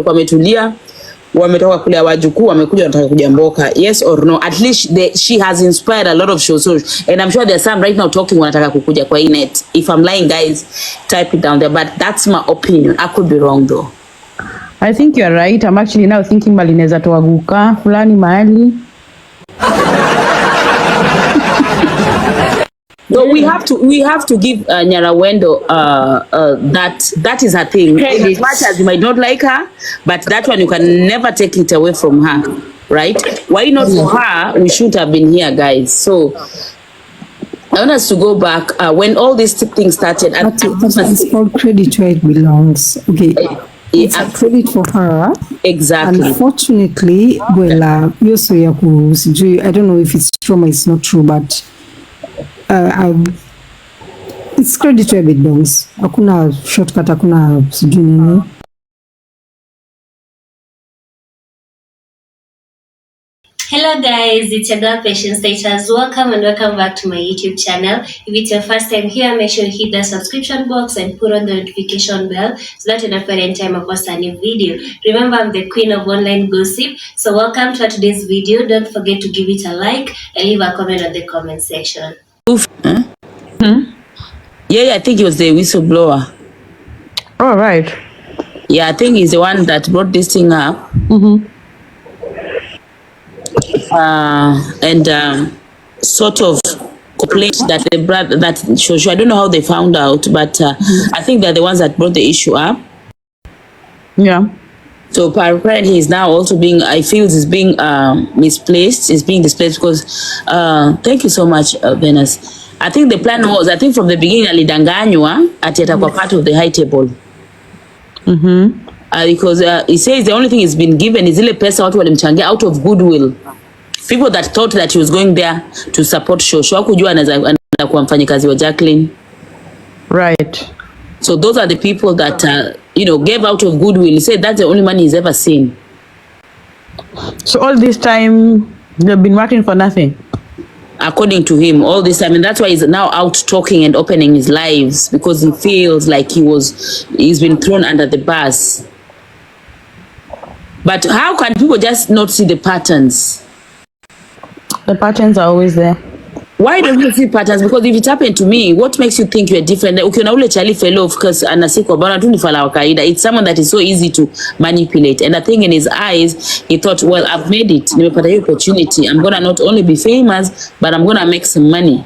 wametulia, wametoka kule wajukuu, wamekuja wanataka kuja Mboka. Yes or no? At least she has inspired a lot of Shosho'S, and I'm sure there's some right now talking wanataka kukuja kwa net. If I'm lying, guys, type it down there, but that's my opinion. I could be wrong though. I think you're right. I'm actually now thinking malineza tuwaguka fulani mahali. So we have to give Nyarawendo that is her thing. As much as you might not like her, but that one you can never take it away from her, right? Why not for her? We should have been here, guys. So I want us to go back when all these things started. It's all credit where it belongs. Okay. It's a credit for her. Exactly. Unfortunately, well, I don't know if it's true or it's not true, but it's credit where it belongs. Hakuna shortcut, hakuna sijui nini. Hello guys, it's your girl Patience Status. Welcome and welcome back to my YouTube channel. If it's your first time here, make sure you hit the subscription box and put on the notification bell so that you don't forget any time I post a new video. Remember, I'm the queen of online gossip. So welcome to today's video. Don't forget to give it a like and leave a comment on the comment section. Yeah, I think he was the whistleblower. All right. Yeah, I think he's the one that brought this thing up. And sort of complained that the brother, that Shosho, I don't know how they found out, but I think they're the ones that brought the issue up. Yeah. So apparently he's now also being, I feel he's being misplaced, he's being displaced because, thank you so much, Venus. I think the plan was, I think from the beginning, alidanganywa ati atakuwa part of the high table. Because he says the only thing he's been given is ile pesa watu walimchangia out of goodwill. People that thought that he was going there to support Shosho hakujua anaweza kuwa mfanyikazi wa Jacqueline. Right. So those are the people that gave out of goodwill. He said that's the only money he's ever seen. So all this time they've been working for nothing. According to him, all this time, and that's why he's now out talking and opening his lives, because he feels like he's been thrown under the bus. But how can people just not see the patterns? The patterns are always there. Why don't you see patterns? Because if it happened to me, what makes you think you're different? Ukiona ule Charlie fellow, of course, anasiko bana tu ni fala wa kawaida. It's someone that is so easy to manipulate. And I think in his eyes, he thought, well, I've made it. Nimepata hiyo opportunity. I'm gonna not only be famous, but I'm gonna make some money.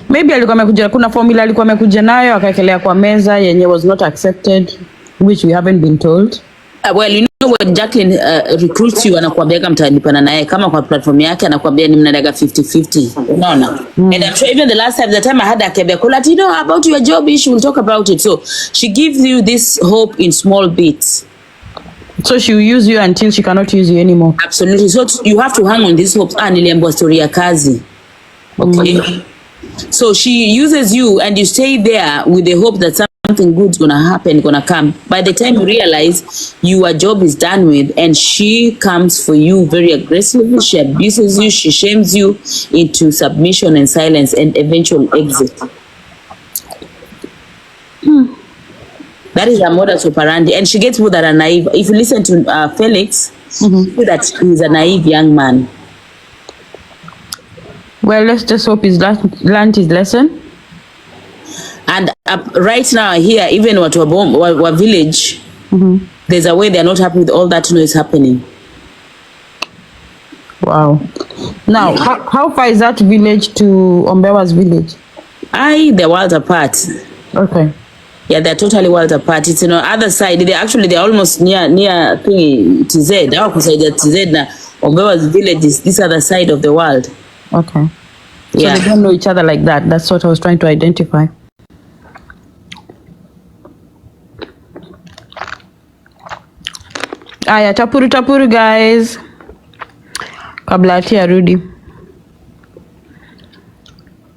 Maybe alikuwa amekuja, kuna formula alikuwa amekuja nayo akaekelea kwa meza yenye was not accepted, which we haven't been told. Well, you know when Jacqueline recruits you, anakuambia mtalipana naye kama kwa platform yake, anakuambia ni mnadaga 50-50. Unaona? And I'm sure even the time I had a kebia, about your job issue, we'll talk about it. So she gives you this hope in small bits. So she will use you until she cannot use you anymore. Absolutely. So you have to hang on this hope. Niliambiwa story ya kazi. Okay. So she uses you and you stay there with the hope that something good's gonna happen, gonna come. By the time you realize your job is done with, and she comes for you very aggressively, she abuses you, she shames you into submission and silence and eventual exit. That is her modus operandi, and she gets people that are naive. If you listen to Felix, you see that he's a naive young man. Well, let's just hope he's learned his lesson. And right now here, even what wa village, there's a way they're not happy with all that noise happening. Wow. Now, how far is that village to Ombewa's village? They're worlds apart. Okay. Yeah, they're totally worlds apart. It's other side. They're almost near TZ. They're opposite TZ na Ombewa's village is this other side of the world. Okay. So yeah. They don't know each other like that. That's what I was trying to identify. Aya, tapuru guys. Kabla ati arudi.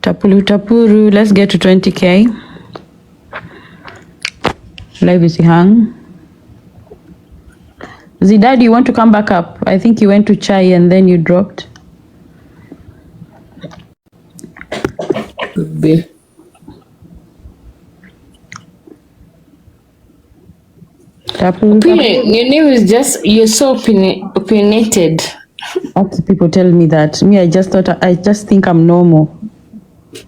Tapuru. Let's get to 20K. Live is hung. Zidadi, you want to come back up? I think you went to chai and then you dropped. Could be. Your name is just, you're so opinionated. Lots of people tell me that. Me, I just think I'm normal.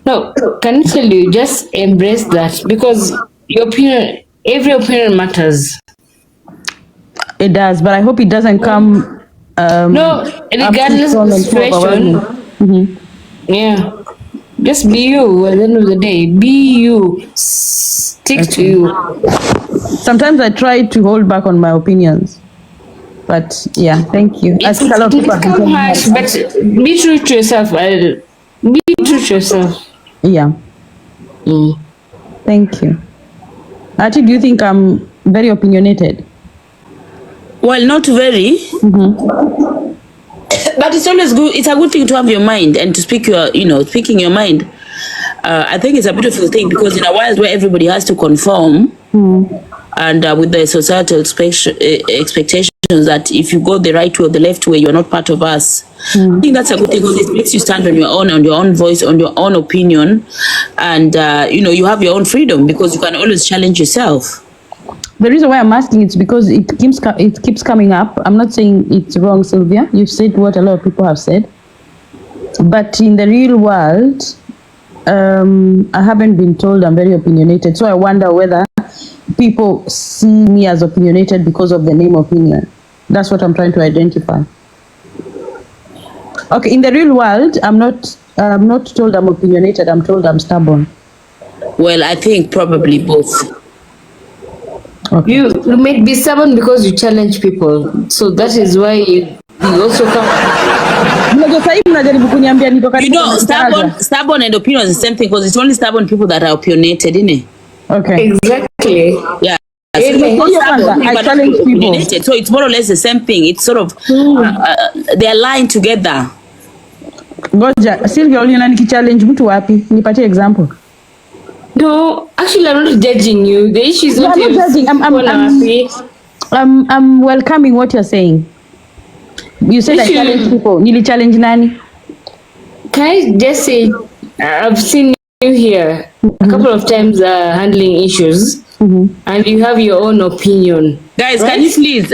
No, can I tell you, just embrace that, because your opinion, every opinion matters. It does, but I hope it doesn't come. No, regardless of the situation. Yeah, just be you. At the end of the day, be you. Stick to you. Sometimes I try to hold back on my opinions, but yeah, thank you. I think a lot of people come harsh, but be true to yourself. Be true to yourself. Yeah. Thank you. Atty, do you think I'm very opinionated? Well, not very. But it's always good. It's a good thing to have your mind and to speak speaking your mind. I think it's a beautiful thing, because in a world where everybody has to conform, and with the societal expectations that if you go the right way or the left way, you're not part of us. I think that's a good thing, because it makes you stand on your own voice, on your own opinion, and you have your own freedom, because you can always challenge yourself. The reason why I'm asking is because it keeps coming up. I'm not saying it's wrong, Sylvia. You've said what a lot of people have said, but in the real world, I haven't been told I'm very opinionated. So I wonder whether people see me as opinionated because of the name opinion. That's what I'm trying to identify. Okay, in the real world, I'm not told I'm opinionated. I'm told I'm stubborn. Well, I think probably both. Okay. You may be stubborn because you challenge people, so that is why you also come. Stubborn and opinion is the same thing, because it's only stubborn people that are opinionated, isn't it? Okay. Exactly. Yeah. I challenge people. So it's more or less the same thing. It's sort of they're lying together. Ngoja, Sylvia, uliona nikichallenge mtu wapi? Nipatie example. No, actually, I'm not judging you. The issue is not judging. I'm welcoming what you're saying. You said I challenge people. Nili challenge nani? Can I just say, I've seen you here a couple of times handling issues, and you have your own opinion. Guys, right? Can you please,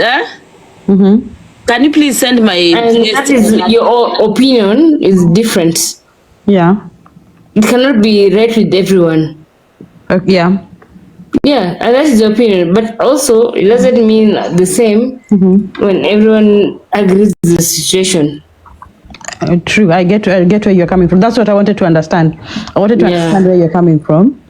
can you please send my... And that is, your opinion is different. Yeah. It cannot be right with everyone. Yeah. Yeah, and that is the opinion. But also, it doesn't mean the same when everyone agrees with the situation. True. I get where you're coming from. That's what I wanted to understand. I wanted to understand where you're coming from.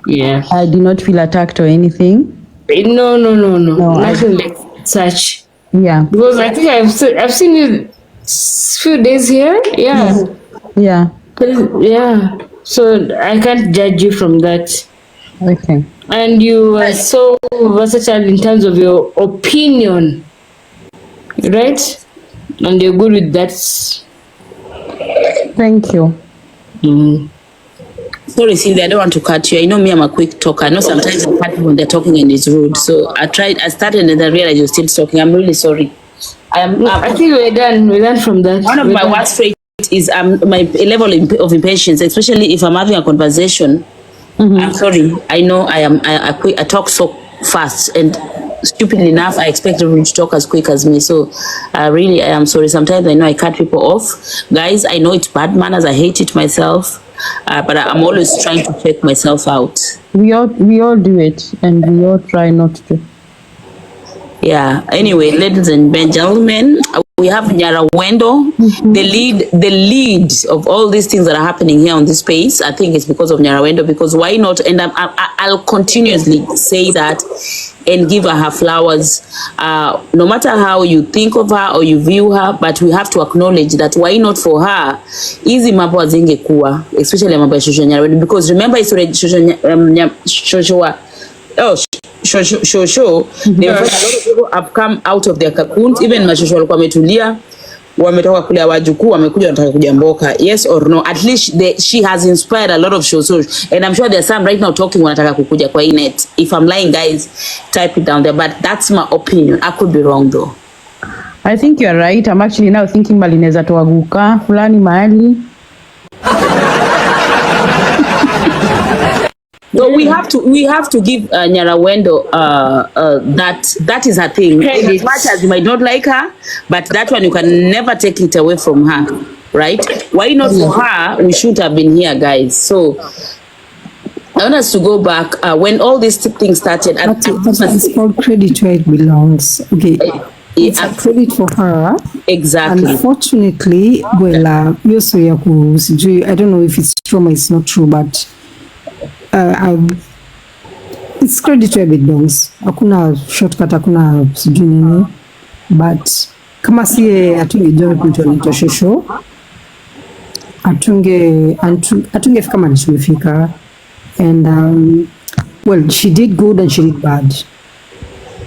Yeah. I did not feel attacked or anything. No. Nothing like such. Yeah. Because I think I've seen you few days here. Yeah. Yeah. Yeah. So I can't judge you from that. Okay. And you are so versatile in terms of your opinion, right? And you're good with that. Thank you. Sorry, Sylvia, I don't want to cut you. I know me, I'm a quick talker. I know sometimes I cut people when they're talking and it's rude. So I started and then I realized you're still talking. I'm really sorry. I think we're done. We're done from that. One of my worst traits is my level of impatience, especially if I'm having a conversation. I'm sorry. I know I talk so fast, and stupidly enough, I expect everyone to talk as quick as me. So I am sorry. Sometimes I know I cut people off. Guys, I know it's bad manners. I hate it myself. But I'm always trying to check myself out. We all do it, and we all try not to. Yeah. Anyway, ladies and gentlemen, we have Nyarawendo, the lead of all these things that are happening here on this space. I think it's because of Nyarawendo, because why not? And I'll continuously say that and give her flowers, no matter how you think of her or you view her, but we have to acknowledge that why not for her, easy mambo hazingekuwa, especially mambo ya Shosho Nyarawendo, because remember it's already Shosho, a lot of people have come out of their cocoons. Even Mashosho walikuwa wametulia, wametoka kule wajukuu, wamekuja wanataka kuja mboka. Yes or no? At least she has inspired a lot of Shosho'S, and I'm sure there's some right now talking wanataka kukuja kwa inet. If I'm lying, guys, type it down there. But that's my opinion. I could be wrong though. I think you're right. I'm actually now thinking malineza tuwaguka fulani mahali. So we have to give Nyarawendo that is her thing. Credit. As much as you might not like her, but that one you can never take it away from her, right? Why not for her? We should have been here, guys. So I want us to go back when all these things started. It's called credit where it belongs. Okay. It's a credit for her. Exactly. Unfortunately, well, I don't know if it's trauma, it's not true, but it's credit where it belongs. Hakuna shortcut, hakuna sijui nini. But kama siye atungejua mtu anaitwa Shosho, atungefika mahali tumefika. And well, she did good and she did bad.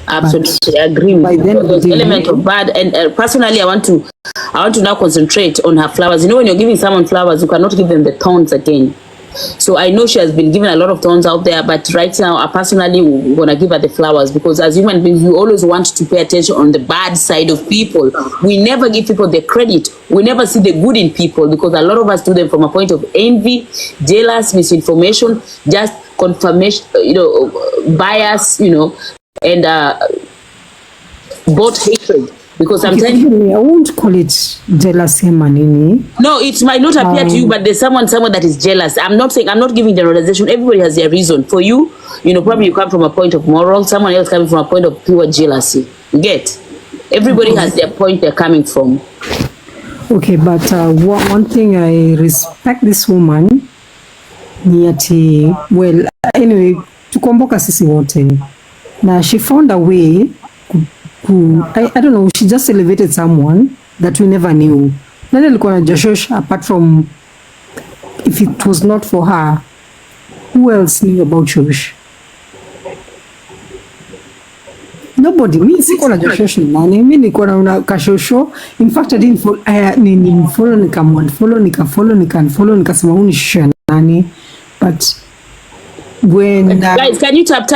Absolutely, I agree with you. There's an element of bad, and personally, I want to now concentrate on her flowers. You know, when you're giving someone flowers, you cannot give them the thorns again. So I know she has been given a lot of thorns out there, but right now, I personally want to give her the flowers, because as human beings, we always want to pay attention on the bad side of people. We never give people the credit. We never see the good in people, because a lot of us do them from a point of envy, jealous, misinformation, just confirmation, bias, and both hatred. Because sometimes I won't call it jealousy, manini. No, it might not appear to you, but there's someone that is jealous. I'm not giving generalization. Everybody has their reason. For you, probably you come from a point of moral. Someone else coming from a point of pure jealousy. Get? Everybody has their point they're coming from. Okay, but one thing I respect this woman ni ati, well, anyway, tukomboka sisi wote. Now she found a way who I don't know, she just elevated someone that we never knew. Nani alikuwa na Josh, apart from, if it was not for her, who else knew about Josh? Nobody. Mi siko na Josh ni nani. Mi nilikuwa na Kashosho. In fact, I didn't follow, follow nikasema huni Shosho nani. But when guys, can you tap to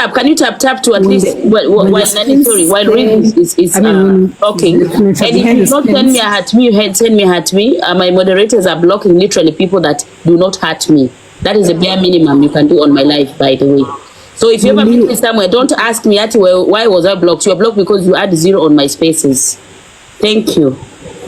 at least while Reed is talking, and if you not send me a hurt me, send me a hurt me. My moderators are blocking literally people that do not hurt me. That is the bare minimum you can do on my life, by the way. So if you ever meet me somewhere, don't ask me Atty, why was I blocked? You are blocked because you add 0 on my spaces. Thank you.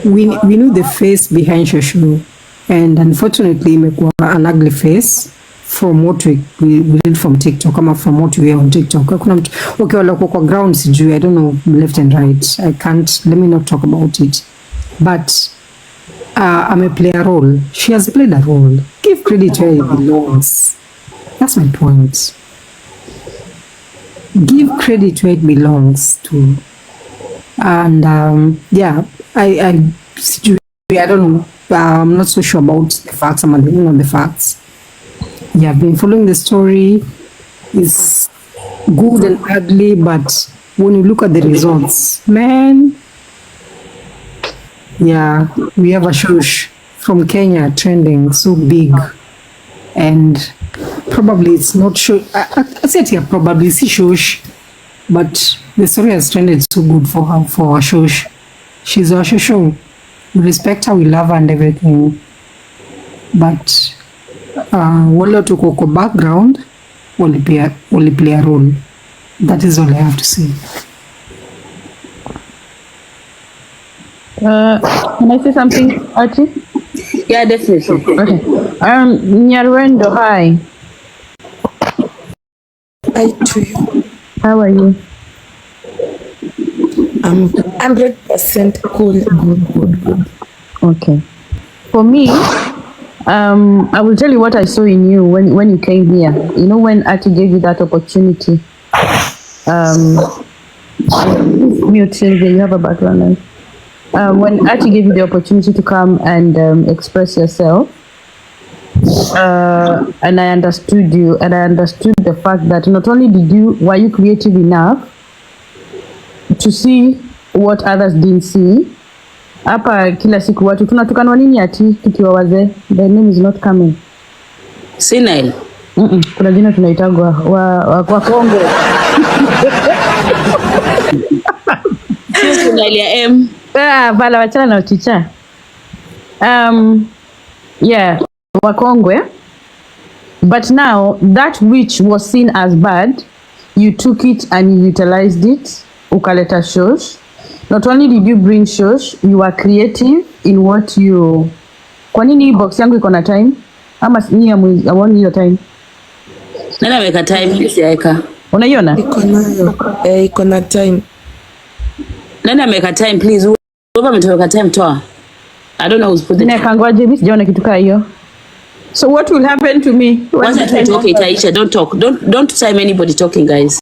We knew the face behind Shosho, and unfortunately imekuwa an ugly face. From what we read from TikTok, from what we hear on TikTok. Okay, wala kwa ground sijui, I don't know left and right. Let me not talk about it. But I'm a player role. She has played a role. Give credit where it belongs. That's my point. Give credit where it belongs to. And yeah, I don't know. I'm not so sure about the facts. I'm not on the facts. Yeah, I've been following the story. It's good and ugly, but when you look at the results, man, yeah, we have a Shosh from Kenya trending so big, and probably it's not Shosh. I said here probably see Shosh, but the story has trended so good for her, for a Shosh. She's a Shosho. We respect her, we love her and everything, but wale tuko kwa background wali play a role. That is all I have to say. Can I say something, Atty? Yeah, definitely. Okay. Nyarwendo, hi. Hi to you. How are you? I'm 100% cool. Good. Okay. For me, I will tell you what I saw in you when you came here. You know, when Atty gave you that opportunity. Mute Sylvia, you have a background noise. When Atty gave you the opportunity to come and express yourself, and I understood you, and I understood the fact that not only were you creative enough to see what others didn't see. Hapa kila siku watu tunatukanwa nini Atty tukiwa wazee? The name is not coming. Senile. Kuna jina tunaitagwa wa Kongo. Senile ya M. Bala wachana na uchicha. Yeah, Wakongwe But now that which was seen as bad, you took it and you utilized it. Ukaleta Shosh. Not only did you bring Shosh, you are creative in what you. Kwa nini box yangu iko na time? Ama ni ya one year time? Nani ameweka time? Siweka. Unaiona? Iko nayo. Iko na time. Nani ameweka time, please? Whoever ameweka time toa. I don't know who's put the time. Kangoje mimi sijaona kitu kama hiyo. So what will happen to me? Once I talk it, Aisha, don't talk. Don't time anybody talking, guys.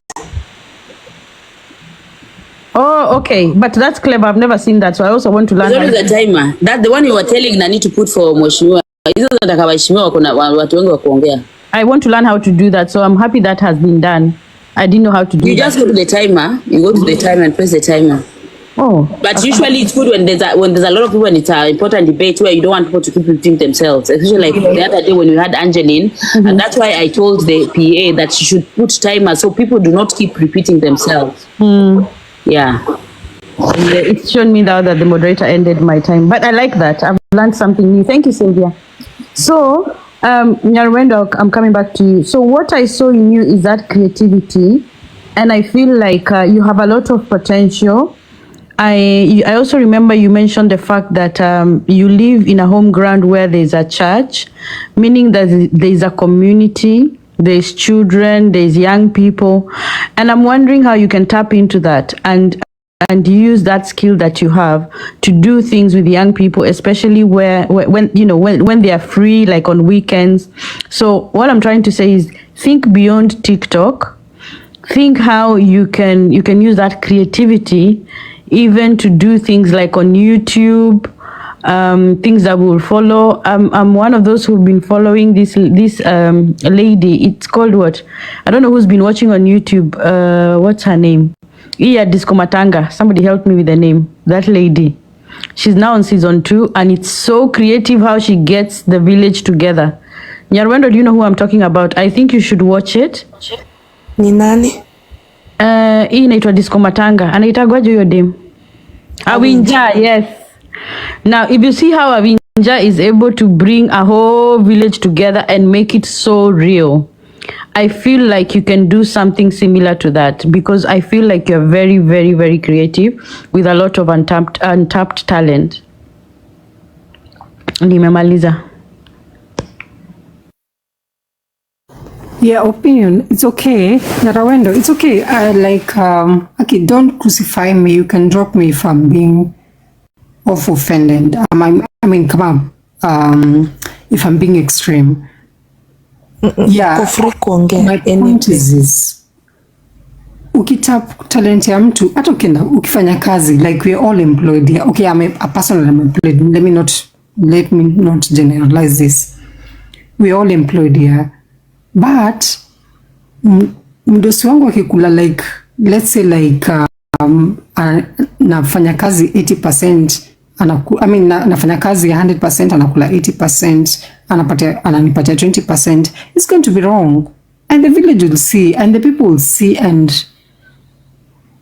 Oh, okay. But that's clever. I've never seen that. So I also want to learn. There's always a timer. That the one you were telling Nani to put for mheshimiwa. Hizo nataka waheshimiwa kuna watu wengi wa kuongea. I want to learn how to do that. So I'm happy that has been done. I didn't know how to do You just go to the timer. You go to the timer and press the timer. Oh. But usually it's good when there's a lot of people and it's an important debate where you don't want people to keep repeating themselves. Especially like the other day when we had Angeline. And that's why I told the PA that she should put timer so people do not keep repeating themselves. Yeah. It's shown me now that the moderator ended my time. But I like that. I've learned something new. Thank you, Sylvia. So, Nyarwendo, I'm coming back to you. So what I saw in you is that creativity. And I feel like you have a lot of potential. I also remember you mentioned the fact that you live in a home ground where there's a church, meaning that there's a community, there's children, there's young people. And I'm wondering how you can tap into that and use that skill that you have to do things with young people, especially when they are free, like on weekends. So what I'm trying to say is think beyond TikTok. Think how you can use that creativity even to do things like on YouTube, things that will follow. I'm one of those who've been following this lady. It's called what? I don't know who's been watching on YouTube. What's her name? Iya Disco Matanga. Somebody help me with the name. That lady. She's now on season 2 and it's so creative how she gets the village together. Nyarwendo, do you know who I'm talking about? I think you should watch it. Ni nani? Hii inaitwa Disco Matanga. Anaitagwaje huyo dem? Awinja, yes. Now, if you see how Awinja is able to bring a whole village together and make it so real, I feel like you can do something similar to that because I feel like you're very, very, very creative with a lot of untapped talent. Nimemaliza. Yeah, opinion. It's okay. Narawendo, it's okay. Okay, don't crucify me. You can drop me if I'm being off offended. I mean, come on. If I'm being extreme. Yeah. My point is this. Ukitap talent ya mtu, hata ukienda ukifanya kazi, like we're all employed here. Okay, I'm a person I'm employed. Let me not generalize this. We're all employed here. But mdosi wangu akikula like let's say like nafanya kazi 80% nafanya kazi 100% anakula 80%, ananipatia 20%, it's going to be wrong and the village will see and the people will see. And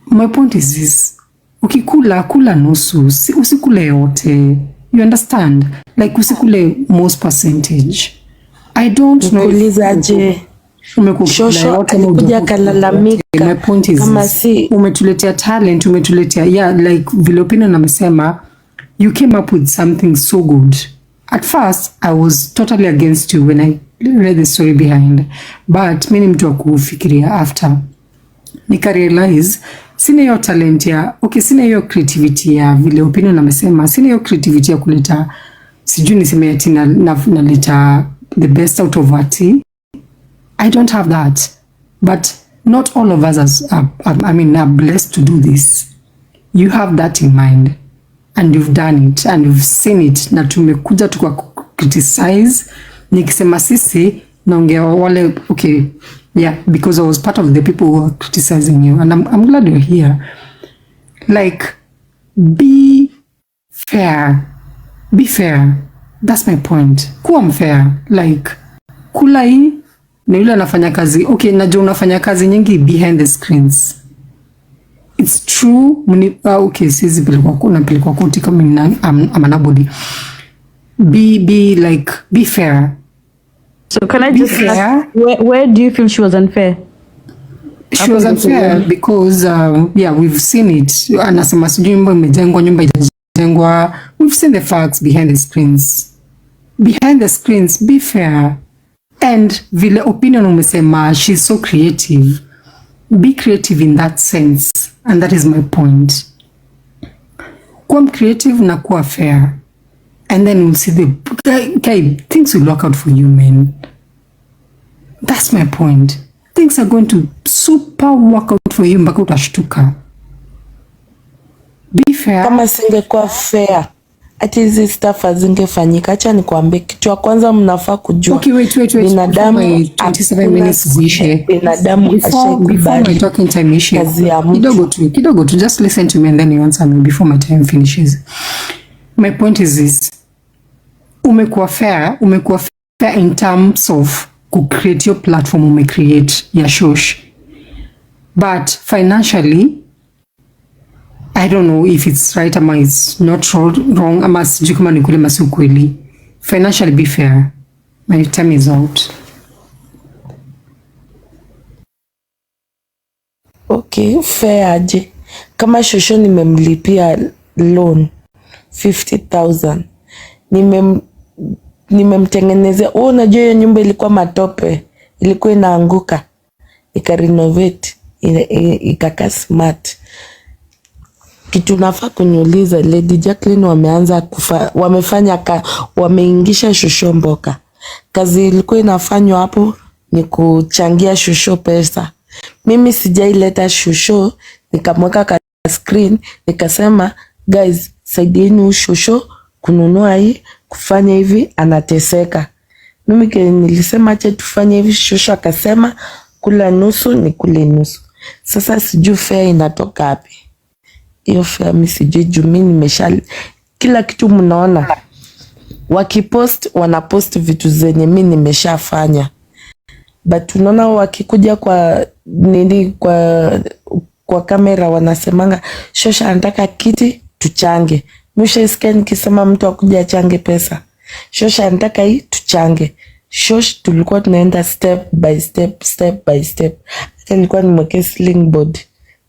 my point is this, ukikula kula nusu, usikule yote, you understand, like usikule most percentage. I don't know. Ulizaje? Shosho alikuja kalalamika. My point is umetuletea talent, umetuletea like vile opinion amesema, you came up with something so good. At first I was totally against you when I read the story behind, but mimi mtu wa kufikiria after nika realize sina hiyo talent sina hiyo creativity ya vile opinion amesema, sina hiyo creativity ya kuleta sijui niseme ati naleta the best out of Atty. I don't have that, but not all of us are blessed to do this. You have that in mind and you've done it and you've seen it, na tumekuja tukwa criticize. Nikisema sisi naongea wale, okay, yeah, because I was part of the people who are criticizing you and I'm glad you're here. Like, be fair. That's my point. Kuwa mfair. Like, kula hii na yule anafanya kazi. Okay, najua unafanya kazi nyingi behind the screens. It's true. Okay, sisi pelekwa koti kama I'm an nobody. Be fair. So can I Be just fair. ask, where do you feel she was unfair? She was unfair because yeah, we've seen it. Anasema sijui nyumba imejengwa, nyumba haijajengwa. We've seen the facts behind the screens. Behind the screens, be fair. And vile opinion umesema, she's so creative. Be creative in that sense. And that is my point. Kuwa creative na kuwa fair. And then we'll see the guy, things will work out for you, man. That's my point. Things are going to super work out for you mpaka utashtuka. Be fair. Kama singekuwa fair, ati hizi stuff hazingefanyika. Acha nikwambie kitu ya kwanza mnafaa kujua. Okay, wait. Binadamu 27 minutes zishe. Binadamu before my talking time ishe. Kidogo tu, just listen to me and then you answer me before my time finishes. My point is this. Umekuwa fair in terms of create your platform create ya Shosh. But financially, I don't know if it's right ama it's not wrong ama sijui kama ni kweli ama si kweli. Financially be fair. My time is out. Okay, fair aje. Kama Shosho nimemlipia loan 50,000. Nimemtengenezea. Unajua hiyo nyumba ilikuwa matope. Ilikuwa inaanguka. Ikarenovate. Ikaka smart. Kitu nafaa kuniuliza, Lady Jacqueline wameingisha Shosho mboka. Kazi ilikuwa inafanywa hapo ni kuchangia Shosho pesa. Mimi sijaileta Shosho, nikamweka kwa screen, nikasema guys, saidieni Shosho kununua hii, kufanya hivi, anateseka. Mimi nilisema acha tufanye hivi, Shosho akasema kula nusu ni kule nusu. Sasa sijui fare inatoka wapi. Hiyo fare mimi sijui juu mimi kila kitu mnaona. Wakipost wanapost vitu zenye mimi nimeshafanya. But unaona wakikuja kwa kwa kamera wanasemanga Shosha anataka kiti tuchange. Mwisho isikia nikisema mtu akuja achange pesa. Shosha anataka hii tuchange. Shosh tulikuwa tunaenda step by step. Hata nilikuwa nimweke sling board.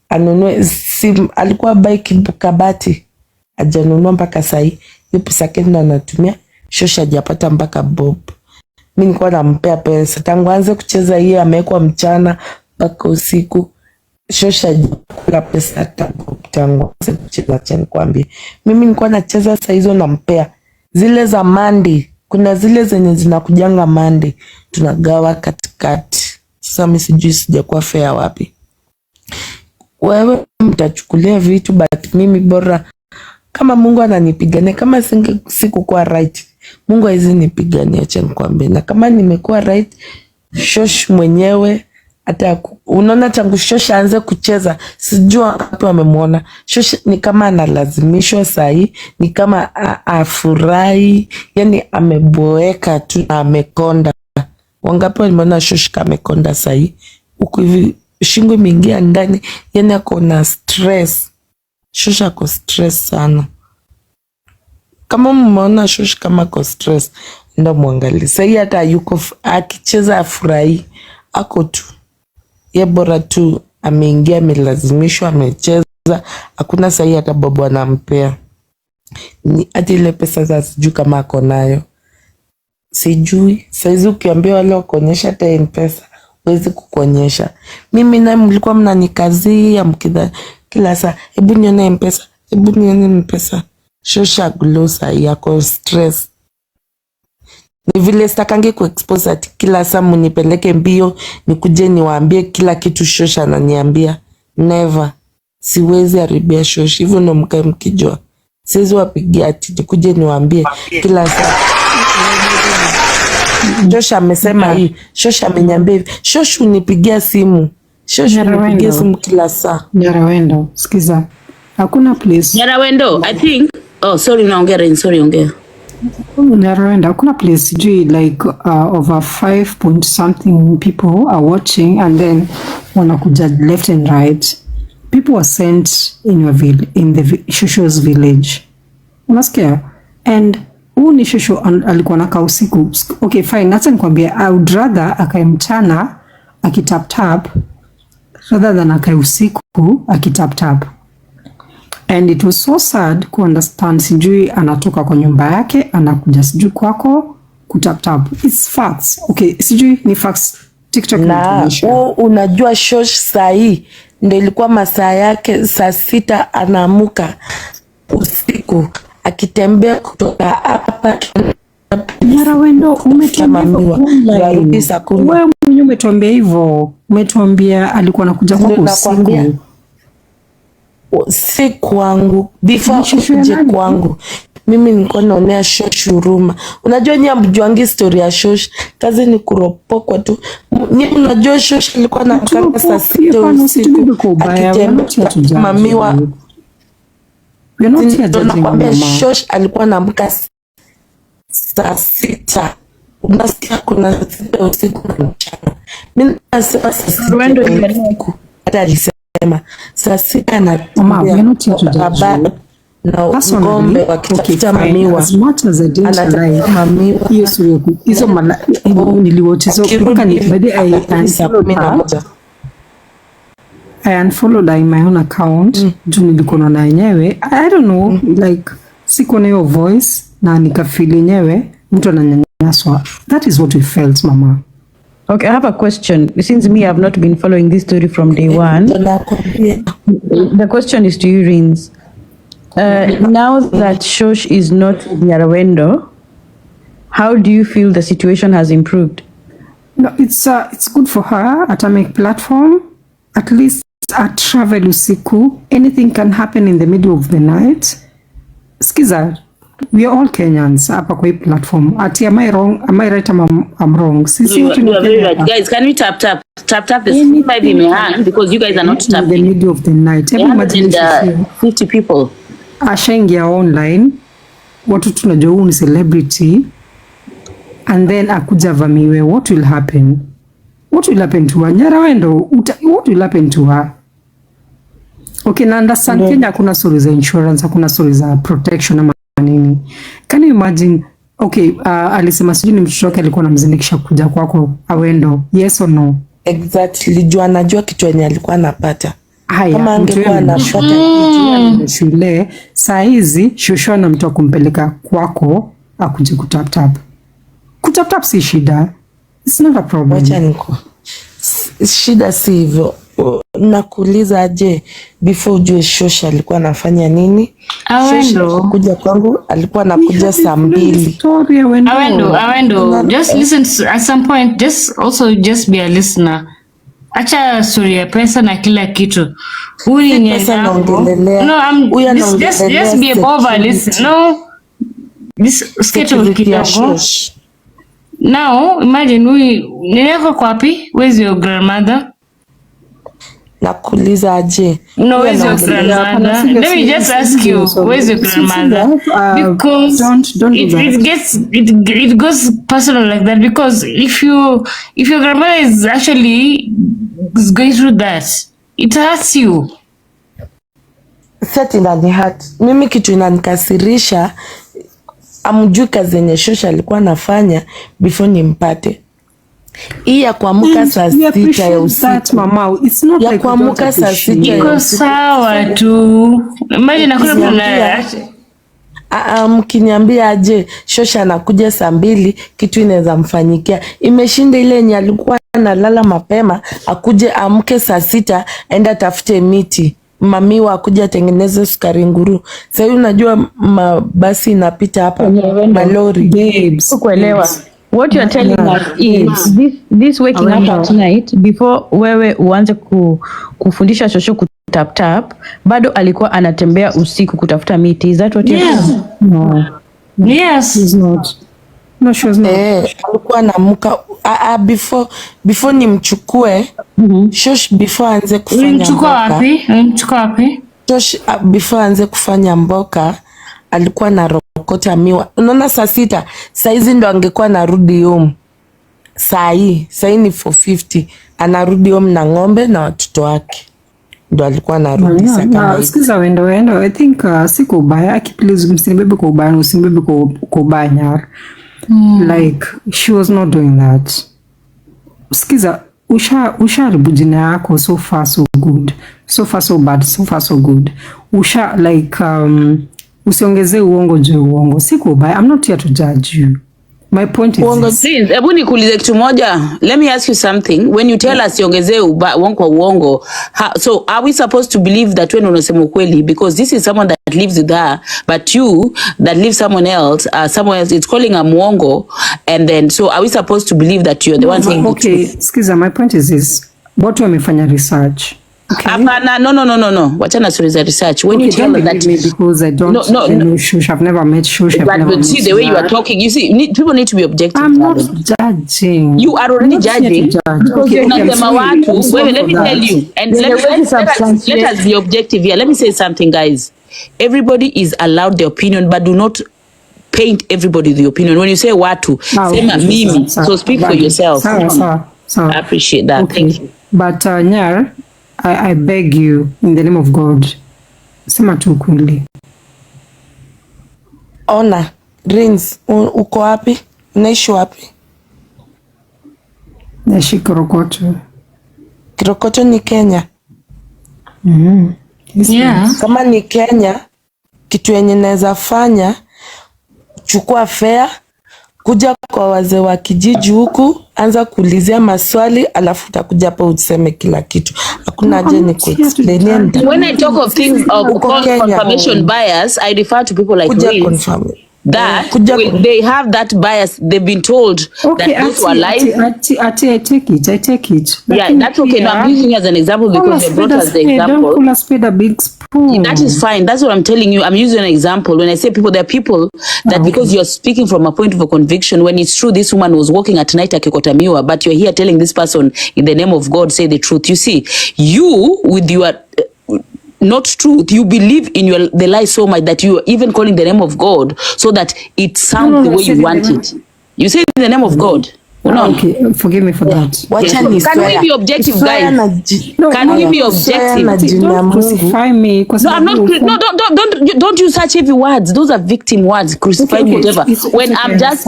Anunue alikuwa bike kabati. Ajanunua mpaka sahi. Hiyo pesa kenda anatumia. Shosha hajapata mpaka bob. Mimi nilikuwa nampea pesa. Tangu aanze kucheza hii amewekwa mchana mpaka usiku. Shosha hajakula pesa tangu aanze kucheza, acha nikwambie. Mimi nilikuwa nacheza saa hizo nampea. Zile za Monday, kuna zile zenye zinakujanga Monday, tunagawa katikati. Sasa mimi sijui sijakuwa fair wapi. Wewe mtachukulia vitu, but mimi bora kama Mungu ananipigania, kama sikukuwa right, Mungu hawezi nipigania, acha nikwambie. Na kama nimekuwa right, Shosh mwenyewe hata unaona tangu Shosh aanze kucheza, sijua wapi wamemwona. Shosh ni kama analazimishwa sahi, ni kama afurahi, yani ameboeka tu na amekonda. Wangapi walimuona Shosh kama amekonda sahi? Huko hivi shingo imeingia ndani, yani ako na stress. Shosh ako stress sana. Kama mmeona Shosh kama ako stress, ndio muangalie. Sahi hata yuko akicheza afurahi, ako tu. Ye bora tu ameingia, amelazimishwa, amecheza. Hakuna sahi hata babu anampea. Hata ile pesa za sijui kama ako nayo. Sijui. Saizi ukiambia wale wakuonyesha hata M-Pesa, huwezi kukuonyesha. Mimi na mlikuwa mnanikazia mkidha kila saa, hebu nione M-Pesa, hebu nione M-Pesa. Shosha glow sahi yako stress. Ni vile sitakangi kuexpose ati kila saa mnipeleke mbio nikuje niwaambie kila kitu Shosha ananiambia. Never. Siwezi haribia Shosha. Hivyo ndo mkae mkijua. Siwezi wapigia ati nikuje niwaambie kila saa. Shosha amesema hii. Shosha ameniambia hivi. Shosha unipigia simu. Shosha unipigia simu kila saa. Nyarawendo, sikiza. Hakuna place. Nyarawendo, I think. Oh, sorry, naongea. Sorry, ongea. Nyarawendo, hakuna place like over 5 point something people are watching, and then wanakuja left and right. People were sent in the Shosho'S village. Unasikia? And huu ni Shosho alikuwa anakaa usiku. Okay fine, acha nikwambie, I would rather akae mchana akitap tap rather than akae usiku akitap tap. And it was so sad ku understand, sijui anatoka kwa nyumba yake anakuja sijui kwako kutap tap. It's facts. Okay, sijui ni facts. TikTok na unajua Shosh sahi ndio ilikuwa masaa yake, saa 6 anaamuka usiku akitembea kutoka hapa. Mara wendo umetuambia wewe mwenyewe umetuambia hivyo, umetuambia alikuwa anakuja kwako usiku. Si kwangu, before kuje kwangu mimi nilikuwa naonea Shosh huruma. Unajua nyinyi hamjuangi story ya Shosh, kazi ni kuropokwa tu. Nyinyi unajua Shosh alikuwa na kaka saa 6 usiku akitembea mamiwa. Nakwambia Shosh alikuwa anaamka saa 6. Unasikia kuna 6 usiku na mchana. Mimi nasema saa 6 hata alisema saa 6 na baba na ngombe wakitafuta mamiwa. As much as I didn't lie, mamiwa hiyo sio hizo niliwatch mpaka ni baadaye I unfollowed in my own account juu nilikuwa na yenyewe. I don't know, like siko na hiyo voice na nikafeel yenyewe mtu ananyanyaswa. That is what we felt, mama. Okay, I have a question. Since me, I have not been following this story from day one. The question is to you, Rins. Now that Shosh is not Yarawendo, how do you feel the situation has improved? No, it's good for her at a make platform. At least at travel usiku, anything can happen in the middle of the night. Skiza, we are all Kenyans hapa kwa hii platform. Atty, am I wrong? Am I right? I'm wrong. You are very right. Guys, can we tap this 5 in my hand because you guys are not tapping. In the middle of the night. Everybody 50 people. Ashaingia online, watu tunajua huyu ni celebrity, and then akuja vamiwe. What will happen? What will happen to her? Yarawendo, what will happen to her? Okay, na understand Kenya hakuna stories za insurance, hakuna stories za protection ama nini. Can you imagine? Okay, alisema sijui ni mtoto wake alikuwa anamzindikisha kuja kwako Awendo. Yes or no? Exactly. Jua anajua kitu yenye alikuwa anapata. Kama angekuwa anapata kitu shule, saa hizi Shosho na mtu kumpeleka kwako akuje kutap. Kutap si shida. It's not a problem. Wacha niko. Shida si hivyo. Nakuuliza aje before ujue Shosho alikuwa anafanya nini? Awendo kuja kwangu alikuwa anakuja saa 2. Awendo, just listen to, at some point just be a listener. Acha story ya pesa na kila kitu. Huyu ni pesa naongelelea. No, just be above a listen. No. This schedule kidogo. Now, imagine nineko kwa wapi? Where's your grandmother? Nakuuliza aje. No, where's your grandmother? Let me just ask you, where's your grandmother? Because don't it goes personal like that. Because if your grandmother is actually going through that, it hurts you. Seti ndani hurt. Mimi kitu inanikasirisha, amjui kazi yenye Shosho alikuwa anafanya before nimpate. Hii ya kuamka saa 6 ya usiku. Mama, it's not ya like kuamka saa 6 ya usiku. Iko sawa tu. Imagine mkiniambia aje Shosho anakuja saa 2 kitu inaweza mfanyikia. Imeshinda ile yenye alikuwa analala mapema akuje amke saa 6 aenda tafute miti. Mamiwa akuja tengeneze sukari nguru. Sasa unajua mabasi inapita hapa malori. Babes, kuelewa. What you are telling us is this waking up at night before wewe uanze kufundisha Shosho kutap bado alikuwa anatembea usiku kutafuta miti. Is that what you're saying? No. Yes. She's not. No, she was not. Alikuwa anaamka before nimchukue. Shosh before aanze kufanya mboka. Mchukua wapi? Shosh before aanze kufanya mboka alikuwa na rokota miwa. Unaona saa 6, saa hizi ndo angekuwa narudi home. Saa hii ni 4:50. Anarudi home na ng'ombe na watoto wake. ndo alikuwa narudi Yeah, second night. sikiza wendo I think si kwa ubaya please msinibebe kwa ubaya usinibebe kwa ubaya Nyar. Like she was not doing that. Sikiza usharibu jina yako so far so good, so far so bad, so far so good. Like usiongeze uongo juu uongo. Si kwa ubaya, I'm not here to judge you. My point is this. Please, hebu nikuulize kitu moja. Let me ask you something. When you tell us yongezee uongo, so are we supposed to believe that when unasema ukweli? Because this is someone that lives with her, but you that lives someone else it's calling a mwongo, and then so are we supposed to believe that you're the one saying the truth? Skiza, my point is this. Watu wamefanya research. Okay. Apana, no. Wachana story za research. When you tell that, because I don't know Shosh, I've never met Shosh. But see the way you are talking, you see, people need to be objective. I'm not judging. You are already judging. Okay, Unasema watu. Wait, let me tell you. And let us be objective here. Let me say something, guys. Everybody is allowed their opinion, but do not paint everybody the opinion. When you say watu, sema mimi. So speak for yourself. Sawa. I appreciate that. Okay. Thank you. But Nyar, I beg you in the name of God, sema tu kweli. Ona, Rins, uko wapi? Unaishi wapi? Naishi Korokoto. Korokoto ni Kenya? Yeah. Kama ni Kenya, kitu yenye naweza fanya, chukua fare, kuja kwa wazee wa kijiji huku, anza kuulizia maswali, alafu utakuja hapa useme kila kitu. Hakuna haja ni ku-explain. When I talk of things of confirmation bias, I refer to people like Rins. That they have that bias. They've been told that those who are live. I take it. Yeah, that's okay. No, I'm using you as an example because you brought us the example. Don't call a spade a big spoon. That is fine. That's what I'm telling you. I'm using an example. When I say people, there are people that because you're speaking from a point of a conviction, when it's true this woman was walking at night akikotamiwa, but you're here telling this person in the name of God, say the truth. You see, you with your not truth, you believe in the lie so much that you are even calling the name of God so that it sounds the way you want it. You say in the name of God. Okay, forgive me for that. Can we be objective, guys? Can we be objective? Don't crucify me. No, I'm not. No, don't use such heavy words. Those are victim words. Crucify whatever. When I'm just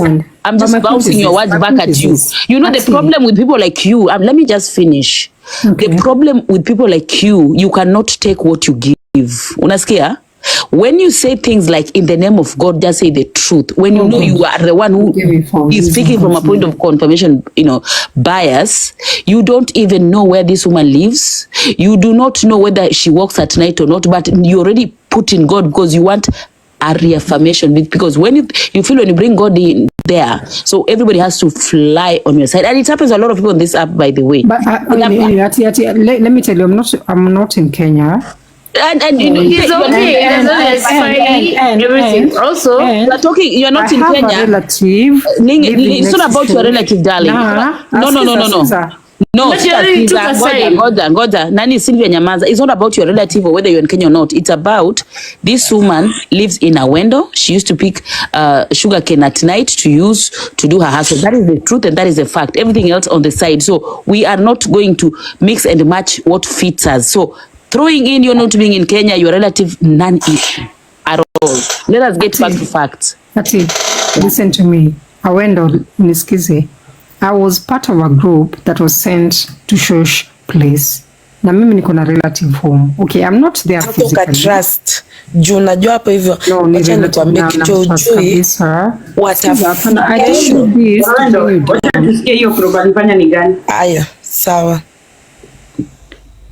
bouncing your words back at you. You know the problem with people like you. Let me just finish. Okay. The problem with people like you cannot take what you give. Unasikia? When you say things like in the name of God, just say the truth. When you know you are the one who is speaking from a point of confirmation, bias, you don't even know where this woman lives. You do not know whether she walks at night or not, but you already put in God because you want a reaffirmation. Because when you feel when you bring God in there, so everybody has to fly on your side. And it happens to a lot of people on this app, by the way. But let me tell you, I'm not in Kenya. And it's okay. Everything. Also, you're talking. You're not in Kenya. I have a relative. It's not about your relative, darling. No, ngoja. Nani Sylvia Nyamaza. It's not about your relative or whether you're in Kenya or not. It's about this woman lives in Awendo. She used to pick sugarcane at night to use to do her hustle. That is the truth and that is the fact. Everything else on the side. So we are not going to mix and match what fits us. So throwing in you're not being in Kenya, your relative, none issue at all. Let us get back to facts. Atty, listen to me. Awendo, nisikize. I was part of a group that was sent to Shosh place. Na mimi niko na relative home. Okay, I'm not there physically. Trust. Juu najua hapo hivyo. Acha nikwambie kitu ujui. Tusikie hiyo program fanya ni gani? Aya, sawa.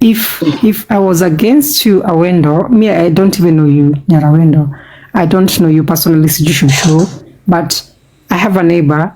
If I was against you, Awendo, me, I don't even know you, Nyara. I don't know you personally, Shosho, but I have a neighbor.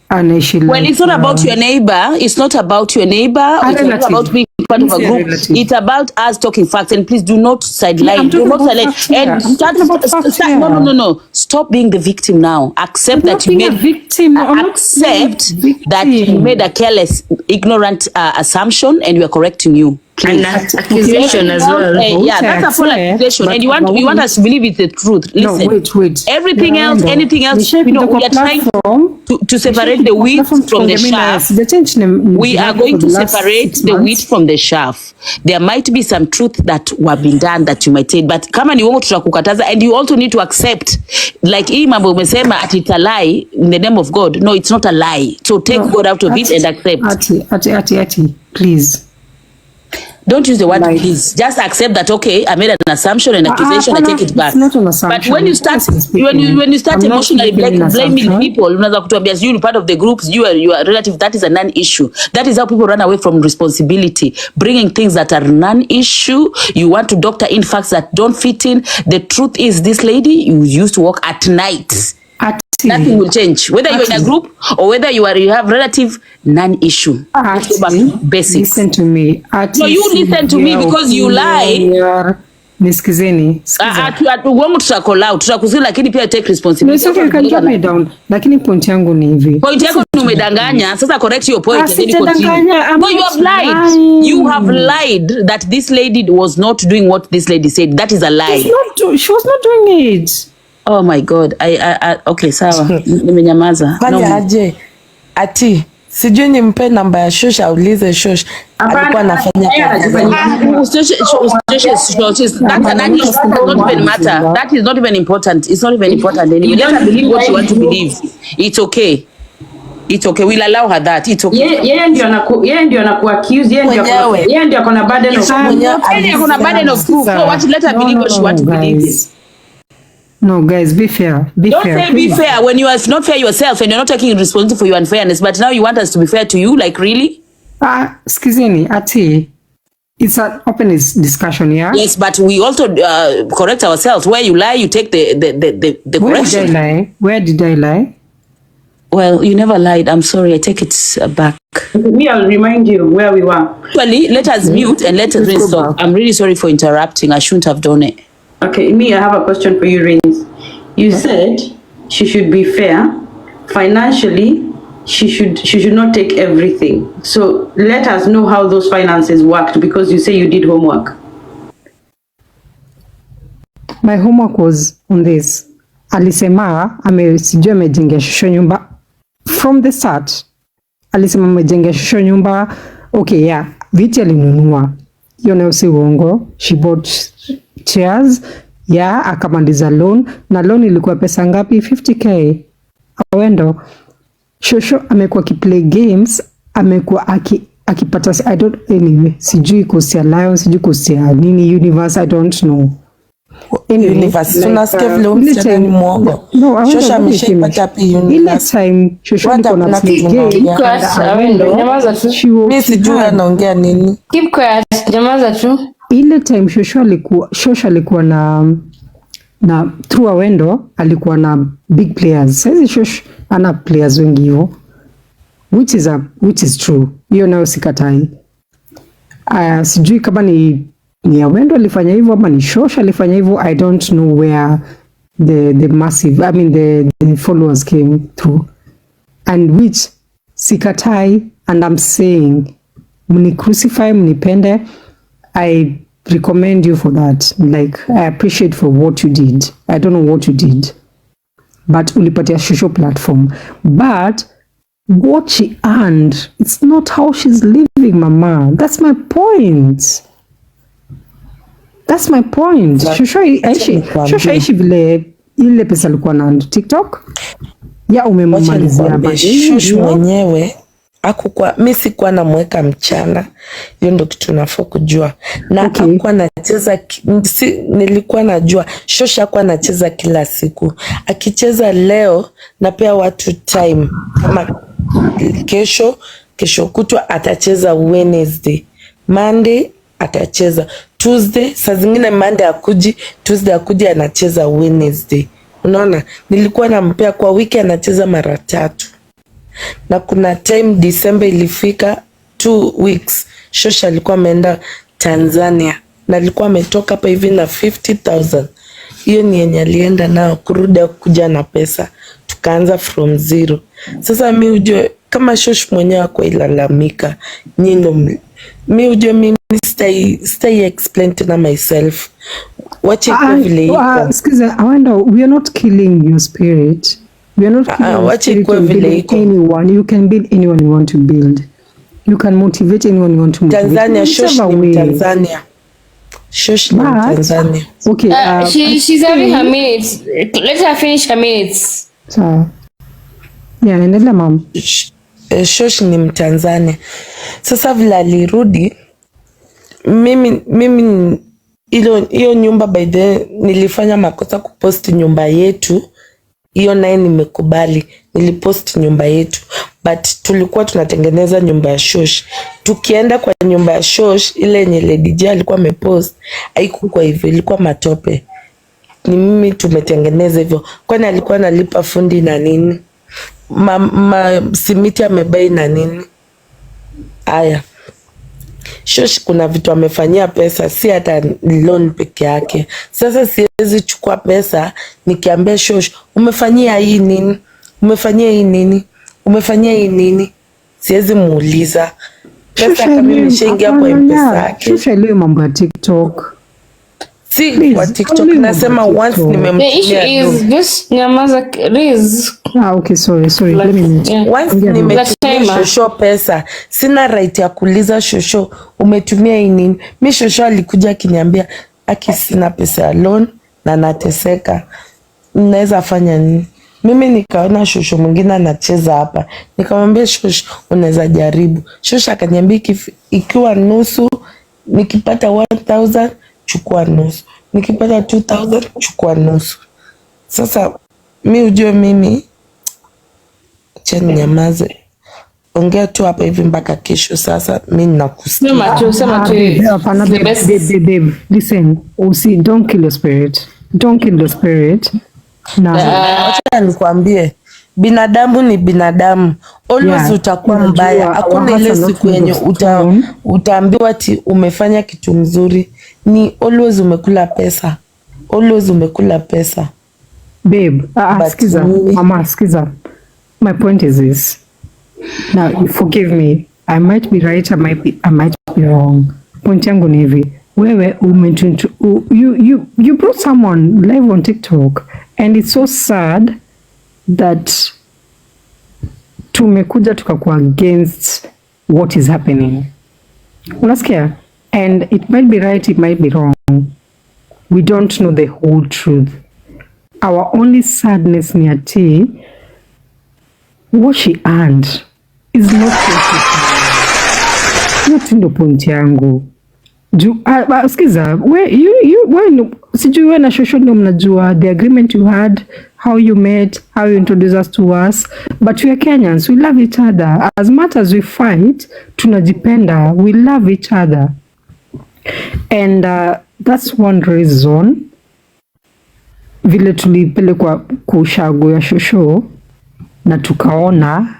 And she well, it's not about your neighbor. It's not about your neighbor. It's not about being part of a group. It's about us talking facts. And please do not sideline. Do not sideline. And start. No. Stop being the victim now. Accept that you made victim. Accept that you made a careless, ignorant assumption, and we are correcting you. An accusation as well. Yeah, that's a full accusation, and you want us to believe it's the truth. Listen, no, wait. Everything else, anything else, we are trying to separate the wheat from the chaff. We are going to separate the wheat from the chaff. There might be some truth that were been done that you might say, but kama ni uongo tutakukataza, and you also need to accept, like hii mambo umesema ati it's a lie in the name of God. No, it's not a lie. So take God out of it and accept. Atty, please. Don't use the word please. Just accept that, okay, I made an assumption and accusation, I take it back. It's not an assumption. But when you start emotionally blaming people, unaweza kutuambia you part of the groups, you are relative, that is a non-issue. That is how people run away from responsibility, bringing things that are non-issue. You want to doctor in facts that don't fit in. The truth is, this lady, you used to work at night. Nothing will change. Whether you're in a group or whether you have relative, non-issue. Basics. Listen to me. No, you listen to me because you lie. Nisikizeni. Uongo tutakolau, tutakusikia lakini pia take responsibility. No, okay, you can drop me down. Lakini point yangu ni hivi. Point yako ni umedanganya. Sasa correct your point and then continue. No, you have lied. You have lied that this lady was not doing what this lady said. That is a lie. She was not doing it. Oh my God. Okay, sawa. Nimenyamaza. Fanya aje. Ati, sijui nimpe namba ya Shosh aulize Shosh alikuwa anafanya kazi. That is not even important. It's not even important anyway. Let her believe what she wants to believe. It's okay. It's okay. We'll allow her that. It's okay. Yeye ndio anakuaccuse, yeye ndio akona burden of proof. Yeye akona burden of proof. So what, let her believe what she wants to believe. No, guys, be fair. Don't say be fair when you are not fair yourself and you're not taking responsibility for your unfairness. But now you want us to be fair to you? Like, really? Excuse Atty, it's an open discussion, yeah? Yes, but we also correct ourselves. Where you lie, you take the correction. Where did I lie? Well, you never lied. I'm sorry. I take it back. Me, I'll remind you where we were. Actually, let us mute and let us stop. I'm really sorry for interrupting. I shouldn't have done it. Okay, me, I have a question for you, Reins. You said she should be fair. Financially, she should not take everything. So let us know how those finances worked, because you say you did homework. My homework was on this. Alisema sijui amejenga Shosho nyumba from the start. Alisema amejenga Shosho nyumba. Okay, yeah. Viti alinunua. Hiyo nayo si uongo. She bought chairs, yeah, akamaliza loan, na loan ilikuwa pesa ngapi? 50k. Awendo Shosho amekuwa kiplay games, amekuwa akipata anyway, sijui kusia Lion, sijui kusia nini universe, I don't know. Anyway, universe tunasikia vile umsichana ni muongo. Shosho ameshapata pi universe. Ile time Shosho alikuwa na play game. Awendo nyamaza tu. Mimi sijui anaongea nini. Keep quiet, nyamaza tu. Ile time Shosho alikuwa na through Awendo alikuwa na big players. Sasa Shosho ana players wengi hivyo, which is true. Hiyo nayo sikatai. Sijui kama ni Awendo alifanya hivyo ama ni Shosho alifanya hivyo. I don't know where the massive, I mean the followers came through, and which sikatai, and I'm saying mni crucify, mnipende, I recommend you for that. Like, I appreciate for what you did. I don't know what you did, but ulipatia Shosho platform. But what she earned, it's not how she's living, mama. That's my point. Shosho aishi vile ile pesa alikuwa na TikTok. Ya umemmalizia Shosho mwenyewe hakukuwa, mimi sikuwa namweka mchana. Hiyo ndio kitu nafaa kujua. Na hakuwa anacheza, nilikuwa najua Shosho hakuwa anacheza kila siku. Akicheza leo na pia watu time, kama kesho kutwa atacheza Wednesday, Monday atacheza Tuesday, saa zingine Monday akuji, Tuesday akuji anacheza Wednesday. Unaona, nilikuwa nampea kwa wiki anacheza mara 3. Na kuna time December ilifika 2 weeks Shosho alikuwa ameenda Tanzania na alikuwa ametoka hapa hivi na 50,000. Hiyo ni yenye alienda nao kurudi kuja na pesa, tukaanza from zero. Sasa mimi ujue kama Shosho mwenyewe kwa ilalamika nyinyi, mimi ujue mimi stay explain to myself. Watch it excuse me, I wonder, we are not killing your spirit. We are not killing your spirit to build anyone. You can build anyone you want to build. You can motivate anyone you want to motivate. Tanzania, Shosh ni Tanzania. Shosh ni Tanzania. Okay. She's having her minutes. Let her finish her minutes. So, yeah, endelea mom. Shosh ni Mtanzania. Sasa vile alirudi, mimi hiyo nyumba by the nilifanya makosa kupost nyumba yetu. Hiyo naye nimekubali, nilipost nyumba yetu, but tulikuwa tunatengeneza nyumba ya Shosh. Tukienda kwa nyumba ya Shosh, ile yenye Lady J alikuwa amepost, haikuwa hivyo, ilikuwa matope. Ni mimi tumetengeneza hivyo. Kwani alikuwa analipa fundi na nini? Simiti amebai na nini? Aya. Shosh kuna vitu amefanyia pesa, si hata loan peke yake. Sasa siwezi chukua pesa nikiambia Shosh, umefanyia hii nini? Umefanyia hii nini? Umefanyia hii nini? Siwezi muuliza. Pesa kama imeshaingia kwa M-Pesa yake. Shosh leo mambo ya TikTok. Si kwa TikTok nasema once nimemtumia. The issue is this nyamaza Riz. Okay, sorry. Let me once nimetumia Shosho pesa, sina right ya kuuliza Shosho umetumia hii nini? Mimi Shosho alikuja akiniambia aki sina pesa ya loan na nateseka. Naweza fanya nini? Mimi nikaona Shosho mwingine anacheza hapa. Nikamwambia Shosho unaweza jaribu. Shosho akaniambia ikiwa nusu nikipata 1000 chukua nusu. Nikipata 2000 chukua nusu. Sasa ujue mimi cheni nyamaze. Ongea tu hapa hivi mpaka kesho. Sasa mimi ninakusikia. Sema tu. Babe, listen. Don't kill your spirit. Don't kill your spirit. Acha nikwambie. Binadamu ni binadamu. Always utakuwa mbaya. Hakuna ile siku yenye utaambiwa ati umefanya kitu mzuri. Ni always umekula pesa. Always umekula pesa. Babe, skiza. Mama, skiza. My point is this. Now, forgive me. I might be right, I might be wrong. Point yangu ni hivi. Wewe you brought someone live on TikTok and it's so sad that tumekuja tukakuwa against what is happening. Unasikia? And it might be right, it might be wrong. We don't know the whole truth. Our only sadness ni ati what she earned is not what ndo point yangu. Skiza, sijui we na Shosho ndo mnajua the agreement you had, how you met, how you introduced us to us, but we are Kenyans, we love each other. As much as we fight, tunajipenda, we love each other. And that's one reason vile tulipelekwa kushago ya Shosho na tukaona,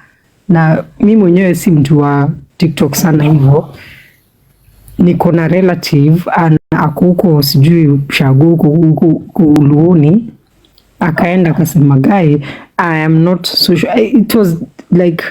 na mimi mwenyewe si mtu wa TikTok sana hivyo, niko na relative ako huko sijui shago huko Uluoni, akaenda akasema guy, I am not social. It was like,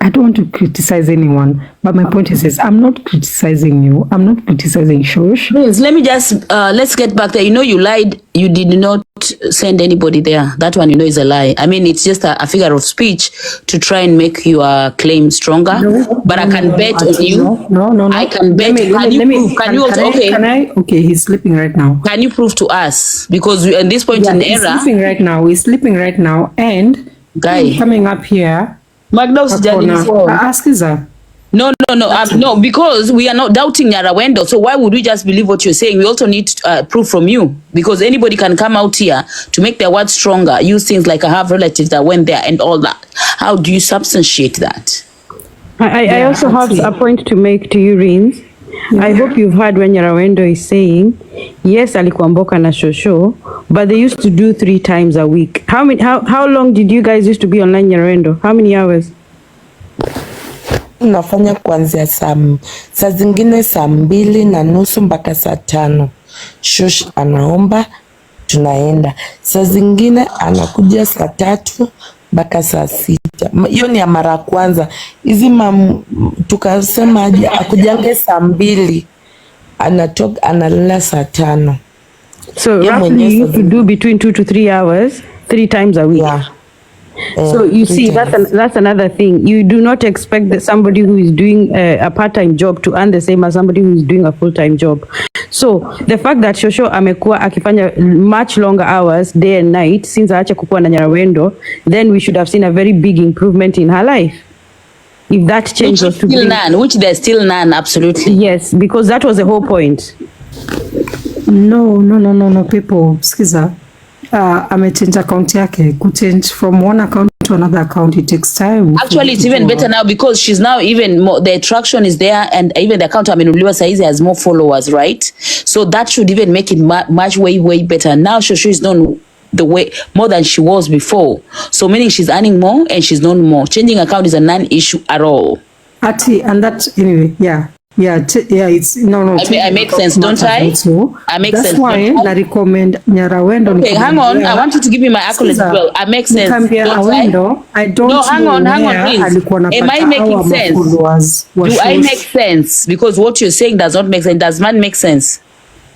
I don't want to criticize anyone, but my point is this, I'm not criticizing you. I'm not criticizing Shosh. Please, let me just, let's get back there. You know you lied. You did not send anybody there. That one, you know, is a lie. I mean, it's just a figure of speech to try and make your claim stronger. No, but I can bet on you. No. I can bet. Okay, he's sleeping right now. Can you prove to us? Because we, at this point in the era. He's sleeping right now. And guy coming up here. Ask Iza. No, because we are not doubting Nyarawendo. So why would we just believe what you're saying? We also need proof from you, because anybody can come out here to make their words stronger, use things like I have relatives that went there and all that. How do you substantiate that? I also have a point to make to you, Rins. I hope you've heard when Nyarawendo is saying, yes, alikuwa mboka na Shosho, but they used to do 3 times a week. How long did you guys used to be online, Nyarawendo? How many hours? Nafanya kuanzia saa zingine 2:30 mpaka saa 5. Shosh anaomba, tunaenda. Saa zingine anakuja saa 3 mpaka saa 6. Hiyo ni ya mara kwanza. Hizi tukasema aje akujange saa 2 analala saa 5. So Yeah, roughly mwenyewe you could do between 2 to 3 hours 3 times a week. Yeah. So you 3 see, times. that's another thing. You do not expect that somebody who is doing a part-time job to earn the same as somebody who is doing a full-time job. So the fact that Shosho amekuwa akifanya much longer hours day and night since aache kukuwa na Nyarawendo, then we should have seen a very big improvement in her life. If that change was to Still none, which there's still none, absolutely. Yes, because that was the whole point. No, people, skiza. Amechange account yake. Kuchange from one account to another account, it takes time. Actually, it's even better now because she's now even more, the attraction is there, and even the account amenuliwa saizi has more followers, right? So that should even make it much way better. Now Shosho is known the way more than she was before. So meaning she's earning more and she's known more. Changing account is a non-issue at all. Atty, and that anyway, yeah, it's no. I make sense, don't I? Also. I make That's sense. why I recommend Nyarawendo. Okay, hang on. I want you to give me my accolades as well. I make sense. I don't. No, hang on, please. Am I making sense? Do I make sense? Because what you're saying does not make sense. Does not make sense.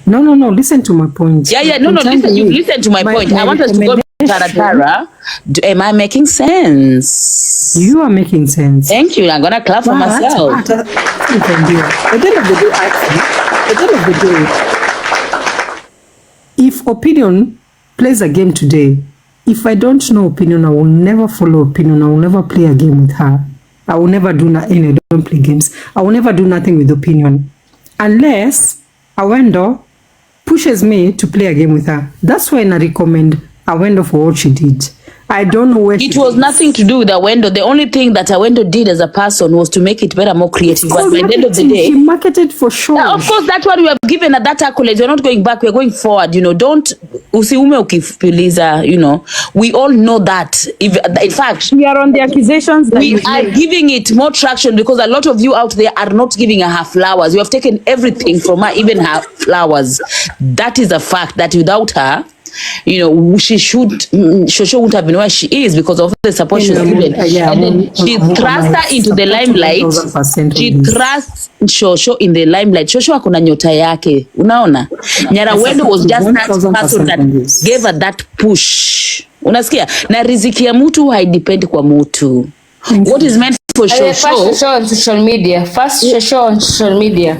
No. Listen to my point. Yeah. No. Listen to my point. I want us to go to Tara. Am I making sense? You are making sense. Thank you. I'm gonna clap for myself. At the end of the day, if opinion plays a game today, if I don't know opinion, I will never follow opinion. I will never play a game with her. I will never do I don't play games. I will never do nothing with opinion unless Awendo pushes me to play a game with her. That's why I recommend Awendo for what she did. I don't know where it was nothing to do with Awendo. The only thing that Awendo did as a person was to make it better, more creative. But by the end of the day, she marketed for sure. Yeah, of course, that's what we have given at that accolade. We're not going back. We're going forward. Don't usiume ukifiliza. We all know that. In fact, we are on the accusations that we are giving it more traction because a lot of you out there are not giving her flowers. You have taken everything from her, even her flowers. That is a fact that without her, Shosho wouldn't have been where she is because of the support she's given. And then she thrust her into the limelight. She thrust Shosho in the limelight. Shosho hakuna nyota yake. Unaona? Nyarawendo was just that person that gave her that push. Unasikia? Na riziki ya mtu haidependi kwa mtu. What is meant for Shosho? First Shosho on social media.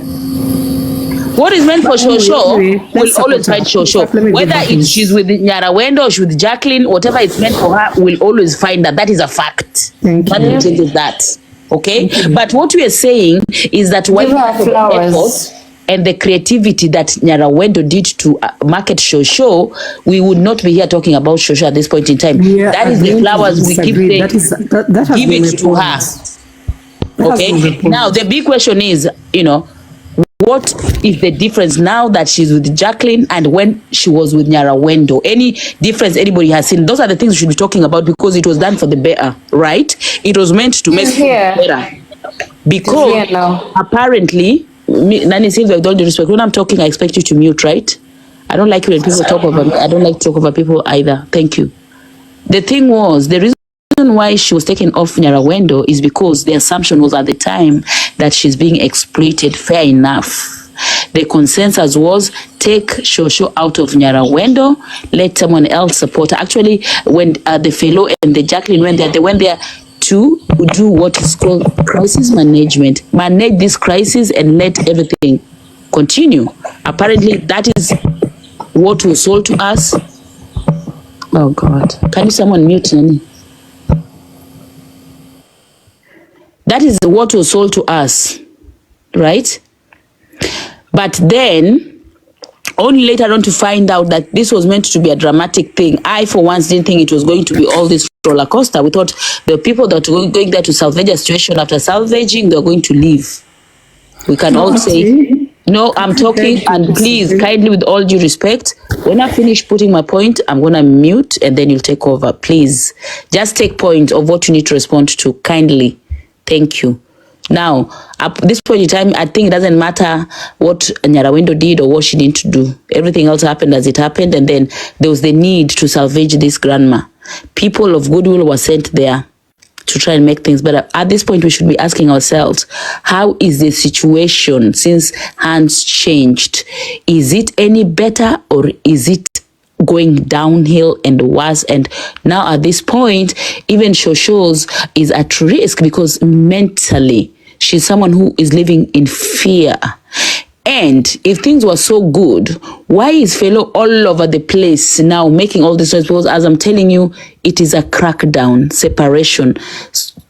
What is meant for Shosho will always find Shosho. Whether she's with Nyarawendo or she's with Jacqueline, whatever it's meant for her, will always find that. That is a fact. Nothing changes that. Okay? But what we are saying is that when flowers and the creativity that Nyarawendo did to market Shosho, we would not be here talking about Shosho at this point in time. Yeah, that is the flowers we keep saying. That give it to her. Okay? Now, the big question is, what is the difference now that she's with Jacqueline and when she was with Nyarawendo? Any difference anybody has seen? Those are the things we should be talking about because it was done for the better, right? It was meant to make it better. Because apparently, Nani Sylvia, with all due respect, when I'm talking, I expect you to mute, right? I don't like when people talk over me. I don't like to talk over people either. Thank you. The thing was, the reason why she was taken off Nyarawendo is because the assumption was at the time that she's being exploited. Fair enough. The consensus was take Shosho out of Nyarawendo, let someone else support her. Actually, when the fellow and the Jacqueline went there, they went there to do what is called crisis management. Manage this crisis and let everything continue. Apparently, that is what was sold to us. Oh God. Can you someone mute Nani? That is what was sold to us, right? But then, only later on to find out that this was meant to be a dramatic thing. I, for once, didn't think it was going to be all this roller coaster. We thought the people that were going there to salvage a situation after salvaging, they're going to leave. We can all say, no, I'm talking, and please, kindly, with all due respect, when I finish putting my point, I'm going to mute, and then you'll take over. Please, just take point of what you need to respond to, kindly. Thank you. Now, at this point in time, I think it doesn't matter what Nyarawendo did or what she didn't do. Everything else happened as it happened, and then there was the need to salvage this grandma. People of goodwill were sent there to try and make things better. At this point, we should be asking ourselves, how is the situation since hands changed? Is it any better, or is it going downhill and worse? And now at this point, even Shosho'S is at risk because mentally she's someone who is living in fear. And if things were so good, why is Fellow all over the place now making all this noise? Because as I'm telling you, it is a crackdown, separation.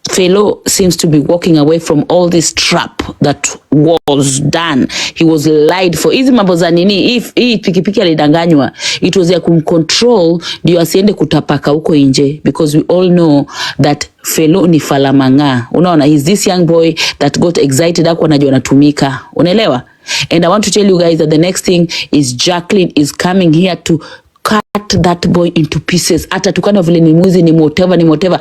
Fellow seems to be walking away from all this trap that was done. He was lied for. Hizi mambo za nini, if hii pikipiki alidanganywa, it was ya kumcontrol ndio asiende kutapaka huko nje, because we all know that Fellow ni falamanga. Unaona, he's this young boy that got excited hapo anajua anatumika. Unaelewa? And I want to tell you guys that the next thing is Jacqueline is coming here to cut that boy into pieces. Ata tukana vile ni mwizi, ni whatever.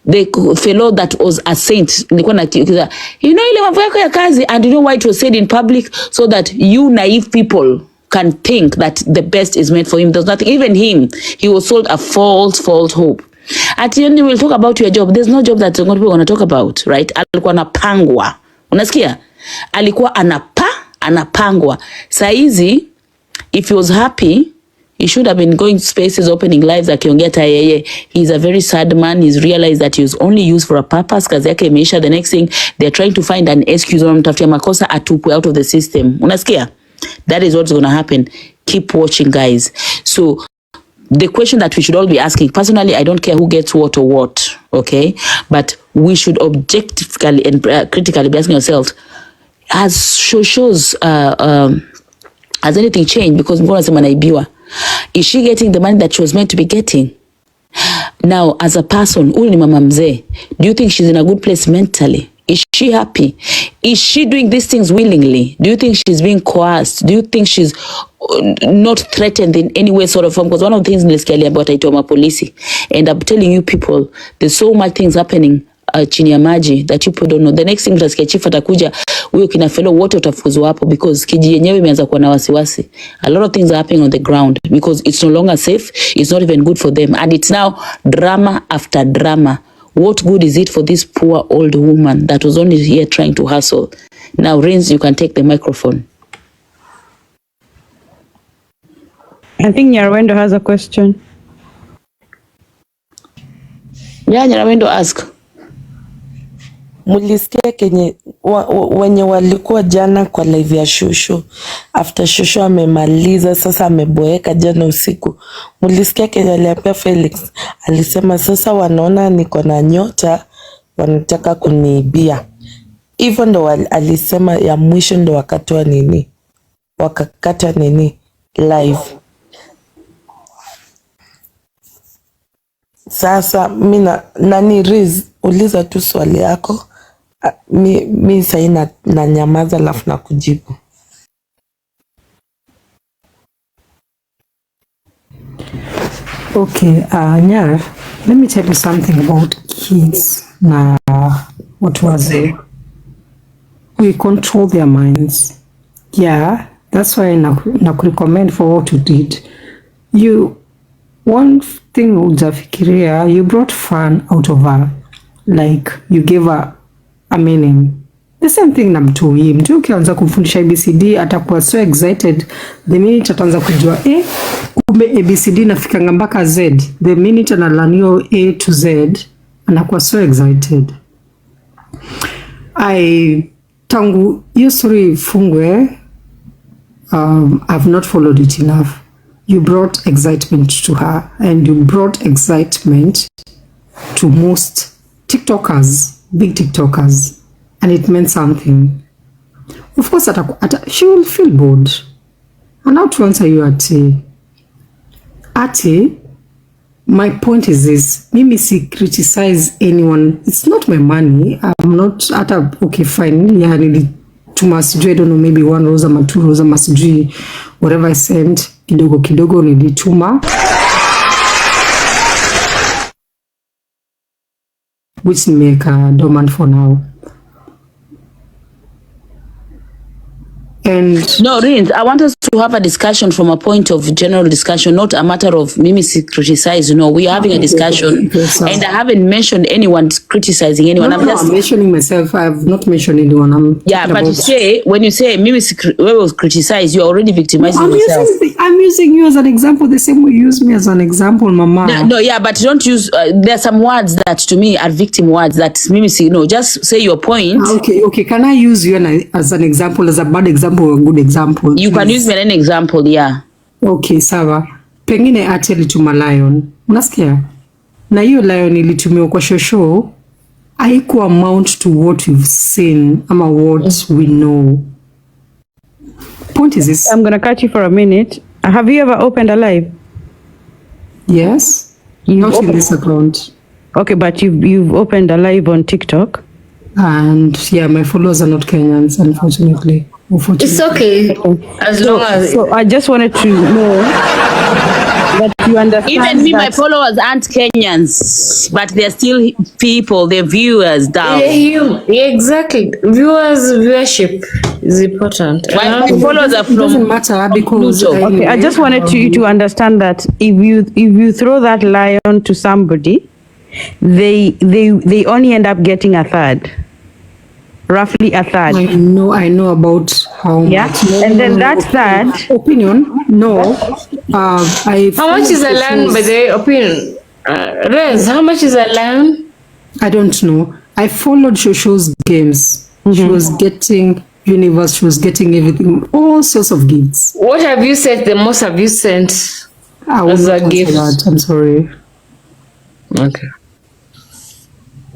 The Fellow that was a saint, nilikuwa na you know ile mambo yako ya kazi, and you know why it was said in public, so that you naive people can think that the best is meant for him. There's nothing, even him, he was sold a false hope. At the end, we'll talk about your job. There's no job that people want to talk about, right? Alikuwa anapangwa. Unasikia? Alikuwa anapangwa. Saizi, if he was happy, he should have been going spaces, opening lives, akiongea ta yeye. He's a very sad man. He's realized that he was only used for a purpose. Kazi yake imeisha. The next thing, they're trying to find an excuse. Wanamtafutia makosa atupwe out of the system. Unasikia? That is what's going to happen. Keep watching, guys. So, the question that we should all be asking, personally, I don't care who gets what or what, okay? But we should objectively and critically be asking ourselves, has Shosho'S, has anything changed? Because is she getting the money that she was meant to be getting? Now, as a person, huyu ni mama mzee, do you think she's in a good place mentally? Is she happy? Is she doing these things willingly? Do you think she's being coerced? Do you think she's not threatened in any way, sort of form? Because one of the things nilisikia about Aitoma police, and I'm telling you people, there's so much things happening chini ya maji that you people don't know. The next thing utasikia chief atakuja, huyo kina Fellow wote utafukuzwa hapo, because kiji yenyewe imeanza kuwa na wasiwasi. A lot of things are happening on the ground because it's no longer safe. It's not even good for them, and it's now drama after drama. What good is it for this poor old woman that was only here trying to hustle? Now, Rins, you can take the microphone. I think Nyarwendo has a question. Yeah, Nyarwendo, ask. Mulisikia kenye wenye walikuwa jana kwa live ya Shosho, after Shosho amemaliza sasa ameboeka jana usiku. Mulisikia kenye aliambia Felix, alisema sasa wanaona niko na nyota, wanataka kuniibia. Hivyo ndo alisema ya mwisho, ndo wakatoa nini, wakakata nini live. Sasa mina nani Riz, uliza tu swali yako. Mi sahi na nyamaza alafu na kujibu. Okay, Nyar, let me tell you something about kids. Now, what was it? We control their minds. Yeah, that's why I recommend for what you did. One thing ujafikiria, you brought fun out of her. Like, you gave her a meaning. The same thing na mtu ukianza kumfundisha ABCD atakuwa so excited. The minute ataanza kujua kumbe ABCD nafikanga mpaka Z. The minute analanio A to Z anakuwa so excited. Tangu hiyo story fungwe, I've not followed it enough. You brought excitement to her, and you brought excitement to most TikTokers, big TikTokers, and it meant something. Of course, she will feel bored. And now to answer you, Atty, my point is this: mimi si criticize anyone. It's not my money. I'm not okay, fine. Yeah, nilituma sijui, I don't know, maybe 1 rose ama 2 rose ama sijui, whatever I sent, kidogo nilituma, which make dormant for now. And no, Rins, I want us to have a discussion from a point of general discussion, not a matter of mimi criticize. No, we are having a discussion, and I haven't mentioned anyone criticizing anyone. I'm mentioning myself. I have not mentioned anyone. But when you say mimi was criticize, you're already victimizing yourself. I'm using you as an example, the same way you use me as an example, Mama. No, but don't use. There are some words that to me are victim words that mimi no. Just say your point. Okay. Can I use you as an example, as a bad example or a good example? You can use me as an example, yeah. Okay, sawa. Pengine Atty alituma lion. Unasikia? Na hiyo lion ilitumiwa kwa Shosho haiku amount to what we've seen ama what we know. Point is this. I'm going to cut you for a minute. Have you ever opened a live? Yes. Not in this account. Okay, but you've opened a live on TikTok. And yeah, my followers are not Kenyans, unfortunately. It's okay. As long as... So I just wanted to know that you understand. Even me, my followers aren't Kenyans, but they're still people, they're viewers down. Yeah, exactly. Viewership is important. My followers are from... It doesn't matter because... Okay, I just wanted you to understand that if you throw that lion to somebody, they only end up getting a third. Roughly a third. I know about how much. And then that third opinion. No. How much is a land by the opinion? Rez, how much is a land? I don't know. I followed Shosho'S games. She was getting universe. She was getting everything, all sorts of gifts. What have you said? The most have you sent as a gift? I'm sorry. Okay.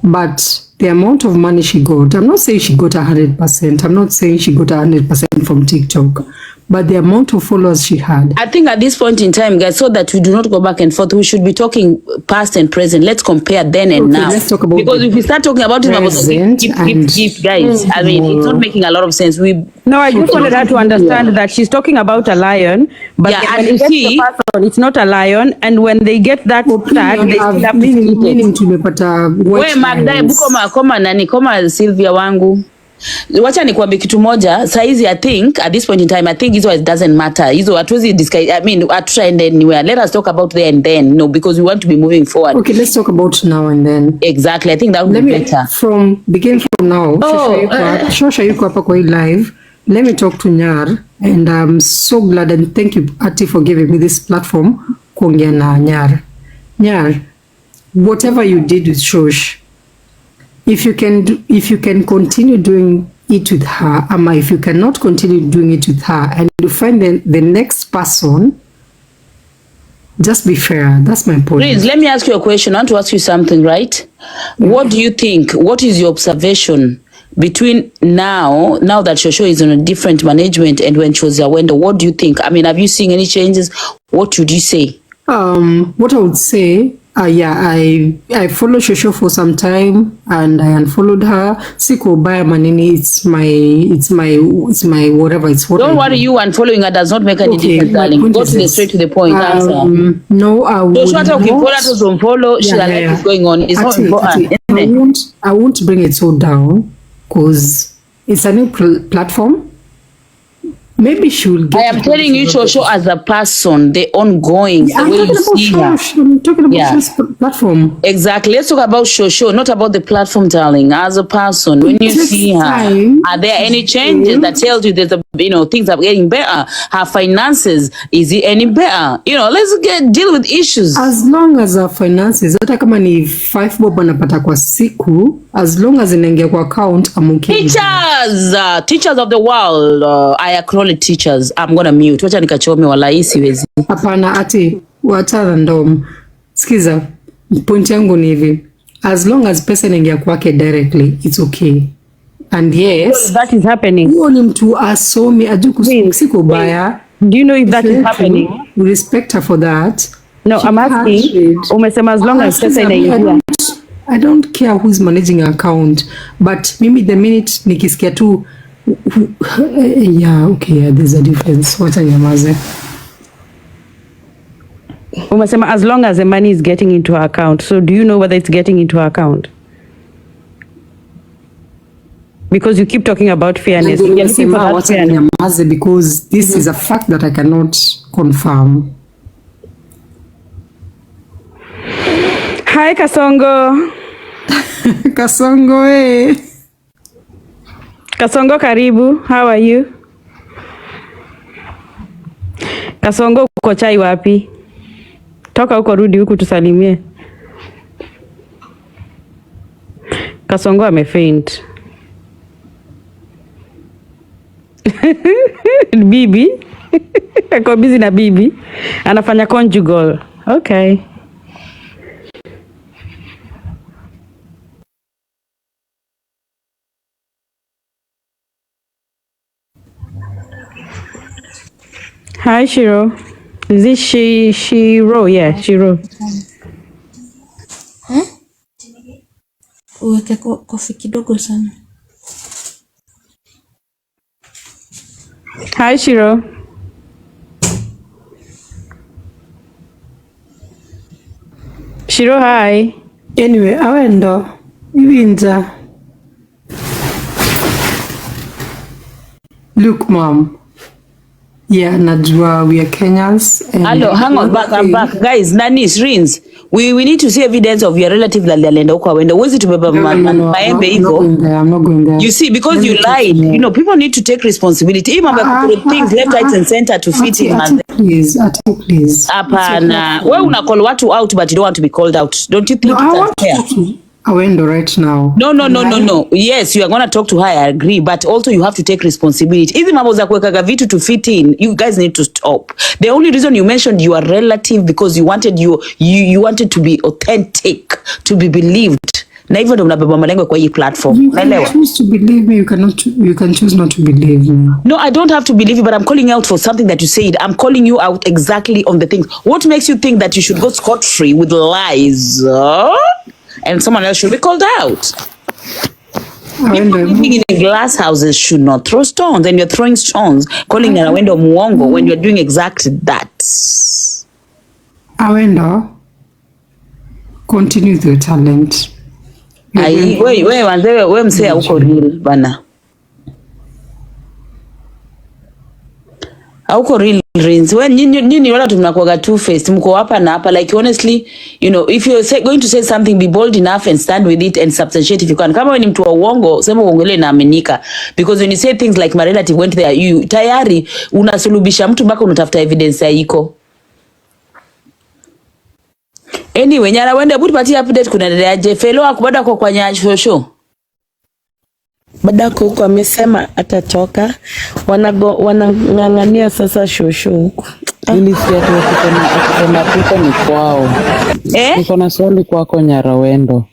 But the amount of money she got, I'm not saying she got 100%. I'm not saying she got 100% from TikTok. But the amount of followers she had. I think at this point in time, guys, so that we do not go back and forth, we should be talking past and present. Let's compare then and now. Let's talk about because if we start talking about it, guys, I mean, it's not making a lot of sense. No, I just wanted her to understand that she's talking about a lion, but when it gets the person, it's not a lion, and when they get that tag, they still have meaning tumepata. Wewe Magda, koma Sylvia wangu. Wacha nikwambie kitu moja saizi. I think at this point in time, I think it doesn't matter. Hizo hatuwezi discuss. I mean, try and anywhere. Let us talk about there and then. No, because we want to be moving forward. Okay, let's talk about now and then. Exactly. I think that would be better. Begin from now. Shosha yuko hapa kwa hii live. Let me talk to Nyar, and I'm so glad and thank you Atty for giving me this platform kuongea na Nyar. Nyar, whatever you did with Shosh, if you can continue doing it with her, if you cannot continue doing it with her, and you find the next person, just be fair. That's my point. Please, let me ask you a question. I want to ask you something, right? What do you think? What is your observation between now that Shosho is on a different management and when she was Awendo? What do you think? I mean, have you seen any changes? What would you say? What I would say, I followed Shosho for some time and I unfollowed her. Siko baya manini, it's my whatever. It's what. Don't worry, you unfollowing her does not make any difference, darling. Go straight to the point. No, I would not. Follow. Life is going on. It's not important. I won't bring it so down because it's a new platform. Maybe she will get. I am telling you, Shosho as a person, the ongoing, the way you see her. I'm talking about Shosho's platform. Exactly. Let's talk about Shosho, not about the platform, darling. As a person, when you see her, are there any changes that tells you there's things are getting better? Her finances, is it any better? Let's deal with issues. As long as her finances, hata kama ni 5 bob anapata kwa siku, as long as inaingia kwa account, I'm okay. Teachers of the world, I acknowledge teachers. I'm gonna mute. Wacha nikachome wala hii siwezi. Hapana Atty, wacha random. Sikiza, point yangu ni hivi. As long as pesa inaingia kwake directly, it's okay. And yes, that is happening. Huo ni mtu asomi ajuku siko baya. Do you know if that is happening? We respect her for that. No, I'm asking. Umesema as long as pesa inaingia. I don't care who's managing her account, but maybe the minute nikisikia tu there's a difference. Wacha nyamaze. Umesema as long as the money is getting into her account. So do you know whether it's getting into her account? because you keep talking about fairness. You're looking for that fairness. Because this is a fact that I cannot confirm. Hi, Kasongo. Kasongo, eh? Kasongo, karibu. How are you? Kasongo, uko chai wapi? Toka huko rudi huku tusalimie. Kasongo amefaint. Bibi. Ako busy na bibi. Anafanya conjugal. Okay. Hi, Shiro. Is this Shiro? Yeah, Shiro. Uweke kofi kidogo sana. Hi, Shiro. Shiro, hi. Anyway, awendo. Ibinza. Look, Mom. Yeah, Najwa, we are Kenyans. Hello, hang on, I'm back. Guys, Nanis, Rins, we need to see evidence of your relative that alienda huko awenda. Uwezi tubeba maembe hivyo. I'm not going there. You see, because you lied, you know, people need to take responsibility. Even things left, right, and center to fit in. Atty, please. Apana. Wewe una call watu out, but you don't want to be called out. Don't you think it's fair? Awendo right now. No. Yes, you are going to talk to her, I agree, but also you have to take responsibility. Hizi mambo za kuweka vitu to fit in, you guys need to stop. The only reason you mentioned your relative because you wanted you wanted to be authentic, to be believed. Na hivyo ndo unabeba malengo kwa hii platform. You can choose to believe me, you can choose not to believe me. No, I don't have to believe you, but I'm calling out for something that you said. I'm calling you out exactly on the things. What makes you think that you should go scot-free with lies? And someone else should be called out. People living in glass houses should not throw stones, and you're throwing stones, calling Awendo muongo when you're doing exactly that. Awendo, continue with your talent. We msea uko real bana. Hauko real Rins. When nyinyi wala tunakuwaga two-faced, mko hapa na hapa. Like honestly, you know, if you're going to say something, be bold enough and stand with it and substantiate if you can. Kama wewe ni mtu wa uongo, sema uongele na amenika. Because when you say things like my relative went there, you tayari unasulubisha mtu mpaka unatafuta evidence ya iko. Anyway, nyara wende buti pati update kunaendeleaje? Fellow akubada kwa Shosho. Badako huko amesema atatoka. Wanang'ang'ania sasa Shosho huko. Nilisikia tu akisema pita ni kwao. Niko na swali kwako Nyarawendo.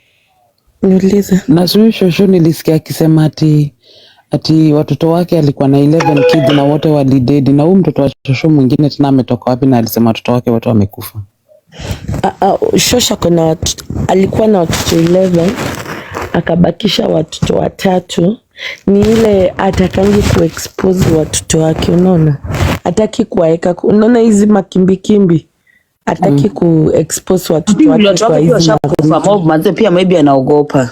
Niulize. Na Shosho nilisikia akisema ati watoto wake alikuwa na 11 kids na wote walidedi, na huyu mtoto wa Shosho mwingine tena ametoka wapi na alisema watoto wake wote wamekufa? Shosho alikuwa na watoto 11. Akabakisha watoto 3. Ni ile atakangi kuexpose watoto wake, unaona? Ataki kuwaeka, unaona hizi makimbikimbi. Ataki kuexpose watoto wake kwa hizi makimbikimbi. Pia maybe anaogopa.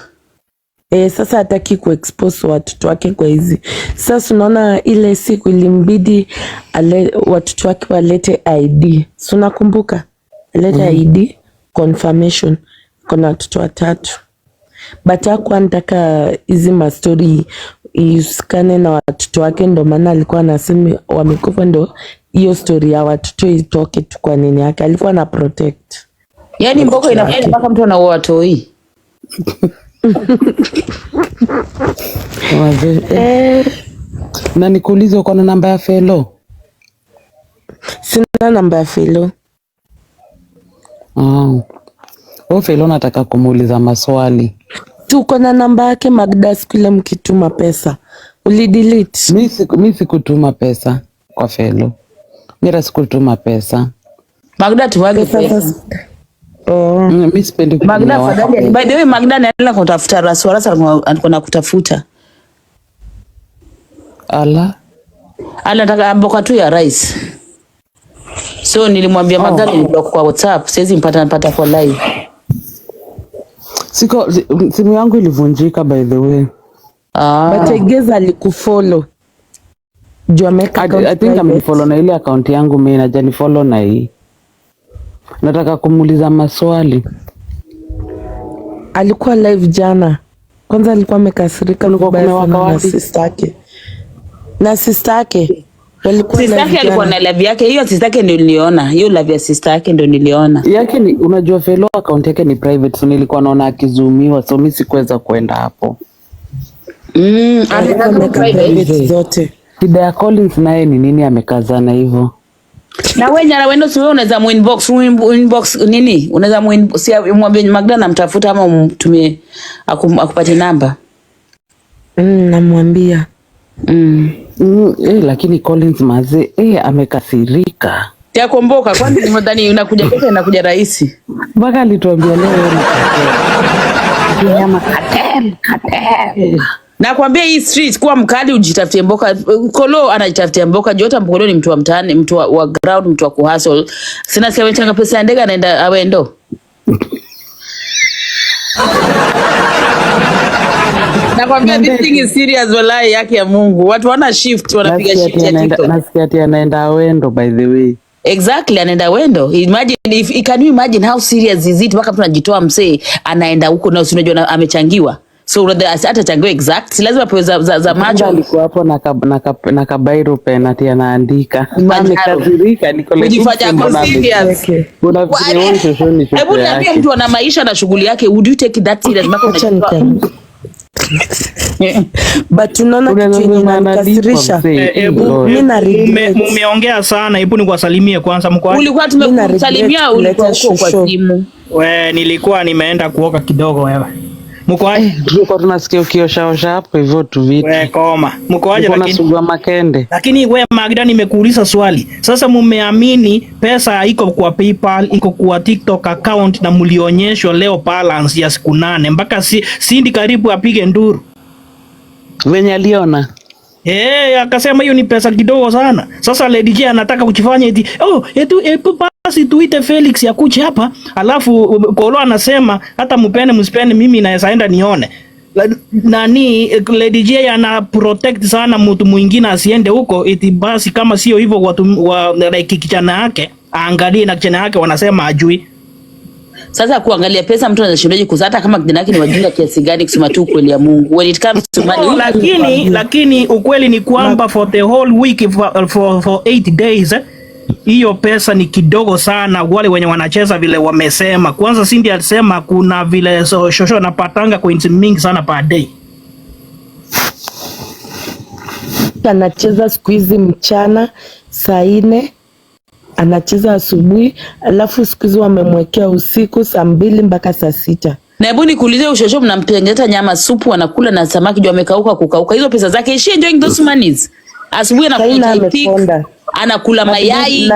Sasa ataki kuexpose watoto wake kwa hizi. Sasa unaona ile siku ilimbidi watoto wake walete ID. So nakumbuka alete ID confirmation kuna watoto 3. But hakuwa anataka hizi mastori isikane na watoto wake, ndo maana alikuwa anasema wamekufa, ndo hiyo story ya watoto itoke tu kwa nini yake. Alikuwa na protect. Yaani mboko inafanya mpaka mtu anaoa watoi. Na nikuulize uko na namba ya Fellow? Sina namba ya Fellow. Fellow nataka kumuuliza maswali. Tuko na namba yake Magda, sikule mkituma pesa. Ulidelete? Mimi sikutuma pesa kwa Fellow. Mira sikutuma pesa. Magda tuwage pesa. Mimi sipendi kutuma. Magda fadhali. By the way, Magda anaenda kutafuta Rasa alikuwa kutafuta. Anataka mboka tu ya rice. So nilimwambia Magda ni block kwa WhatsApp. Siwezi mpata for live. Simu yangu ilivunjika by the way. But I guess alikufollow. Juu ameka account I think private. amenifollow na ile account yangu mimi na janifollow na hii. Nataka kumuuliza maswali. Alikuwa live jana. Kwanza alikuwa amekasirika na sister yake. Na sister yake. Sister yake alikuwa na live yake. Hiyo sister yake ndio niliona. Hiyo live ya sister yake ndio niliona. Yake ni unajua fellow account yake ni private, so nilikuwa naona akizoomiwa, so mimi sikuweza kwenda hapo. Alikuwa private zote. Shida ya Collins naye ni nini amekazana hivyo? Na wewe nyara wendo siwe unaweza inbox nini? Unaweza mwambie Magda namtafuta ama umtumie akupate namba. Namwambia. Lakini Collins maze amekasirika. Ya komboka kwani nimedhani unakuja pesa inakuja rahisi. Mpaka alituambia leo ni kama cartel. Nakwambia hii street kuwa mkali ujitafutie mboka. Kolo anajitafutia mboka. Jota Mkolo ni mtu wa mtaani, mtu wa ground, mtu wa kuhustle. Sina sikia wenchanga pesa ya ndege anaenda awendo. Nakwambia this thing is serious wallahi yake ya Mungu. Watu wana shift wanapiga shift ya TikTok. Nasikia ati anaenda awendo by the way. Exactly, anaenda wendo. Imagine can you imagine how serious is it? Mpaka mtu anajitoa msee anaenda huko na usinajua amechangiwa. So hata changiwa exact. Si lazima pewe za macho. Alikuwa hapo na kabairo pen ati anaandika. Amekasirika niko like. Kujifanya kwa serious. Unafikiri wewe Shoshoni show. Hebu niambie mtu ana maisha na shughuli yake, would you take that serious mpaka unajitoa? But unaona kitu inakasirisha. Mimi na regret. Mumeongea sana, hebu nikuwasalimie kwanza mko wapi? Ulikuwa tumekusalimia ulikuwa huko kwa simu. Nilikuwa nimeenda kuoga kidogo wewe. Mko wapi? Tulikuwa tunasikia ukiosha hapo hivyo tu vitu. Koma. Mko waje lakini makende. Lakini wewe Magda nimekuuliza swali. Sasa mumeamini pesa iko kwa PayPal, iko kwa TikTok account na mlionyeshwa leo balance ya siku 8 mpaka Cindy karibu apige nduru. Wenye aliona. Akasema hiyo ni pesa kidogo sana. Sasa Lady J anataka kuchifanya eti basi tuite Felix ya kuja hapa, alafu Kolo anasema hata mpende msipende mimi naweza enda nione. Nani Lady J ana protect sana mtu mwingine asiende huko, eti basi kama sio hivyo watu like kijana yake aangalie na kijana yake wanasema ajui. Sasa kuangalia pesa mtu anashindaje hata kama kijana yake ni wajinga kiasi gani kusema tu kweli ya Mungu. When it comes to money, lakini ukweli ni kwamba for the whole week for 8 days hiyo pesa ni kidogo sana. Wale wenye wanacheza vile wamesema. Kwanza Cindy alisema kuna vile Shosho anapatanga coins mingi sana per day. Anacheza siku hizi mchana saa 4, anacheza asubuhi, alafu siku hizi wamemwekea usiku saa 2 mpaka saa 6. Na hebu nikuulize Shosho mnampengeta nyama supu anakula na samaki juu amekauka kukauka. Hizo pesa zake she enjoying those monies. Asubuhi anakula anakula mayai.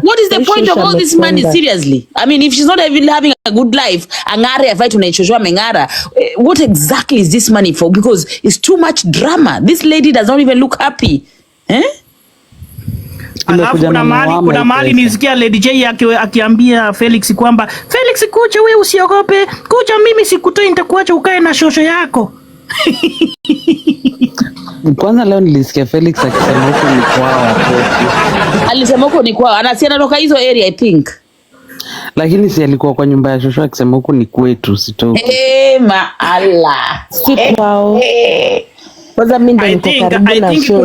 What is the point of all this money seriously? I mean if she's not even having a good life, angare fight unaichoshwa mengara. What exactly is this money for? Because it's too much drama. This lady does not even look happy. Alafu kuna mahali nisikia Lady J akiambia Felix kwamba Felix kuja wewe usiogope, kuja mimi sikutoi nitakuacha ukae na Shosho yako. Kwanza leo nilisikia Felix akisema huko ni kwao. Alisema huko ni kwao. Anasiana toka hizo area I think. Lakini si alikuwa kwa nyumba ya Shosho akisema huko ni kwetu sitoki. Maala. Si kwao. Kwanza mimi ndio niko karibu na Shosho.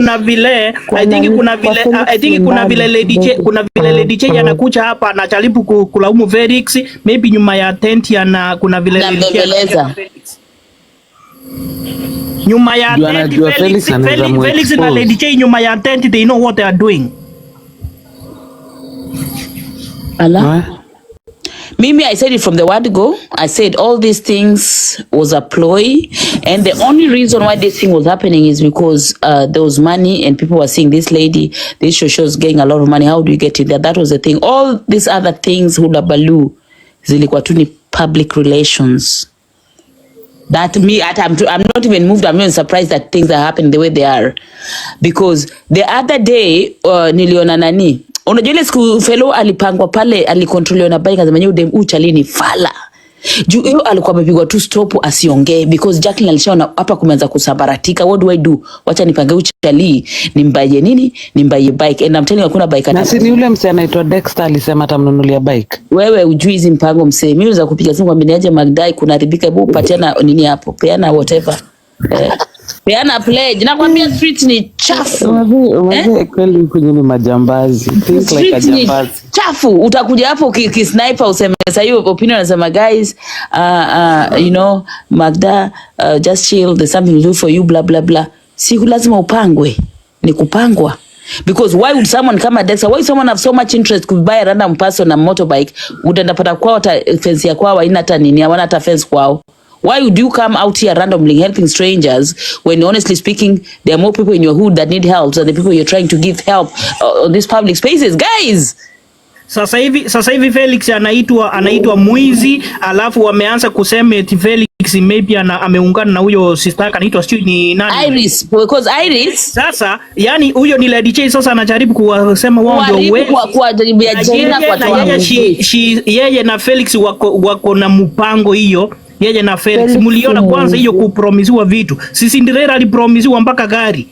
I think kuna vile Lady J anakuja hapa anajaribu kulaumu Felix, maybe nyuma ya tent na kuna vile nyuma ya tent Felix na Lady J nyuma ya tent, they know what they are doing. Mimi, I said it from the word go. I said all these things was a ploy, and the only reason why this thing was happening is because there was money and people were seeing this lady, this Shosho's getting a lot of money. How do you get it there? That was the thing. All these other things, hula baloo, zilikuwa tu ni public relations. That me, I'm not even moved. I'm not even surprised that things are happening the way they are, because the other day niliona unajua ile siku fellow alipangwa pale, alikontroliwa na bike, akasema udem uchali ni fala. Juu hiyo alikuwa amepigwa tu stop asiongee because Jacqueline alishaona hapa kumeanza kusambaratika. What do I do? Wacha nipange uchali, nimbaye nini? Nimbaye bike. And I'm telling you hakuna bike hata. Na si yule msee anaitwa Dexter alisema atamnunulia bike. Wewe ujui hizi mpango msee. Mimi naweza kupiga simu kwambia niaje Magdai kunaharibika, hebu patiana nini hapo? Peana whatever. Peana pledge. Nakwambia street ni chafu. Kweli kwenye ni majambazi. Think like a jambazi. Chafu. Utakuja hapo kisniper useme sasa hiyo opinion nasema guys you know Magda just chill, there's something to do for you blah blah blah. Si lazima upangwe. Ni kupangwa. Because why would someone come at Dexter? Why would someone have so much interest to buy a random person a motorbike? Utaenda pata kwao fence ya kwao haina hata nini, hawana hata fence kwao. Why would you come out here randomly helping strangers when honestly speaking there are more people in your hood that need help than the people you're trying to give help on these public spaces, guys? Sasa hivi Felix anaitwa mwizi, alafu wameanza kusema eti Felix maybe ameungana na huyo sister yake anaitwa sio ni nani? Iris, because Iris sasa yani huyo ni Lady J sasa anajaribu kuwasema wao ndio wewe kwa Jaina kwa yeye na Felix wako na mpango hiyo. Yeye na Felix muliona kwanza hiyo kupromisiwa vitu. Si Cinderella alipromisiwa mpaka gari.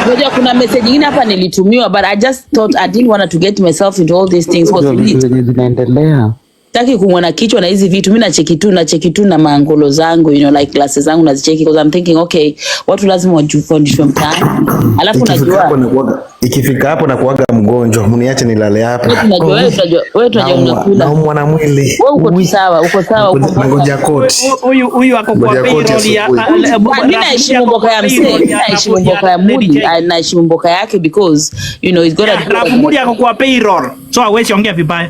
Ngoja kuna message nyingine hapa nilitumiwa, but I just thought I didn't want to get myself into all these things because zinaendelea. Taki kumwona kichwa na hizi vitu. Mimi nacheki tu na maangolo zangu, you know, like classes zangu nazicheki because I'm thinking okay, watu lazima wajifundishwe mtaani. Alafu ikifika hapo na kuaga mgonjwa, mniache nilale hapa. Wewe tunajua unakula. Na mwana mwili. Wewe uko sawa, Ngoja koti. Huyu ako kwa payroll ya mimi naheshimu mboka ya msee, naheshimu mboka ya Mudi, naheshimu mboka yake because you know it's got to Mudi ako kwa payroll. So hawezi ongea vibaya.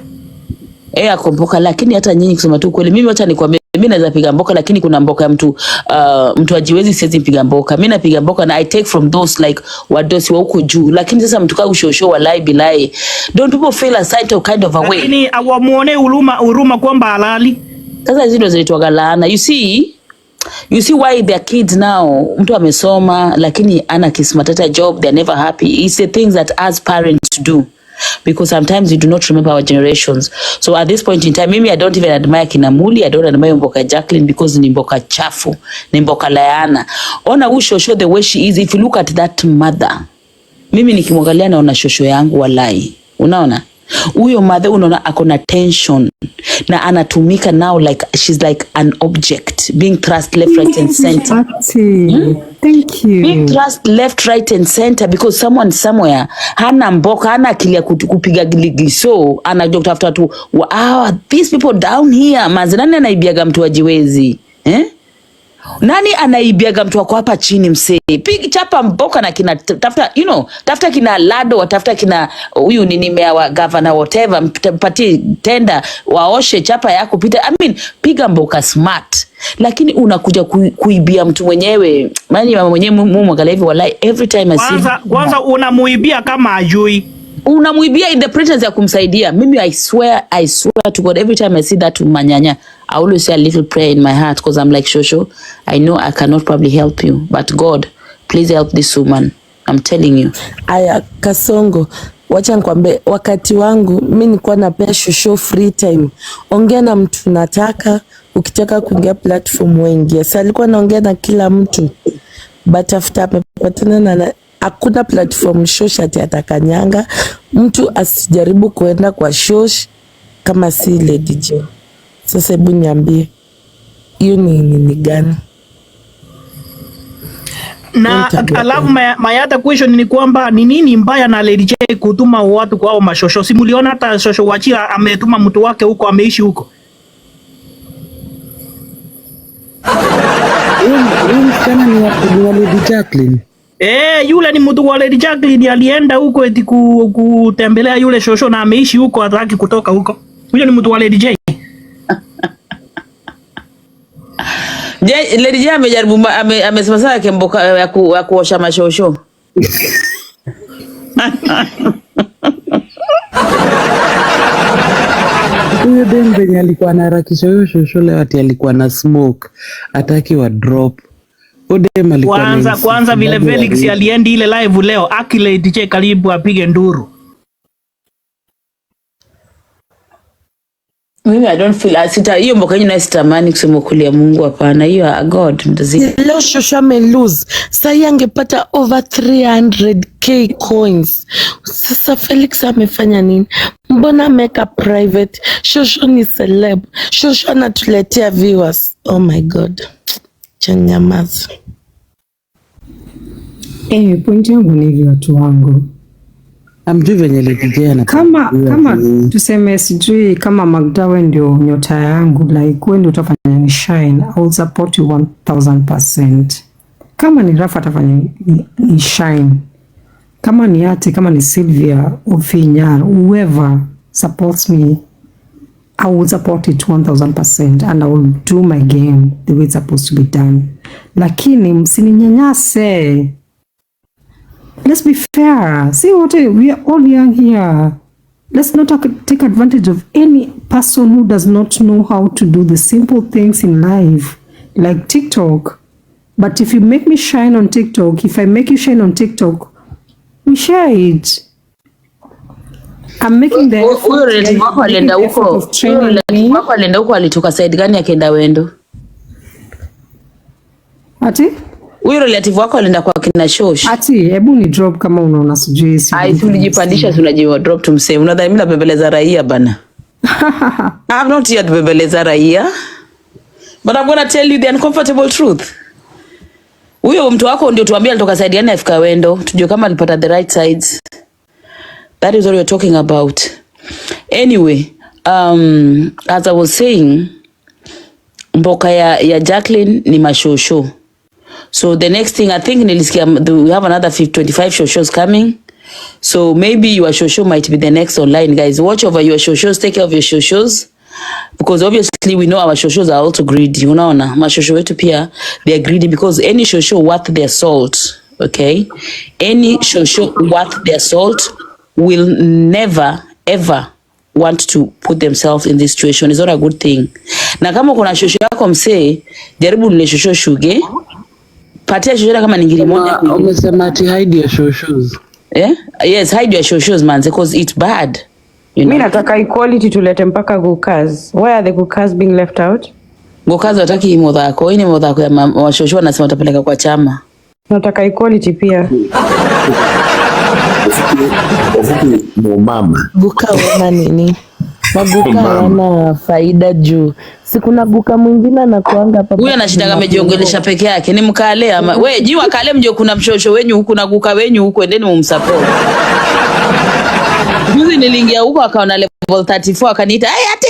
Akomboka, lakini hata nyinyi kusema tu kweli, mimi acha nikwambie, mimi naweza piga mboka lakini kuna mboka ya mtu ajiwezi siwezi piga mboka. Mimi napiga mboka na I take from those like wadosi wa huko juu, lakini sasa mtu kama Shosho walai bilai, don't people feel a side of kind of a way, lakini awamuone huruma kwamba halali. Sasa hizo zinaitwa laana. You see why their kids now, mtu amesoma lakini ana kismatata job, they're never happy. It's the things that as parents do. Because sometimes we do not remember our generations. So at this point in time, I don't even admire Kinamuli. I don't admire mboka Jacqueline because ni mboka chafu, ni mboka Layana. Ona Shosho the way she is. If you look at that mother, mimi nikimwangalia naona Shosho yangu walai. Unaona? Huyo mother unaona akona tension na anatumika now like she's like an object being thrust left, right and center. Thank you. Being thrust left, right and center because someone somewhere hana mboka, hana akili ya kupiga giligi, so anajua kutafuta tu these people down here. Nani anaibiaga mtu wajiwezi? Nani anaibiaga mtu wako hapa chini msee? Chapa mboka na kina tafuta, you know, tafuta kina Lado, watafuta kina huyu nini mea wa governor whatever, mpatie tenda waoshe chapa yako pita. I mean, piga mboka smart. Lakini unakuja kuibia mtu mwenyewe. Mani mama mwenyewe mwangalia hivi walai every time I see. Kwanza unamuibia kama ajui. Unamuibia in the pretense ya kumsaidia. Mimi I swear to God, every time I see that manyanya, I always say a little prayer in my heart because I'm like, Shosho, I know I cannot probably help you, but God, please help this woman. I'm telling you. Aya, Kasongo, wacha nikwambie, wakati wangu mimi nilikuwa napea Shosho free time. Ongea na mtu nataka, ukitaka kuingia platform wengi. Sasa alikuwa naongea na kila mtu. But after amepatana na hakuna platform Shosh ati atakanyanga. Mtu asijaribu kuenda kwa Shosh kama si Lady J. Sasa hebu niambie, hiyo ni gani? Na alafu mayata question ni kwamba ni nini mbaya na Lady J kutuma watu kwao mashosho? Si muliona hata Shosho Wachira ametuma mtu wake huko, ameishi huko. Kama ni wa Lady Jacqueline. Yule ni mtu wa Lady Jacqueline, alienda huko eti kutembelea yule Shosho na ameishi huko, hataki kutoka huko. Huyo ni mtu wa Lady J. Lady J amejaribu amesema sana kemboka ya kuosha mashosho. Huyo dembe alikuwa anaharakisha huyo Shosho leo ati alikuwa na smoke, ataki wa drop. Kwanza vile Felix aliendi ile live leo, Lady J karibu apige nduru. Mimi I don't feel sita hiyo mboka yenyewe sitamani kusema kulia Mungu hapana. Hiyo a God mtazidi. Leo Shosho ame lose. Sasa angepata over 300k coins. Sasa Felix amefanya nini? Mbona ameka private? Shosho ni celeb. Shosho anatuletea viewers. Oh my God. Chanyamaza. Point yangu ni hivyo watu wangu. Amjui venye Lady na kama tuseme sijui kama Magdawe ndio nyota yangu, like wewe ndio utafanya ni shine, I will support you 1000%. Kama ni Rafa atafanya ni shine, kama ni Atty, kama ni Sylvia Ofinya, whoever supports me, I will support it 1000% and I will do my game the way it's supposed to be done. Lakini msininyanyase. Let's be fair. See what we are all young here. Let's not take advantage of any person who does not know how to do the simple things in life, like TikTok. But if you make me shine on TikTok, if I make you shine on TikTok, we share it. I'm making the effort. Huyo relative wako alienda huko alitoka side gani akaenda Wendo? Ati? Huyo relative wako alienda kwa kina Shosh. Ati, hebu ni drop kama unaona sijui. Ai, tulijipandisha tunajiwa drop tumseme. Unadhani mimi nabembeleza raia bana? I'm not here to bembeleza raia. But I'm going to tell you the uncomfortable truth. Huyo mtu wako ndio tuambia alitoka side gani afika Wendo, tujue kama alipata the right sides. That is what we're talking about. Anyway, as I was saying, mboka ya Jacqueline ni mashosho. So the next thing I think nilisikia we have another 25 Shosho'S coming. So maybe your Shosho might be the next online, guys. Watch over your Shosho'S, take care of your Shosho'S. Because obviously we know our Shosho'S are also greedy. Unaona, mashosho wetu pia they are greedy because any Shosho worth their salt, okay? Any Shosho worth their salt will never ever want to put themselves in this situation. It's not a good thing. Na kama kuna Shosho yako msee, jaribu nile Shosho shuge. Patia Shosho kama ningiri moja. Umesema ati hide your Shosho'S. Yes, hide your Shosho'S man, because it's bad. You know? Mimi nataka equality tulete mpaka Gukas. Why are the Gukas being left out? Gukas wataki modhako. Hii ni modhako ya Shosho anasema watapeleka kwa chama. Nataka equality pia. Mama. Guka wana nini? Maguka wana faida juu. Si kuna guka mwingine anakuanga hapa. Huyu anashinda amejiongelesha peke yake. Ni mkale ama wewe jiwa kale mjo kuna mshosho wenyu huku na guka wenyu huku endeni mumsupport. Juzi niliingia huko akaona level 34 akaniita Atty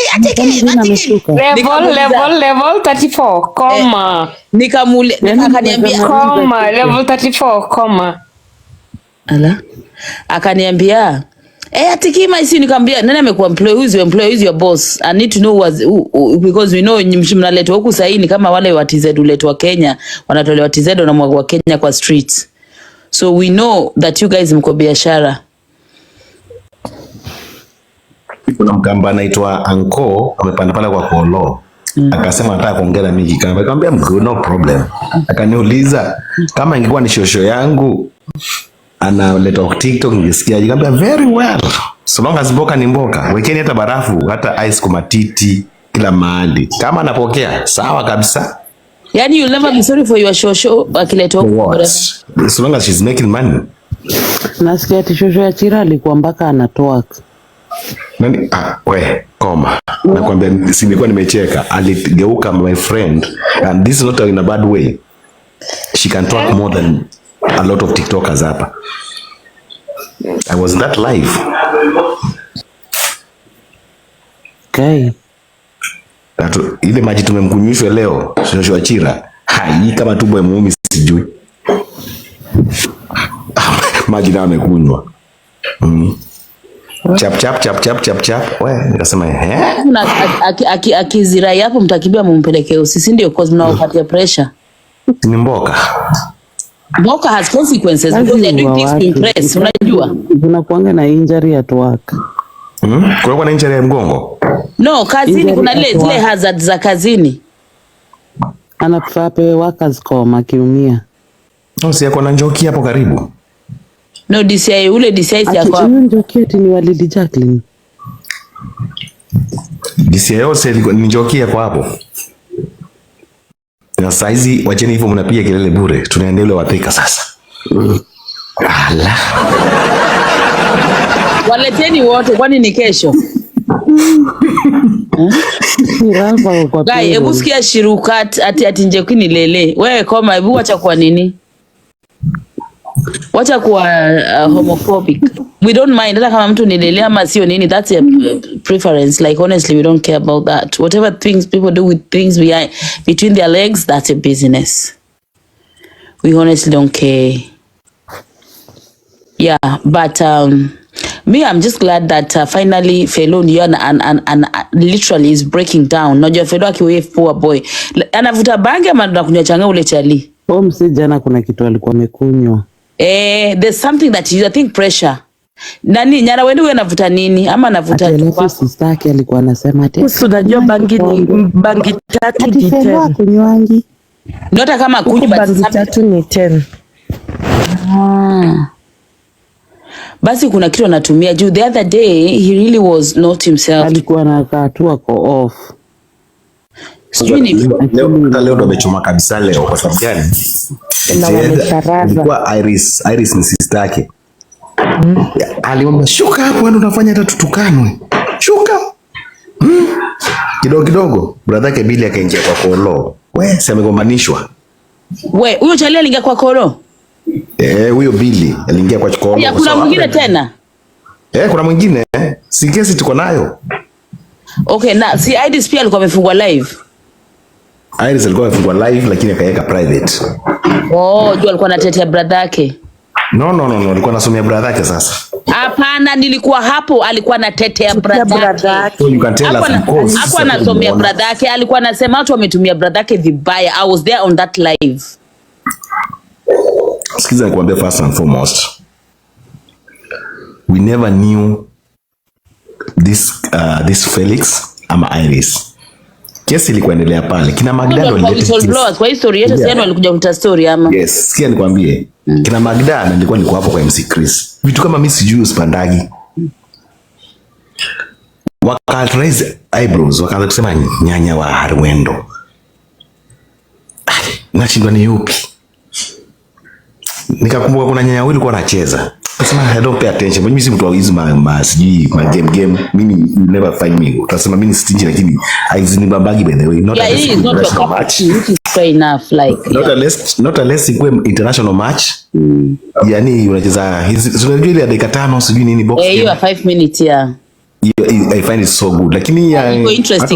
level 34 koma. Akaniambia koma level 34 koma. Ala. Akaniambia Atty Kima isi nikamwambia nani amekuwa who's your boss? I need to know who, because we know mnaletwa huku saini kama wale wa TZ uletwa Kenya, wanatolewa TZ na mwagwa Kenya kwa streets. So we know that you guys mko biashara. Kuna mkamba anaitwa Anko amepanda pale kwa Kolo. Akasema nataka kuongea na mimi kama nikamwambia no problem. Akaniuliza kama ingekuwa ni Shosho yangu analeta kwa TikTok ningesikia. Nikamwambia very well. So long as mboka ni mboka. Wekeni hata barafu, hata ice kwa matiti kila mahali. Kama anapokea sawa kabisa. Yani you'll never be sorry for your Shosho akiletwa huko. So long as she's making money. Nasikia ati Shosho ya Chira alikuwa mpaka anatoa. Nani? We, koma. Nakwambia si nilikuwa nimecheka. Aligeuka my friend, and this is not in a bad way. She can talk more than a lot of TikTokers hapa. I was that live. Okay. Ile maji tumemkunyushwa leo, Shosho Achira. Hai kama tumbo ya muumi sijui. Maji na amekunywa. Chap. Wewe nikasema na akizirai hapo mtakibia mumpelekee usisi ndio cause mnaopatia pressure. Ni mboka. Mboka has consequences because they're doing things to impress. Unajua? Unakuanga na injury at work. Kwa na injury ya mgongo? No, kazini kuna zile hazard za kazini. Anafaa pewe workers call akiumia. Si yako na Njoki hapo karibu. No, DCI ule DCI si yako. Njoki ati ni wa Lady Jacqueline. Disi yose ninjokia kwa hapo. Na saizi wacheni hivyo mnapiga kelele bure. Tunaendelea wathika sasa. Ala. Waleteni wote kwani ni kesho? Guy, hebu sikia Shirukat ati Njekini lele. Wewe koma hebu wacha kwa nini? Wacha kwa homophobic. We don't mind hata kama mtu ni lele ama sio nini, that's a preference. Like honestly we don't care about that. Whatever things people do with things between their legs, that's a business. We honestly don't care. Yeah, but me, I'm just glad that finally Felon and literally is breaking down. Najua Felon akiwave poor boy. Anavuta bangi ama anakunywa changa ule chali. Msi jana kuna kitu alikuwa amekunywa. There's something that I think pressure. Nani nyara wewe anavuta nini ama anavuta chupa? Sister yake alikuwa anasema ati unajua bangi 3 ni 10. Kunywangi. Nota kama kunywa bangi 3 ni 10. Basi kuna kitu anatumia juu the other day he really was not himself. Alikuwa anakaa tu ako off. Sijui ni leo ndo amechoma kabisa leo kwa sababu gani? Ilikuwa Iris ni sister yake. Alimwambia shuka hapo wewe unafanya hata tutukanwe. Shuka. Kidogo brother yake Billy akaingia kwa kolo. Wewe si amegombanishwa. Wewe huyo chali aliingia kwa kolo? Huyo Billy aliingia kwa kolo. Ya kuna mwingine tena? Kuna mwingine. Si kesi tuko nayo. Okay, na si Iris pia alikuwa amefungwa live. Iris alikuwa amefungwa live lakini akaweka private. Juu alikuwa anatetea brother yake. No, alikuwa anasomea brother yake sasa. Hapana, nilikuwa hapo alikuwa anatetea brother yake. So you can tell us because hakuwa anasomea brother yake, alikuwa anasema watu wametumia brother yake vibaya. I was there on that live. Sikiza nikwambia first and foremost. We never knew this Felix ama Iris. Kesi ilikuwa endelea pale. Kina Magda walileta kwa history yetu sasa walikuja kuta story ama. Yes, sikia nikwambie. Kina Magda nilikuwa niko hapo kwa MC Chris. Vitu kama mimi sijui usipandagi. Waka raise eyebrows, wakaanza kusema nyanya wa Harwendo. Nashindwa ni yupi? Nikakumbuka kuna nyanya wili kwa anacheza. Nasema I don't pay attention. Mimi si mtu wa hizo sijui game. Mimi you never find me. Utasema mimi stingy lakini haizini babagi by the way. Not a match. Fair enough like. Not unless ikwe international match. Yani unacheza unajua ile ya dakika 5 sijui nini box. You are 5 minutes I find it so good. Lakini interesting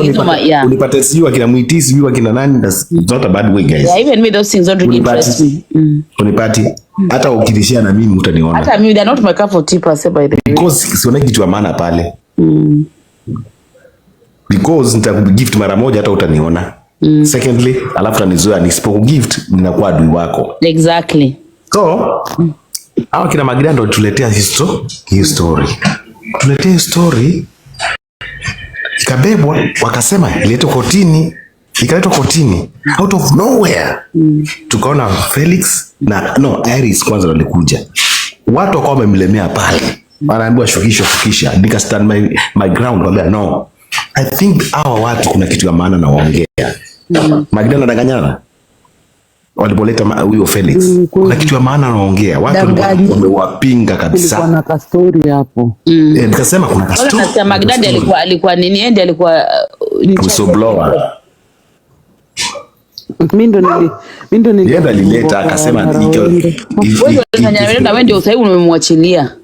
unipata sijui akina Mwiti sijui akina nani, that's not a bad way guys. Yeah, even me those things don't really interest me. Unipati hata ukirishia na mimi utaniona. Hata mimi they're not my cup of tea per se by the way. Because siona kitu ya maana pale. Because nitakugift mara moja hata utaniona. Secondly, alafu tanizoea nisipokugift ninakuwa adui wako. Exactly. So, hao kina Magda ndo tuletea history. Tuletea story. Ikabebwa wakasema iletwe kotini. Ikaletwa kotini out of nowhere. Tukaona Felix na Iris kwanza walikuja. Watu wakawa wamemlemea pale. Wanaambiwa shukisha. Nika stand my ground wambia no. I think hawa watu kuna kitu ya maana na waongea. Magda nadanganyana. Walipoleta huyo Felix. Kuna kitu ya maana na waongea. Watu wamewapinga kabisa. Kuna ka story hapo. Nikasema kuna ka story. Nasema Magda alikuwa nini? Ende alikuwa whistleblower. Mimi ndo yeye alileta akasema wewe ndio sasa umemwachilia.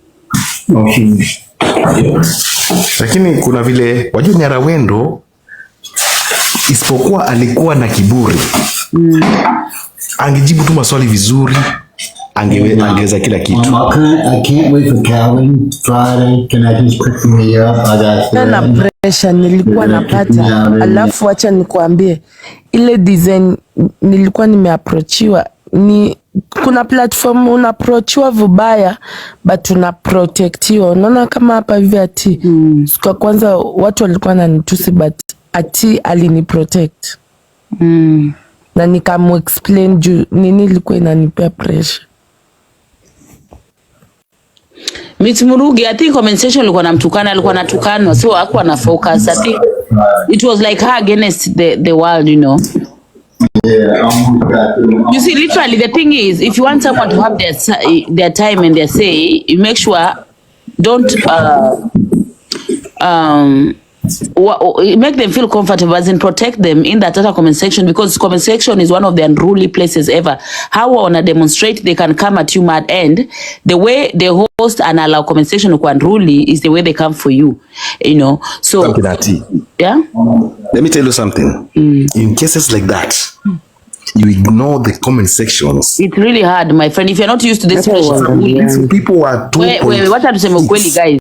Lakini kuna vile wajua Nyarwendo isipokuwa alikuwa na kiburi. Angejibu tu maswali vizuri, angeweza kila kitu. I can't wait for Calvin Friday. Can I just pick me up? Na pressure nilikuwa napata. Alafu acha nikuambie ile design nilikuwa nimeapproachiwa ni kuna platform unaapproachiwa vibaya but unaprotectiwa. Unaona kama hapa hivi Atty. Kwa kwanza watu walikuwa wananitusi but Atty aliniprotect. Na nikamu-explain juu nini ilikuwa inanipea pressure. Mitmurugi, I think comment section alikuwa anamtukana, alikuwa anatukanwa, so hakuwa na focus. I think it was like her against the world, you know. You see, literally, the thing is, if you want someone to have their time and their say, you make sure don't make them feel comfortable, as in protect them in that other comment section, because comment section is one of the unruly places ever. How wanna demonstrate, they can come at you mad, and the way the host and allow comment section to unruly is the way they come for you, you know. So yeah, let me tell you something. In cases like that, you ignore the comment sections. It's really hard, my friend, if you're not used to this pressure. People are 2.6. Wait, what are tuseme ukweli, guys?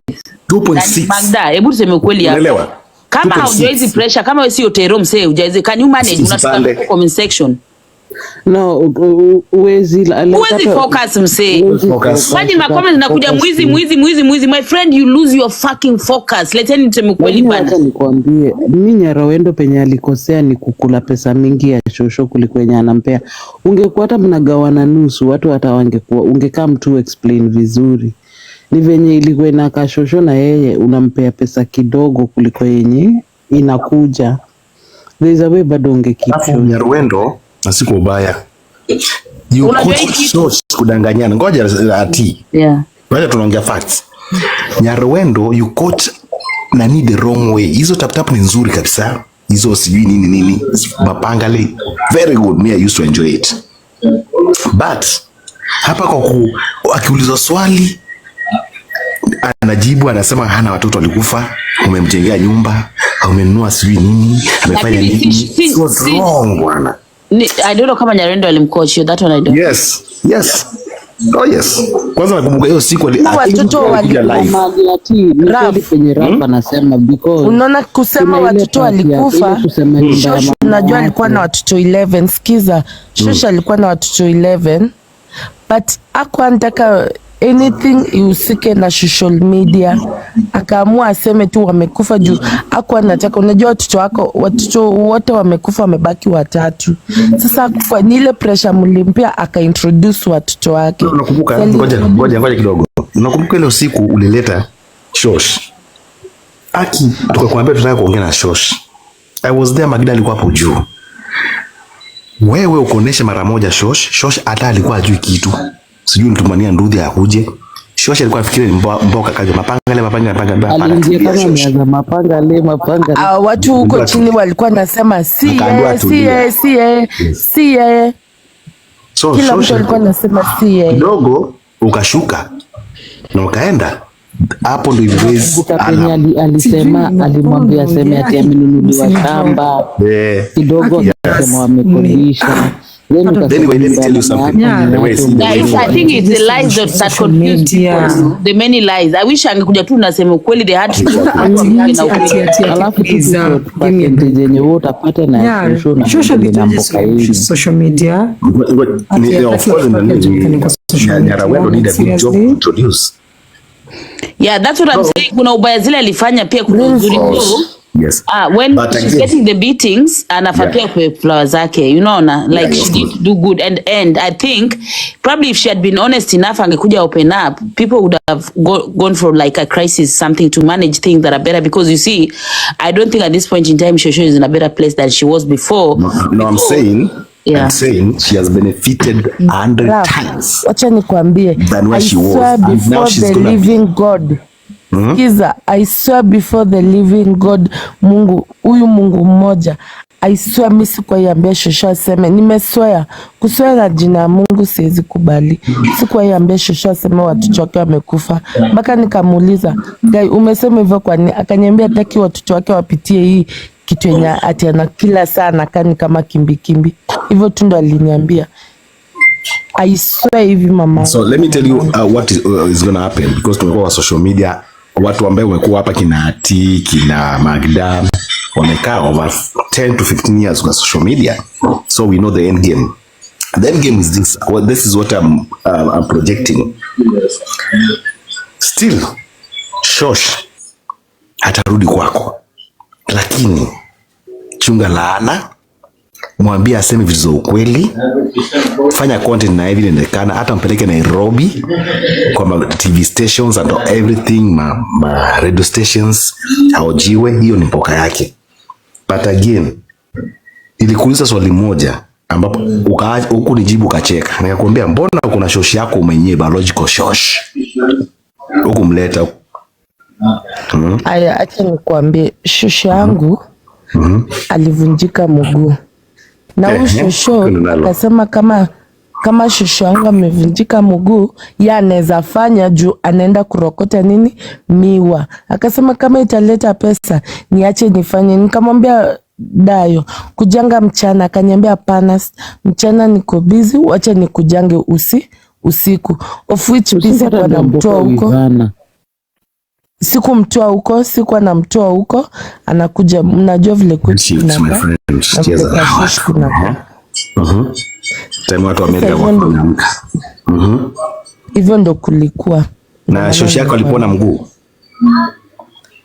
2.6. Magda, hebu tuseme ukweli hapa. Kama haujaezi pressure, kama wewe si Otero msee, hujaizi, can you manage unataka comment section? No, uwezi focus msee. Imagine my comments nakuja mwizi, my friend, you lose your fucking focus. Leteni tuseme ukweli bana. Acha nikwambie, mimi Nyarowendo penye alikosea ni kukula pesa mingi ya Shosho kuliko yenye anampea. Ungekuwa hata mnagawana nusu, watu hata wangekuwa, ungekaa mtu explain vizuri. Ni venye ilikuwa inaka Shosho na yeye unampea pesa kidogo kuliko yenye inakuja. There is a way bado ungekipsho. Nyarowendo na siku ubaya. You could source kudanganyana. Ngoja ati. Yeah. Ngoja tunaongea facts. Nyarowendo you caught nani the wrong way. Hizo tap ni nzuri kabisa. Hizo sijui nini. Mapangale. Very good. Me I used to enjoy it. But hapa kwa akiulizwa swali anajibu, anasema hana watoto walikufa, umemjengea nyumba, umenunua sijui nini, amefanya nini. What's wrong bwana? I don't know kama Nyarowendo alimcoach you, that one I don't. Yes. Oh yes. Kwanza nakumbuka hiyo siku watoto walikufa. Kwenye rapa nasema because unaona kusema watoto walikufa. Shosho unajua alikuwa na watoto 11. Sikiza, Shosho alikuwa na watoto 11 but hakuwa anataka anything ihusike na social media, akaamua aseme tu wamekufa juu hakuwa anataka. Unajua watoto wote wamekufa, wamebaki 3. Sasa kwa ile pressure mlimpia, akaintroduce watoto wake. Unakumbuka? Ngoja kidogo. Unakumbuka ile usiku ulileta Shosh? Aki tukakwambia tunataka kuongea na Shosh. I was there, Magda alikuwa hapo juu. Wewe ukonesha mara moja Shosh hata alikuwa ajui kitu. Sijui mtumania ndudhi akuje. Shosh alikuwa afikiri mboka kaja mapanga. Aliingia kama meza mapanga. Watu huko chini walikuwa nasema si. So kila mtu alikuwa nasema si. Kidogo ukashuka na ukaenda. Hapo ndio hivyo alisema, alimwambia aseme ati amenunuliwa shamba. Kidogo akasema wamekodisha. Anyway, let me tell you something. Guys, I think it's the lies that confuse people. The many lies. I wish angekuja tu nasema ukweli, they had to. Alafu zenye wote apate na social media. Nyarowendo need a good job to introduce. Yeah, that's what I'm saying. Kuna ubaya zile alifanya pia kuna uzuri tu. Yes. When she's getting the beatings, anafapia kwa flowers zake, you know, like she did do good. And I think probably if she had been honest enough, angekuja open up, people would have gone for like a crisis, something to manage things that are better. Because you see, I don't think at this point in time, Shosho is in a better place than she was before. No, I'm saying she has benefited 100 times. Wacha nikwambie, than where she was. And now she's the living God. Kiza, I swear before the living God, Mungu, huyu Mungu mmoja, I swear mimi sikuambia Shosho aseme, nimeswear, kuswear na jina ya Mungu siwezi kubali. Sikuambia Shosho aseme watoto wake wamekufa. Mpaka nikamuuliza, "Guy, umesema hivyo kwa nini?" Akaniambia hataki watoto wake wapitie hii kitu yenye ati ana kila saa nakani kama kimbi. Hivyo tu ndo aliniambia. I swear hivi mama. So let me tell you what is going to happen, because tumekuwa kwa social media, watu ambao wamekuwa hapa kina Atty, kina Magda, wamekaa over 10 to 15 years kwa social media. So we know the end game. The end game is this. Well, this is what I'm projecting. Still, Shosh atarudi kwako. Lakini chunga laana, mwambie aseme vitu za ukweli, fanya content na evidence inawezekana, hata mpeleke Nairobi kwa TV stations and everything, ma radio stations, aojiwe. Hiyo ni mpoka yake. But again, ilikuuliza swali moja ambapo huku nijibu kacheka. Nikakwambia mbona kuna shosh yako mwenyewe biological shosh? Huku mleta. Aya, acha nikwambie shosho yangu alivunjika mguu. Na huyo shosho akasema kama shosho yangu amevunjika mguu, yeye anaweza fanya juu anaenda kurokota nini miwa. Akasema kama italeta pesa niache nifanye. Nikamwambia Dayo kujanga mchana, akaniambia hapana, mchana niko busy, wacha nikujange usiku. Of which pesa kwa namtoa huko. Siku anamtoa huko, anakuja, mnajua vile kwetu hivyo ndo kulikuwa. Na shoshi yako alipona mguu?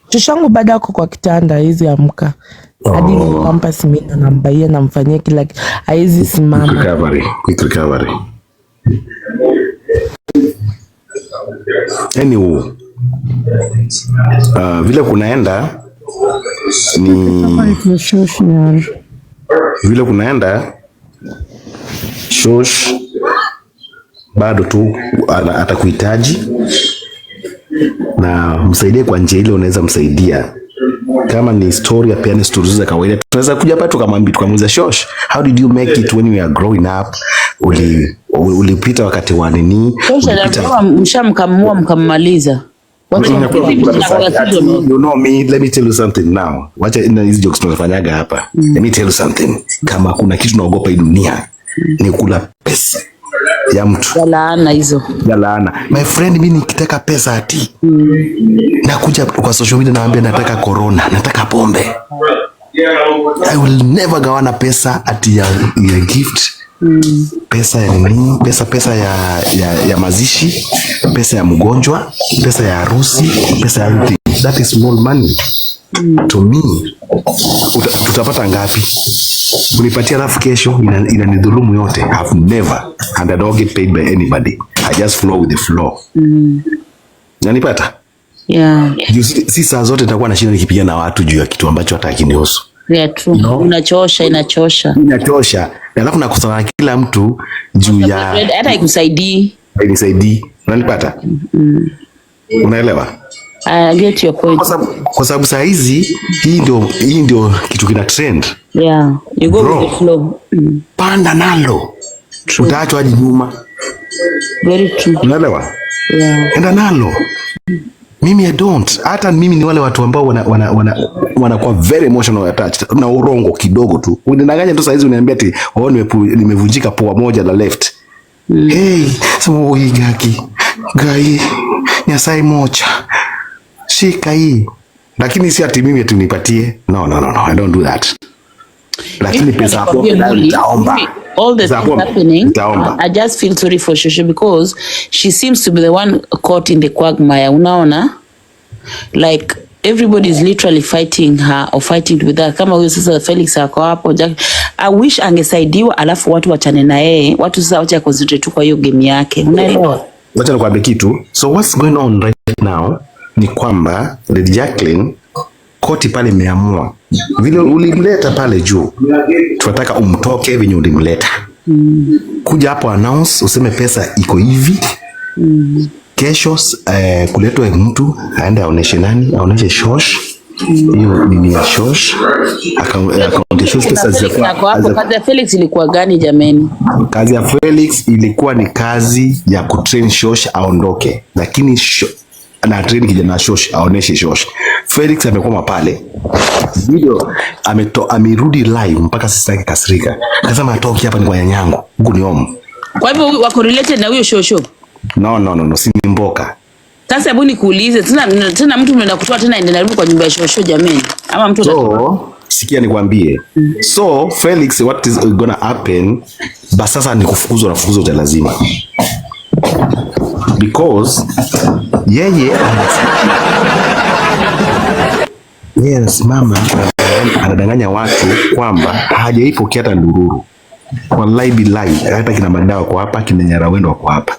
Shoshi yangu baada yako kwa kitanda hizi amka. Hadi nikampa simina na mbaia na mfanyia kila haizi simama. Quick recovery. Anyway, vile kunaenda ni vile kunaenda shosh bado tu atakuhitaji na msaidie kwa njia ile unaweza msaidia. Kama ni story ya piano stories za kawaida, tunaweza kuja hapa tukamuuliza shosh, how did you make it when you were growing up? Ulipita wakati wa nini? Mshamkamua mkammaliza. You know me, let me tell you something now. Wacha hizi jokes tunafanyaga hapa. Let me tell you something. Kama kuna kitu naogopa hii dunia ni kula pesa ya mtu. Ya laana hizo. Ya laana. My friend, mimi nikitaka pesa ati. Nakuja kwa social media naambia nataka corona, nataka pombe. I will never gawana pesa ati ya gift. Pesa ya nini? Pesa ya mazishi, pesa ya mgonjwa, pesa ya harusi, pesa ya everything. That is small money. To me, tutapata ngapi? Unipatia alafu kesho inanidhulumu yote. I've never, and I don't get paid by anybody. I just flow with the flow. Nanipata? Yeah. Si saa zote nitakuwa na shida nikipiga na watu juu ya kitu ambacho hata hakinihusu. Yeah, true. No? Inachosha. Alafu nakusana kila mtu juu ya hata ikusaidii. Unanipata? Unaelewa? I get your point. Kwa sababu saa hizi hii ndio kitu kina trend. Yeah, you go with the flow. Panda nalo. Utaachwa hadi nyuma. Very true. Unaelewa? Yeah. Enda nalo. Mimi I don't. Hata mimi ni wale watu ambao wanakuwa very emotional attached na urongo kidogo tu. Unidanganya tu saa hizi uniambia ati nimevunjika pua moja la left. Hey, sema gaki. Gai. Nyasai mocha. Shika hii. Lakini si ati mimi ati nipatie. No, I don't do that. Lakini pesa hapo nitaomba. All the things happening, I just feel sorry for Shosho because she seems to be the one caught in the quagmire. Unaona? Like everybody is literally fighting her or fighting with her. Kama huyo sasa Felix ako hapo. I wish angesaidiwa alafu watu wachane na yeye. Watu sasa wacha concentrate tu kwa hiyo game yake. Unaelewa? Wacha nikwambie kitu. So what's going on right now ni kwamba Lady Jacqueline koti pale imeamua vile ulimleta pale juu, tunataka umtoke venye ulimleta. Kuja hapo announce useme pesa iko hivi. Kesho kuletwe mtu aende aoneshe nani, aoneshe shosh. Hiyo nini ya shosh? Account shosh pesa zilikuwa. Kazi ya Felix ilikuwa gani jameni? Kazi ya Felix ilikuwa ni kazi ya kutrain shosh aondoke. Lakini na train kijana shosh aoneshe shosh. Felix amekoma pale. Video amerudi live mpaka sasa yake kasirika. Akasema atoki hapa ni kwa nyanyangu. Huko ni home. Kwa hivyo wako related na huyo Shosho? No, si mboka. Sasa hebu nikuulize tena mtu mnaenda kutoa tena ende narudi kwa nyumba ya Shosho jameni. Ama mtu sikia nikwambie. So Felix, what is gonna happen? Basi sasa ni kufukuzwa na kufukuzwa lazima. Because yeye anasimama anadanganya watu kwamba hajaipokea hata ndururu. Wallahi billahi, hata kina madawa kwa hapa, kina Nyarawendo kwa hapa.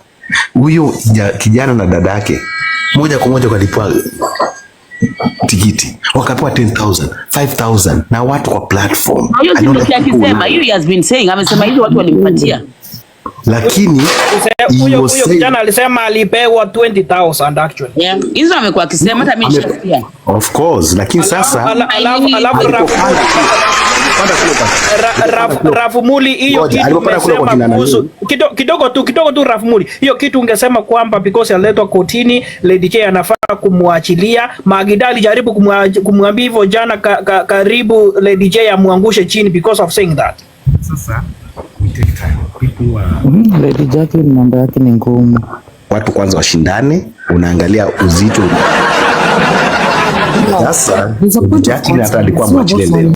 Huyo kijana na dada yake moja kwa moja kalipwa tikiti, wakapewa 10,000, 5,000 na watu kwa platform. Hiyo has been saying, amesema hizo watu walimpatia. Lakini huyo kijana alisema alipewa 20,000 actually. Yeah, hizo amekuwa akisema hata mimi nishasikia. Of course, lakini sasa Rafumuli hiyo kidogo tu Rafumuli hiyo kitu ungesema kwamba because aletwa kotini Lady J anafaa kumwachilia. Magidali jaribu kumwambia hivyo jana, karibu Lady J amwangushe chini because of saying that. Sasa we take time. People Lady Jacqueline mambo yake ni ngumu. Watu kwanza washindane, unaangalia uzito. Sasa Jacqueline hata alikuwa mwachilie leo.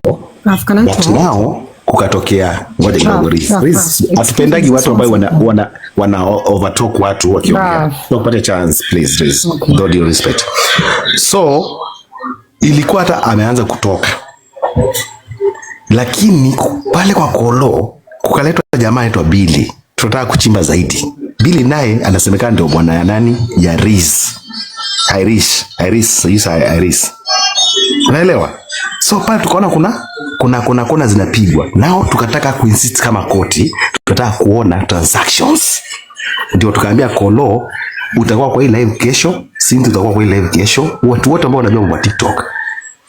But now kukatokea ngoja kidogo atupendagi watu ambao wana overtalk watu wakiongea. Tupate chance please. With all due respect. So ilikuwa hata ameanza kutoka. Lakini pale kwa Kolo kukaletwa jamaa anaitwa Billy. Tunataka kuchimba zaidi. Billy naye anasemekana ndio bwana ya nani? Ya Iris. Unaelewa? So pale tukaona kuna zinapigwa. Nao tukataka kuinsist kama koti, tukataka kuona transactions. Ndio tukaambia Kolo utakuwa kwa hii live kesho, Sinti utakuwa kwa hii live kesho. Watu wote ambao wanajua kwa TikTok.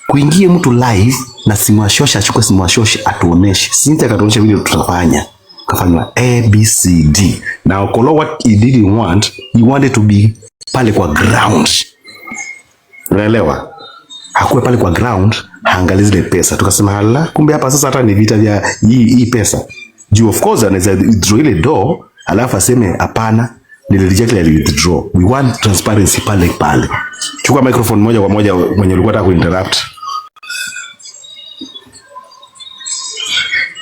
Kuingie mtu live na simu ya Shosha, achukue simu ya Shosha atuoneshe. Sinti akatuonesha video tutafanya. Kafanya ABCD. Now Kolo what he didn't want, he wanted to be pale kwa ground. Unaelewa? Hakuwe pale kwa ground, haangalia zile pesa. Tukasema hala, kumbe hapa sasa hata ni vita vya hii pesa. Juu of course anaweza withdraw ile do, alafu aseme hapana, nilireject ile withdraw. We want transparency pale. Chukua microphone moja kwa moja mwenye ulikuwa unataka kuinterrupt.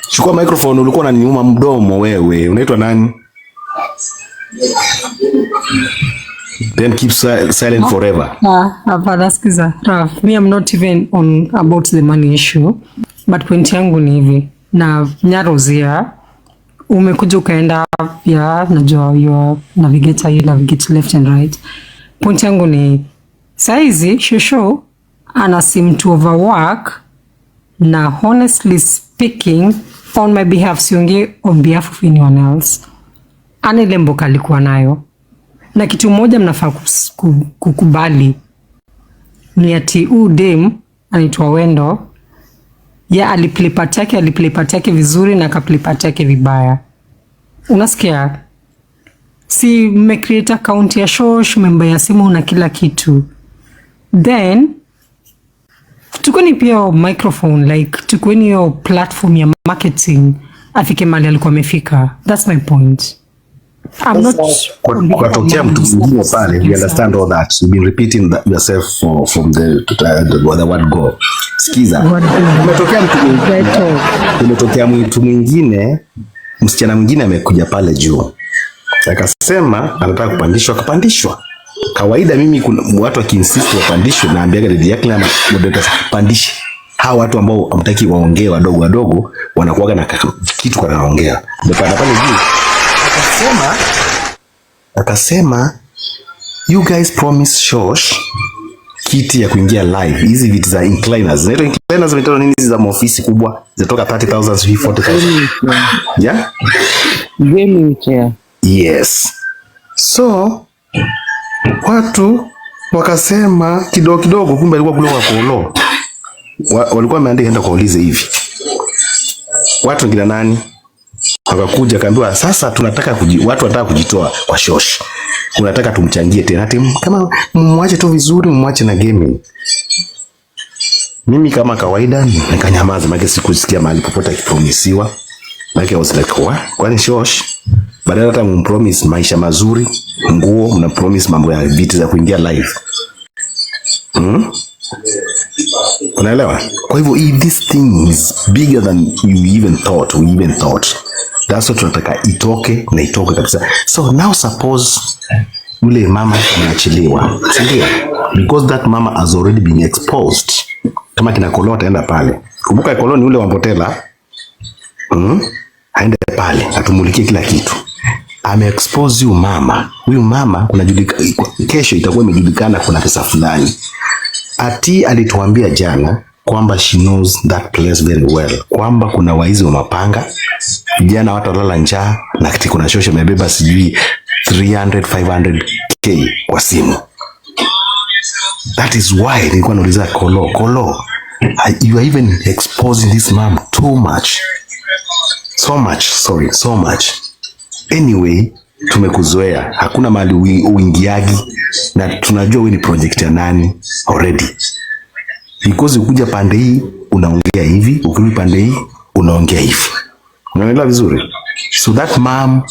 Chukua microphone, ulikuwa unaniuma mdomo wewe. Unaitwa nani? Then keep silent forever. Skiza, Raf, me I'm not even on about the money issue, but point yangu ni hivi, na Nyarozia umekuja ukaenda ya najua you navigate left and right. Point yangu ni saizi Shosho ana seem to overwork, na honestly speaking on my behalf, siongee on behalf of anyone else, ile mboka alikuwa nayo. Na kitu moja mnafaa kukubali ni ati dem anaitwa Wendo, ya aliplay part yake vizuri na akaplay part yake vibaya. Unasikia? Si mmecreate account ya Shosh, member ya simu na kila kitu. Then tukoni pia microphone, like tukoni hiyo platform ya marketing afike mali alikuwa amefika. That's my point. I'm not kwa mtu mwingine pale, you understand all that. You've been repeating that yourself from the word go. Sikiza. Umetokea mtu mwingine, msichana mwingine amekuja pale juu. Akasema anataka kupandishwa, akapandishwa. Kawaida mimi kuna watu wakiinsist wapandishwe, naambiaga Lady yake na moderator pandishe. Hao watu ambao hamtaki waongee wadogo wanakuaga na kitu kwa naongea. Ndio pale juu. Akasema you guys promise Shosh kiti ya kuingia live. Hizi viti za incliners. Zinaitwa incliners, zinaitwa nini za ofisi kubwa? Zinatoka 30,000 40,000. Yeah? Gaming chair. Yes. So watu wakasema kidogo kumbe alikuwa kule kwa Kolo. Walikuwa wameandika enda kuulize hivi. Watu ngina nani? Wakakuja kaambiwa sasa tunataka watu wanataka kujitoa kwa Shosh. Unataka tumchangie tena kama mwache tu vizuri, mwache na gaming. Mimi kama kawaida nikanyamaza, maana sikusikia mahali popote akipromisiwa. Maana I was like, kwani Shosh badala hata mumpromise maisha mazuri, nguo, mna promise mambo ya viti za kuingia live. Unaelewa? Kwa hivyo this thing is bigger than we even thought. That's what tunataka itoke na itoke kabisa. So now suppose yule mama ameachiliwa. Ndio. Because that mama has already been exposed. Kama kina Kolo ataenda pale. Kumbuka Kolo ni yule wa Mbotela. Aende pale atumulikie kila kitu. Ame-expose huyu mama. Huyu mama kesho itakuwa imejulikana kuna pesa fulani. Atty alituambia jana kwamba she knows that place very well, kwamba kuna waizi wa mapanga, vijana watu walala njaa, na kiti kuna Shosho amebeba sijui 300-500k kwa simu. That is why nilikuwa nauliza Kolo, you are even exposing this mom too much. So much. Anyway, tumekuzoea. Hakuna mali uingiagi na tunajua wewe ni project ya nani already. Because ukuja pande hii unaongea hivi, ukirudi pande hii unaongea hivi. Unaelewa vizuri? So that mom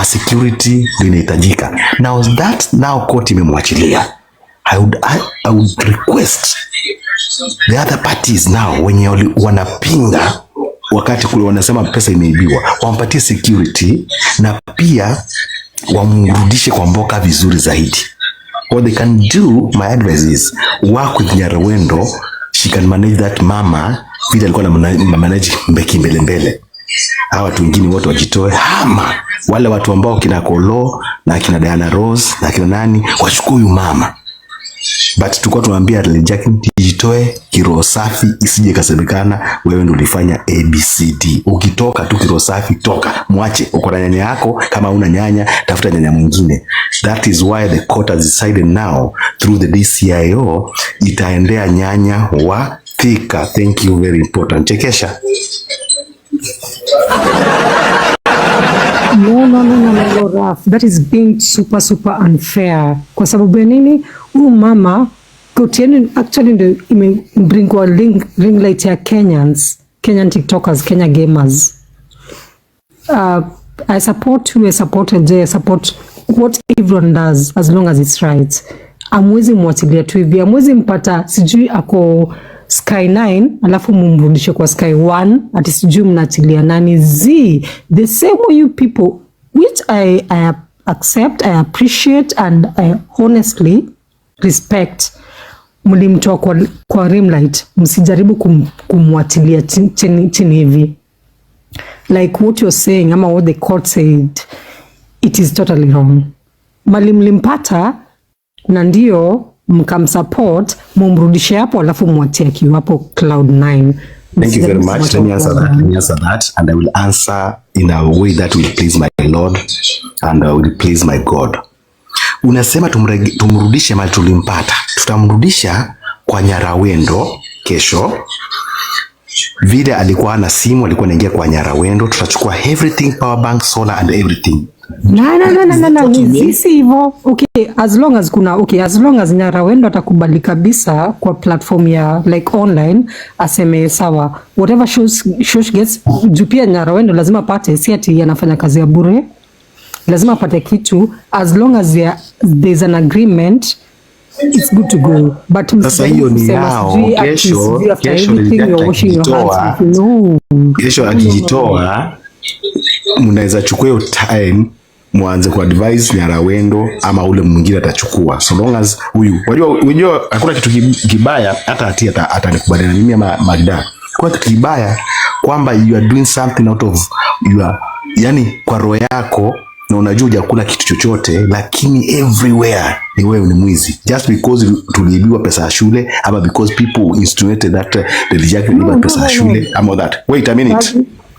security ndio inahitajika. Now court imemwachilia. I would request the other parties now wenye wanapinga wakati kule wanasema pesa imeibiwa, wampatie security na pia wamrudishe kwa mboka vizuri zaidi. What they can do, my advice is work with Nyarwendo. She can manage that mama vile alikuwa na manage mbele. Hawa watu wengine wote wajitoe, ama wale watu ambao kina Kolo na kina Diana Rose na kina nani wachukue huyu mama. But tukua tuambia Jackie jitoe kiroho safi, isije kasemekana wewe ndio ulifanya ABCD. Ukitoka tu kiroho safi toka, mwache. Uko na nyanya yako, kama una nyanya tafuta nyanya mwingine. That is why the court has decided now through the DCIO itaendea nyanya wa Thika. Thank you, very important. Chekesha. No, Raf. That is being super unfair. Kwa sababu ya nini? Mama kotieni actually ndio imebringwa ring light ya Kenyan TikTokers, Kenya gamers. I support who I supported, I support what everyone does as long as it's right. Amwezi mwatilia tu hivi, amwezi mpata sijui ako Sky 9 alafu mumrudishe kwa Sky 1 ati sijui mnatilia nani the same way you people, which I accept, I appreciate and I honestly respect. Mlimtoa kwa rimlight, msijaribu kumwatilia chini hivi. Like what you're saying ama what the court said, it is totally wrong. Mlimpata na ndio mkamsupport, mumrudishe hapo alafu mwatie akiwa hapo Cloud 9. Thank you very much. Let me answer that and I will answer in a way that will please my Lord and will please my God. Unasema tumrudishe mali tulimpata. Tutamrudisha kwa Nyarwendo kesho. Vile alikuwa na simu, alikuwa anaingia kwa Nyarwendo, tutachukua everything, power bank, solar and everything. No. Sisi hivyo. Okay, as long as Nyarwendo atakubali kabisa kwa platform ya like online, aseme sawa. Whatever Shosh gets, jupia Nyarwendo lazima pate, si ati anafanya kazi ya bure. Lazima pate kitu, as long as there's an agreement, it's good to go. But sasa hiyo ni yao. Kesho akijitoa mnaweza chukua hiyo time mwanze ku advise Nyarwendo ama ule mwingine atachukua, so long as huyu unajua hakuna kitu kibaya. Hata Atty atanikubaliana na mimi ama Magda, kwa kitu kibaya kwamba you are doing something out of yani kwa roho yako na unajua hujakula kitu chochote, lakini everywhere ni wewe ni mwizi, just because tuliibiwa pesa ya shule ama because people insinuated that the reject pesa ya shule ama that. Wait a minute.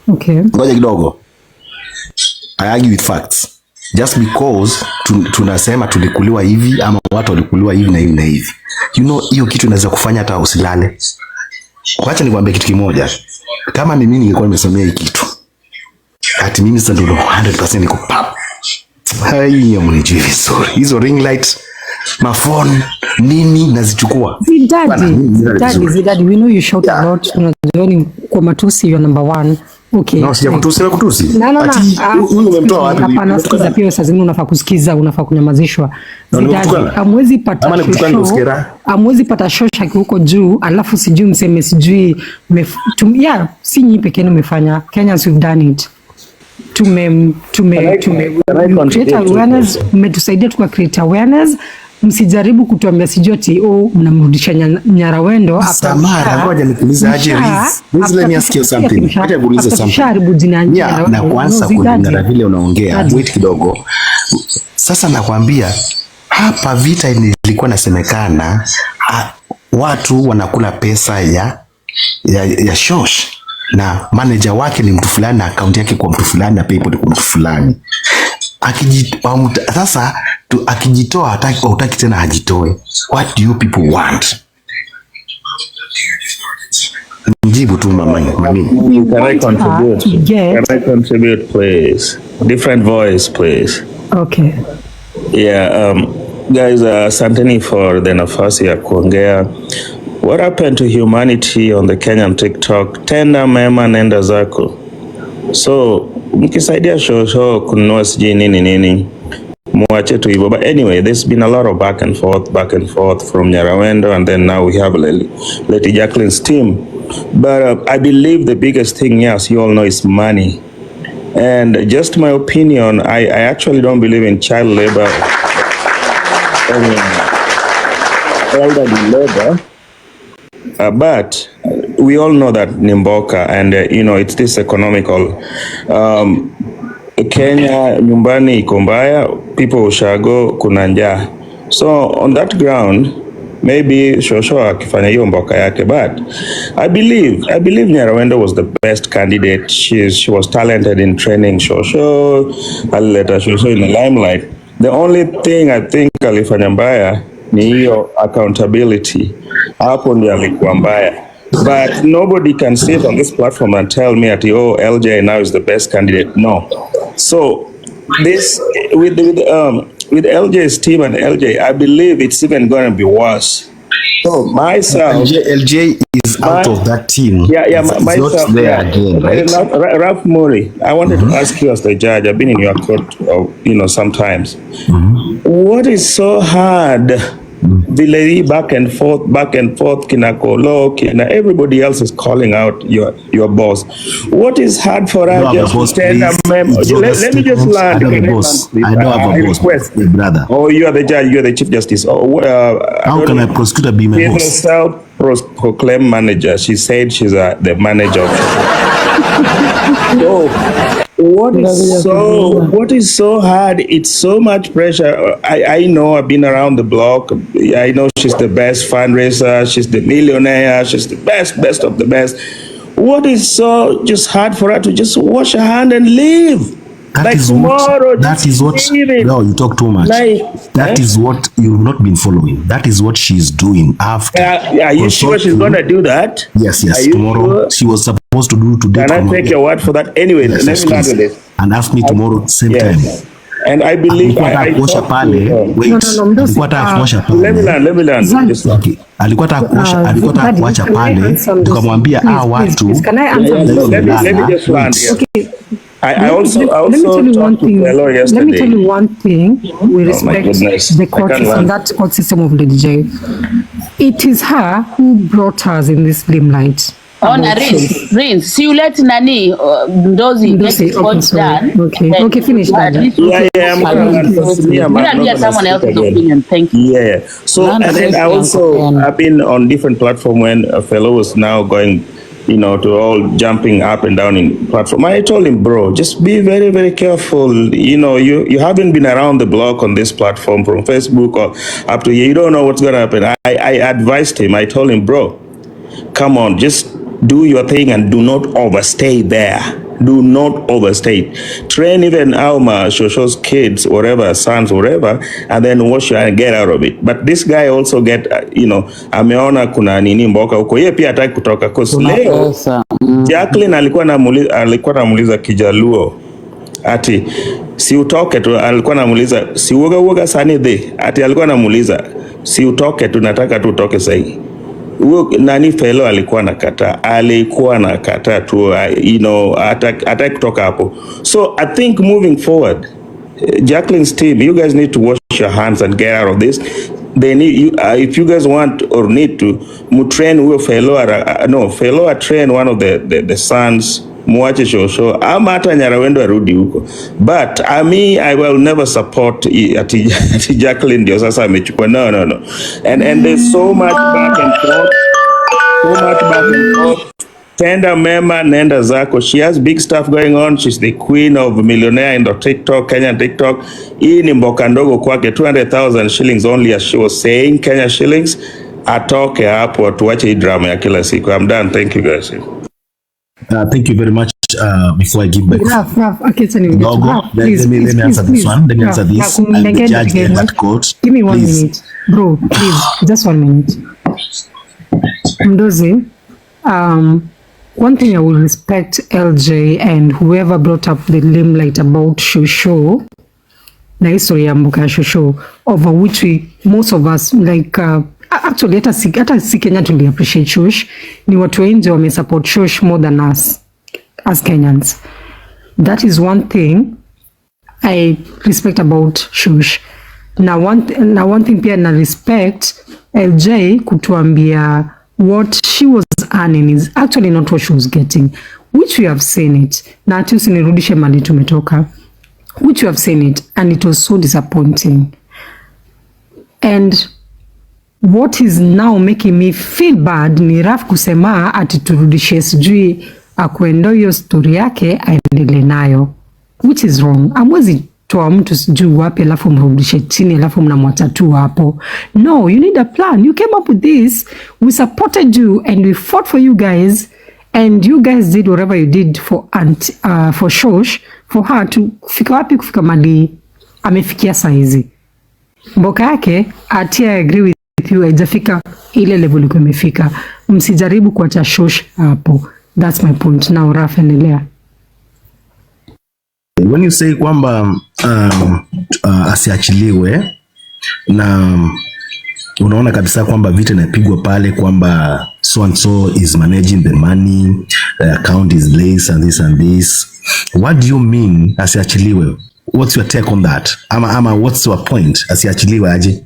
Okay. Ngoja kidogo. I argue with facts. Just because tunasema tulikuliwa hivi ama watu walikuliwa hivi na hivi na hivi. You know, hiyo kitu inaweza kufanya hata usilale. Wacha nikwambie kitu kimoja. Kama mimi ningekuwa nimesomea hii kitu, ati mimi sasa ndio 100% niko pap. Hai, mnijui vizuri. Hizo ring light, mafone, nini nazichukua. Daddy, we know you shout a lot. Unajua kwa matusi you're number 1. Okay. No, sija kutusi. Huyu umemtoa wapi? Hapana, sikiza pia saa zingine unafaa kusikiza, unafaa kunyamazishwa. Amwezi pata shosha huko juu, alafu sijui mseme sijui si nyi pekee umefanya. Kenyans we've done it. Create awareness, mmetusaidia tuka create awareness. Msijaribu kutuambia sijoti mnamrudisha Nyarwendo hapa. Mara ngoja nikuulize aje let me ask you something. Acha kuuliza something. Na kwanza kulingana vile unaongea, wait kidogo. Sasa nakwambia hapa vita ilikuwa nasemekana watu wanakula pesa ya Shosh na manager wake ni mtu fulani na account yake kwa mtu fulani na PayPal kwa mtu fulani. Sasa akijitoa hataki tena hajitoe. What do you people want? Mjibu tu mami. Can I contribute? Yes. Can I contribute, please? Different voice, please. Okay. Yeah, guys, asanteni for the nafasi ya kuongea. What happened to humanity on the Kenyan TikTok? Tenda mema nenda zako. So, mkisaidia Shosho kununua sijui nini, muache tu hivyo. But anyway, there's been a lot of back and forth from Nyarawendo, and then now we have Lady Jacqueline's team. But I believe the biggest thing, yes, you all know, is money. And just my opinion, I actually don't believe in child labor. Elderly labor. But we all know that Nimboka, and it's this economical. Kenya, nyumbani iko mbaya, people ushago kuna njaa. So on that ground, maybe Shosho akifanya hiyo mboka yake, but I believe Nyarawendo was the best candidate. She was talented in training Shosho. Alileta Shosho in the limelight. The only thing I think alifanya mbaya ni hiyo accountability. Hapo ndio alikuwa mbaya. But nobody can sit on this platform and tell me that LJ now is the best candidate. No. So this with LJ's team and LJ, I believe it's even going to be worse. So myself, LJ is out of that team. Yeah, myself. Not there again, right? Ralph Murray, I wanted to ask you as the judge. I've been in your court, sometimes. What is so hard? Villari back and forth, Kinakolo, everybody else is calling out your boss. What is hard for us just to stand up? Let me just land. I don't have a boss, brother. Oh, you are the judge, you are the chief justice. How can a prosecutor be my boss? Self-proclaimed manager. She said she's the manager of what is so hard? It's so much pressure. I know, I've been around the block. I know she's the best fundraiser. She's the millionaire. She's the best of the best. What is so just hard for her to just wash her hand and leave? That is what. No, you talk too much. That is what you've not been following. That is what she's doing after. Are you sure she's going to do that? Yes. Tomorrow, sure? She was supposed to do today. Can I take your word for that? Anyway, let me start with this. And ask me tomorrow, same time. And I believe alikuwa kuacha pale tukamwambia watu. Let me just land here. I also talked to Hello yesterday. Let me tell you one thing. We respect the court and that court system of the DJ. It is her who brought us in this limelight. On a rinse. See, you let Nani Ndozi get his court done. Okay, finish that. Yeah, someone else's opinion. Thank you. Yeah. So, and then I also have been on different platform when a fellow was now going, to all jumping up and down in platform. I told him, bro, just be very, very careful. You haven't been around the block on this platform from Facebook or up to here. You don't know what's going to happen. I advised him. I told him, bro, come on, just do your thing and do not overstay there. Do not overstay. Train even Alma, Shosho's kids, whatever, sons, whatever, and then wash your and get out of it. But this guy also get, ameona kuna nini mboka huko. Yeye pia hataki kutoka. Because leo, Jacqueline alikuwa namuuliza Kijaluo, ati, si utoke tu, alikuwa namuuliza, si uoga sani de, ati alikuwa namuuliza, si utoke tu, nataka tu utoke sahi. Nani fellow alikuwa nakata tu, hataki kutoka hapo. So I think moving forward, Jacqueline's team, you guys need to wash your hands and get out of this. They need you, if you guys want or need to, train huyo fellow train one of the sons, muache Shosho ama hata Nyarawendo arudi huko. But I will never support ati Jacqueline ndio sasa amechukua. No. And there's so much back and forth. Tenda mema nenda zako. She has big stuff going on. She's the queen of millionaire in the TikTok, Kenyan TikTok. Hii ni mboka ndogo kwake, 200,000 shillings only, as she was saying, Kenya shillings. atoke hapo tuache hii drama ya kila siku. I'm done. Thank you guys. Thank you very much. Before I give back, Raf, okay, so Dogo, let me answer this one. Let me answer this. I'm the judge in that court. Give me 1 minute. Bro, please, just 1 minute. Mdozi, one thing I will respect LJ and whoever brought up the limelight about Shosho, na history ya mbuka ya Shosho, over which most of us, like, actually, hata si Kenya tuli appreciate Shosh, ni watu wengi wame support Shosh more than us as Kenyans. That is one thing I respect about Shosh. Na one thing pia na respect LJ kutuambia what she was earning is actually not what she was getting, which we have seen it. Na ati usinirudishe mali tumetoka, which we have seen it, and it was so disappointing. And what is now making me feel bad ni Raf kusema ati turudishe sijui akuendo hiyo story yake aendelee nayo, which is wrong. Amwezi toa mtu sijui wapi alafu mrudishe chini alafu mnamwacha tu hapo. No, you need a plan. You came up with this, we supported you and we fought for you guys, and you guys did whatever you did for Shosh, for her to kufika wapi, kufika mali amefikia saizi. Mboka yake Atty, I agree with you, haijafika ile level iko imefika. Msijaribu kuacha Shosh hapo. That's my point. Now Raf, endelea. When you say kwamba asiachiliwe na unaona kabisa kwamba vita inapigwa pale kwamba so and so is managing the money, the account is lace and this, what do you mean asiachiliwe? What's your take on that? Ama what's your point? Asiachiliwe aje?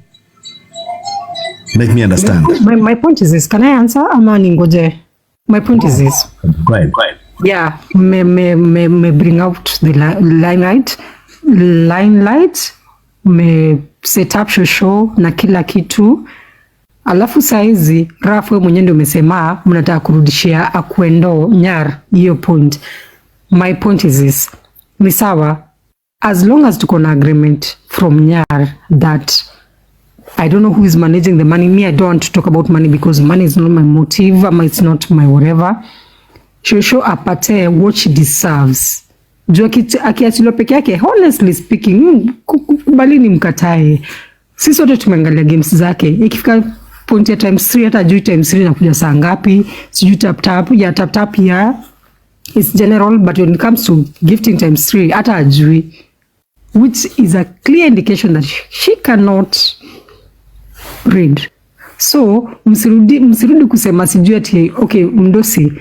Make me understand. My point is this. Can I answer? Ama ningoje? My point is this. Go ahead. Yeah, me bring out the limelight, me set up Shosho na kila kitu. Alafu saizi Raf, wewe mwenyewe ndio umesema mnataka kurudishia akuendo Nyar hiyo point. My point is this. Ni sawa, as long as tuko na agreement from Nyar that I don't know who is managing the money. Me, I don't want to talk about money because money is not my motive, it's not my whatever. Shosho apate what she deserves. Juu akiachiliwa peke yake, honestly speaking, kubali ni mkatae. Sisi sote tumeangalia games zake. Ikifika point ya times 3, hata juu times 3 nakuja saa ngapi, sijui tap ya it's general, but when it comes to gifting times 3, hata ajui, which is a clear indication that she cannot read. So msirudi kusema sijui ati okay, Mdosi,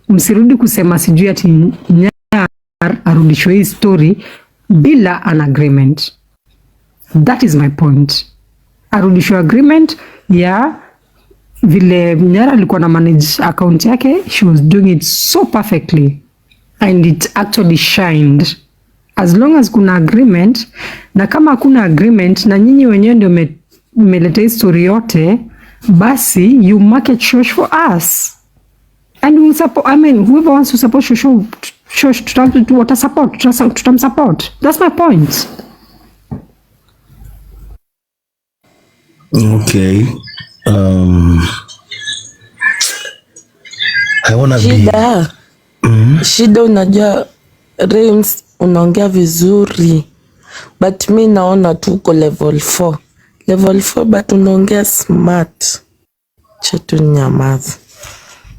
msirudi kusema sijui ati Nyar arudishwe hii story bila an agreement. That is my point. Arudishwe agreement ya vile Nyar alikuwa na manage account yake, she was doing it so perfectly and it actually shined. As long as kuna agreement, na kama hakuna agreement na nyinyi wenyewe ndio mmeleta history yote, basi you market Shosh for us. And we support, whoever wants to support Shosh, tutamsupport. That's my point. Okay. I wanna shida unajua Rims unaongea vizuri, but mi naona tuko level 4 but unaongea smart. Chetu nyamaza.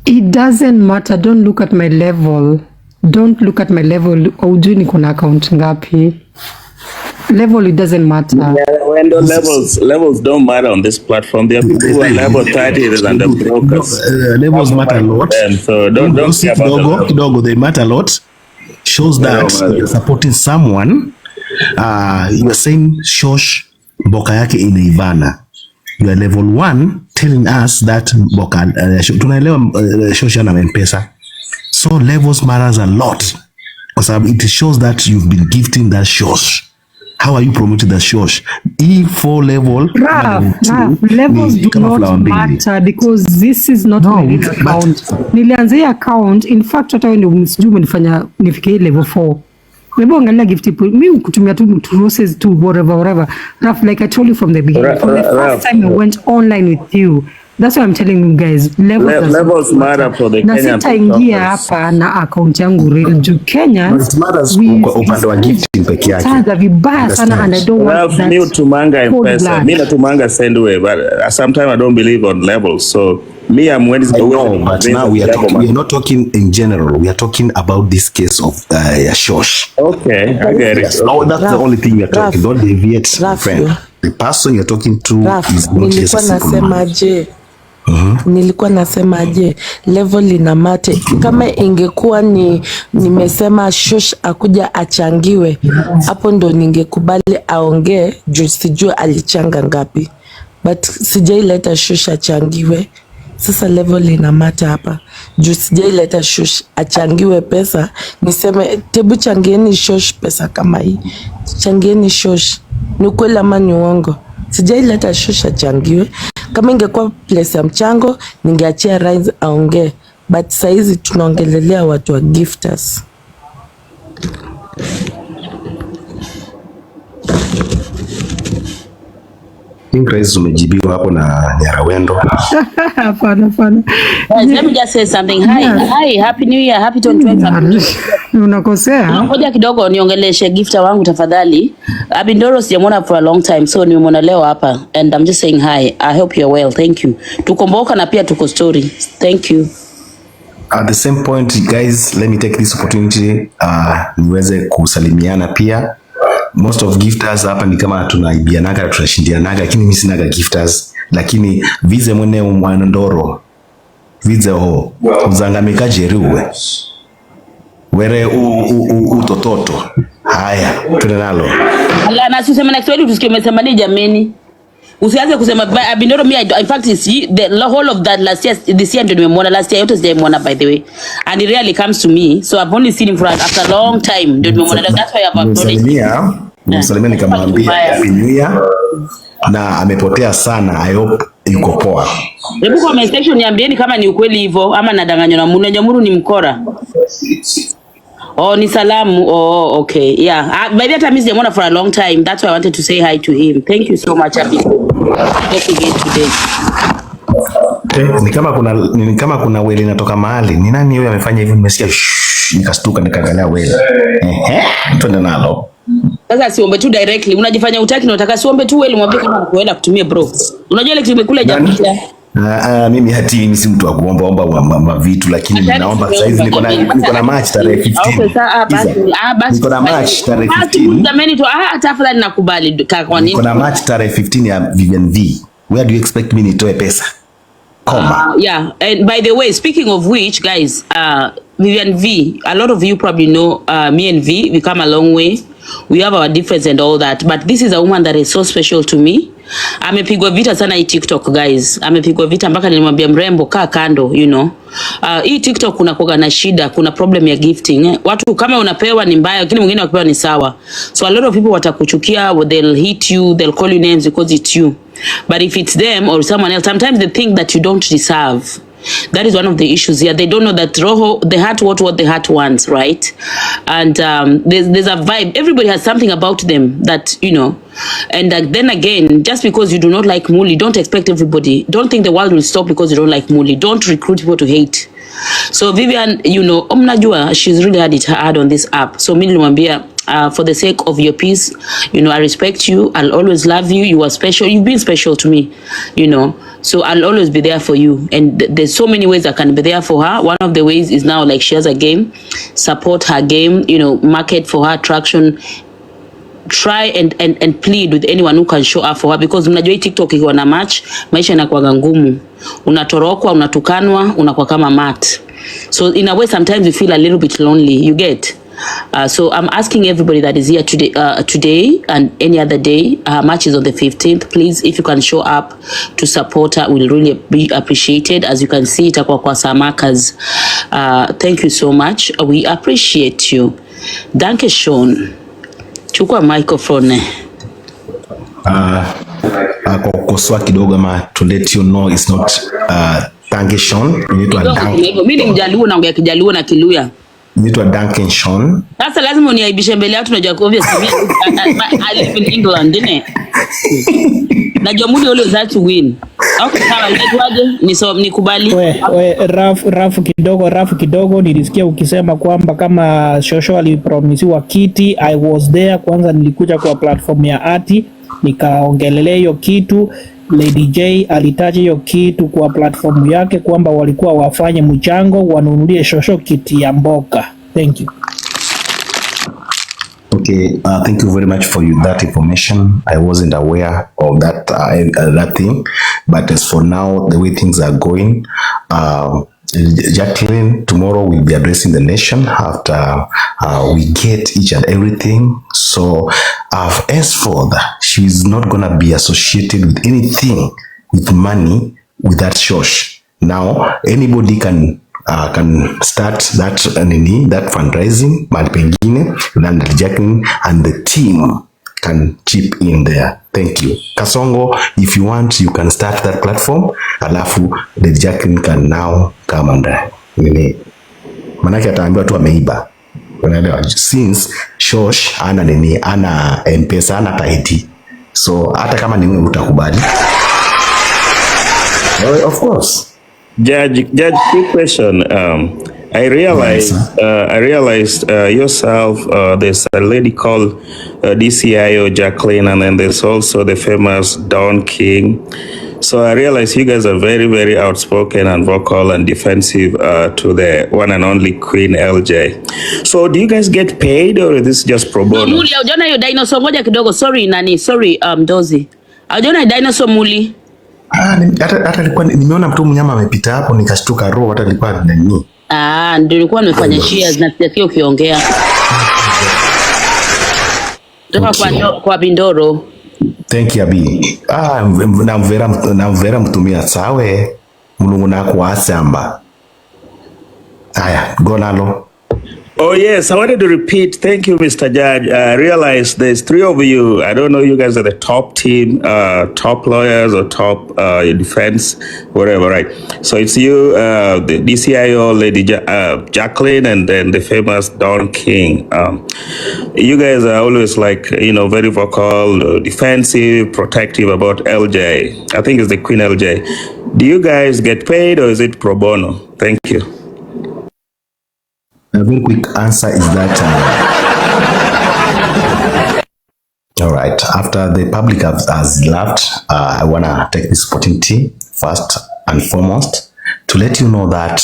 It doesn't matter. Don't look at my level. Aujui niko na account ngapi. Level, it doesn't matter. Yeah, when the levels don't matter on this platform. There are people who are level 30 and the brokers. Levels matter a lot. So don't care about Kidogo, they matter a lot. Shows that you're supporting someone. You are saying Shosh mboka yake inaivana. You are level 1 telling us that mboka tunaelewa Shosh ana M-Pesa. So levels matters a lot. Because it shows that you've been gifting that Shosh. How are you promoting the Shosh? E4 level. Levels do not matter because this is not my real account. Nilianzia account, in fact hata wewe ndio sijui umenifanya nifike level 4. Maybe angalia gift mimi kutumia tu process to whatever. Raf, like I told you from the beginning, from the first time I went online with you, That's what I'm telling you guys. Levels matter for the na Kenyan sitaingia TikTokers. hapa na account yangu real juu Kenya. It matters kwa upande wa gifting peke yake. Sasa vibaya sana and I don't want that. Mimi tumanga M-Pesa. Mimi natumanga Sendwave, but sometimes I don't believe on levels. So me, I'm when it's no, but now we are not talking in general. We are talking about this case of Shosh. Okay, I get it. Yes. No, that's the only thing we are talking. Don't deviate, friend. The person you're talking to is not just a simple man. Nilikuwa nasemaje, level ina mate. Kama ingekuwa nimesema Shosh akuja achangiwe, hapo ndo ningekubali aongee juu sijui alichanga ngapi, but sijaileta Shosh achangiwe. Sasa level ina mate hapa juu sijaileta Shosh achangiwe pesa, niseme tebu changieni Shosh pesa kama hii, changieni Shosh. Ni ukweli ama ni uongo? Sijaileta Shosh achangiwe. Kama ingekuwa place ya mchango, ningeachia Rise aongee. But saizi tunaongelelea watu wa gifters. Rise umejibiwa hapo na Nyarawendo. Hapana. Let me just say something. Hi, happy new year, happy 2020. Unakosea. Ngoja kidogo niongeleshe gifter wangu tafadhali. Abindoro sijamuona for a long time, so nimemuona leo hapa and I'm just saying hi. I hope you're well. Thank you. Tukomboka na pia tuko story. Thank you. At the same point, guys, let me take this opportunity niweze kusalimiana pia. Most of gifters hapa ni kama tunaibianaga, tunashindianaga, lakini mimi sinaga gifters, lakini vize mwene mwanondoro vize ho uzangamika jeruwe were utototo. Haya, tunenalo ala na sisema na Kiswahili tusikie umesema ni jameni. Usianze kusema Abindoro. Me in fact is the whole of that last year, this year ndio nimemuona, last year yote sijamuona by the way, and it really comes to me, so I've only seen him for after a long time ndio nimemuona. That's why I've acknowledged. Msalimia nikamwambia happy new year na amepotea sana. I hope yuko poa. Hebu comment section niambieni kama ni ukweli hivyo ama nadanganywa na Munu. Nyamuru ni mkora. Oh, ni salamu. Oh, okay. Yeah. By that time he's been for a long time. That's why I wanted to say hi to him. Thank you so much, Abby. Let's begin today. Ni kama kuna weli natoka mahali. Ni nani huyo amefanya hivyo? Nimesikia nikastuka nikaangalia weli. Twende nalo. Sasa siombe tu directly. Unajifanya utaki na unataka siombe tu weli, mwambie kama kuenda kutumia bro. Unajua ile kimekula jamii. Mimi mimi si mtu wa kuomba vitu, lakini ninaomba sasa hivi niko na match tarehe 15. Okay, basi niko na match tarehe 15. Jamani tu tafadhali nakubali kwa nini? Niko na match tarehe 15 ya Vivian V. Where do you expect me nitoe pesa? Yeah, and by the way, speaking of which, guys, Vivian V, a lot of you probably know me and V, we come a long way. We have our difference and all that, but this is a woman that is so special to me. Amepigwa vita sana hii TikTok, guys. Amepigwa vita mpaka nilimwambia mrembo kaa kando, you know. Hii TikTok kuna kuwa na shida, kuna problem ya gifting. Watu kama unapewa ni mbaya, lakini mwingine wakipewa ni sawa. So a lot of people watakuchukia, they'll hit you, they'll call you names because it's you. But if it's them or someone else, sometimes they think that you don't deserve. That is one of the issues here. They don't know that the heart what the heart wants, right? And there's a vibe. Everybody has something about them that, you know. And then again, just because you do not like Muli, don't expect everybody. Don't think the world will stop because you don't like Muli. Don't recruit people to hate. So Vivian, you know, Omnajua, she's really had it hard on this app. So mimi nilimwambia, for the sake of your peace, you know, I respect you. I'll always love you. You are special. You've been special to me, you know. So I'll always be there for you. And there's so many ways I can be there for her. One of the ways is now like she has a game. Support her game, you know, market for her, traction. Try and plead with anyone who can show up for her, because mnajua hii TikTok ikiwa na match, maisha yanakuwa ngumu. Unatorokwa, unatukanwa, unakuwa kama mat. So in a way sometimes you feel a little bit lonely, you get. So I'm asking everybody that is here today and any other day, match is on the 15th. Please, if you can show up to support her, we'll really be appreciated. As you can see, itakuwa kwa Samakas. Thank you so much. We appreciate you. Danke Sean. Chukua microphone. Kwa kukosoa kidogo ama to let you know it's not Danke Sean. Inaitwa Danke. Mimi ni Mjaluo naongea Kijaluo na Kiluya. Inaitwa Danke Sean. Sasa lazima uniaibishe mbele ya watu, unajua obviously I live in England, didn't it? Najua Muli always has to win. Okay, sawa, unaitwaje? Nikubali. Rafu kidogo nilisikia ukisema kwamba kama Shosho alipromisiwa kiti. I was there, kwanza nilikuja kwa platform ya Atty nikaongelelea hiyo kitu. Lady J alitaja hiyo kitu kwa platform yake kwamba walikuwa wafanye mchango wanunulie Shosho kiti ya mboka. Thank you. Okay, thank you very much for that information. I wasn't aware of that thing, but as for now, the way things are going, Jacqueline tomorrow will be addressing the nation after we get each and everything. So henceforth, she's not gonna be associated with anything with money with that Shosh. Now anybody can start that fundraising mahali pengine, and Jacqueline and the team can chip in there. Thank you. Kasongo, if you want, you can start that platform. Alafu the Jacqueline can now come and manake ataambiwa tu ameiba. Unaelewa? Since Shosh ana M-Pesa ana Atty. So hata kama ni wewe utakubali. Of course. Judge, quick question. I realized yourself, there's a lady called DCIO Jacqueline, and then there's also the famous Don King. So I realize you guys are very, very outspoken and vocal and defensive to the one and only Queen LJ. So do you guys get paid, or is this just pro bono? Muli, haujaona hiyo dinosaur moja kidogo. Sorry, Dozi. Haujaona dinosaur Muli? Hata nilikuwa nimeona mtu mnyama amepita hapo nikashtuka roho, hata nilikuwa nini. Ndio nilikuwa nimefanya shares na sijasikia ukiongea. Toka kwa Bindoro. Thank you Abi. Na mvera mtumia sawe mulungu nako asamba. Aya, go nalo. Oh yes, I wanted to repeat. Thank you, Mr. Judge. I realized there's three of you. I don't know, you guys are the top team, top lawyers or top defense, whatever, right? So it's you, the DCIO, Lady Jacqueline, and then the famous Don King. You guys are always very vocal, defensive, protective about LJ. I think it's the Queen LJ. Do you guys get paid, or is it pro bono? Thank you. A very quick answer is that all right, after the public has left, I want to take this opportunity first and foremost to let you know that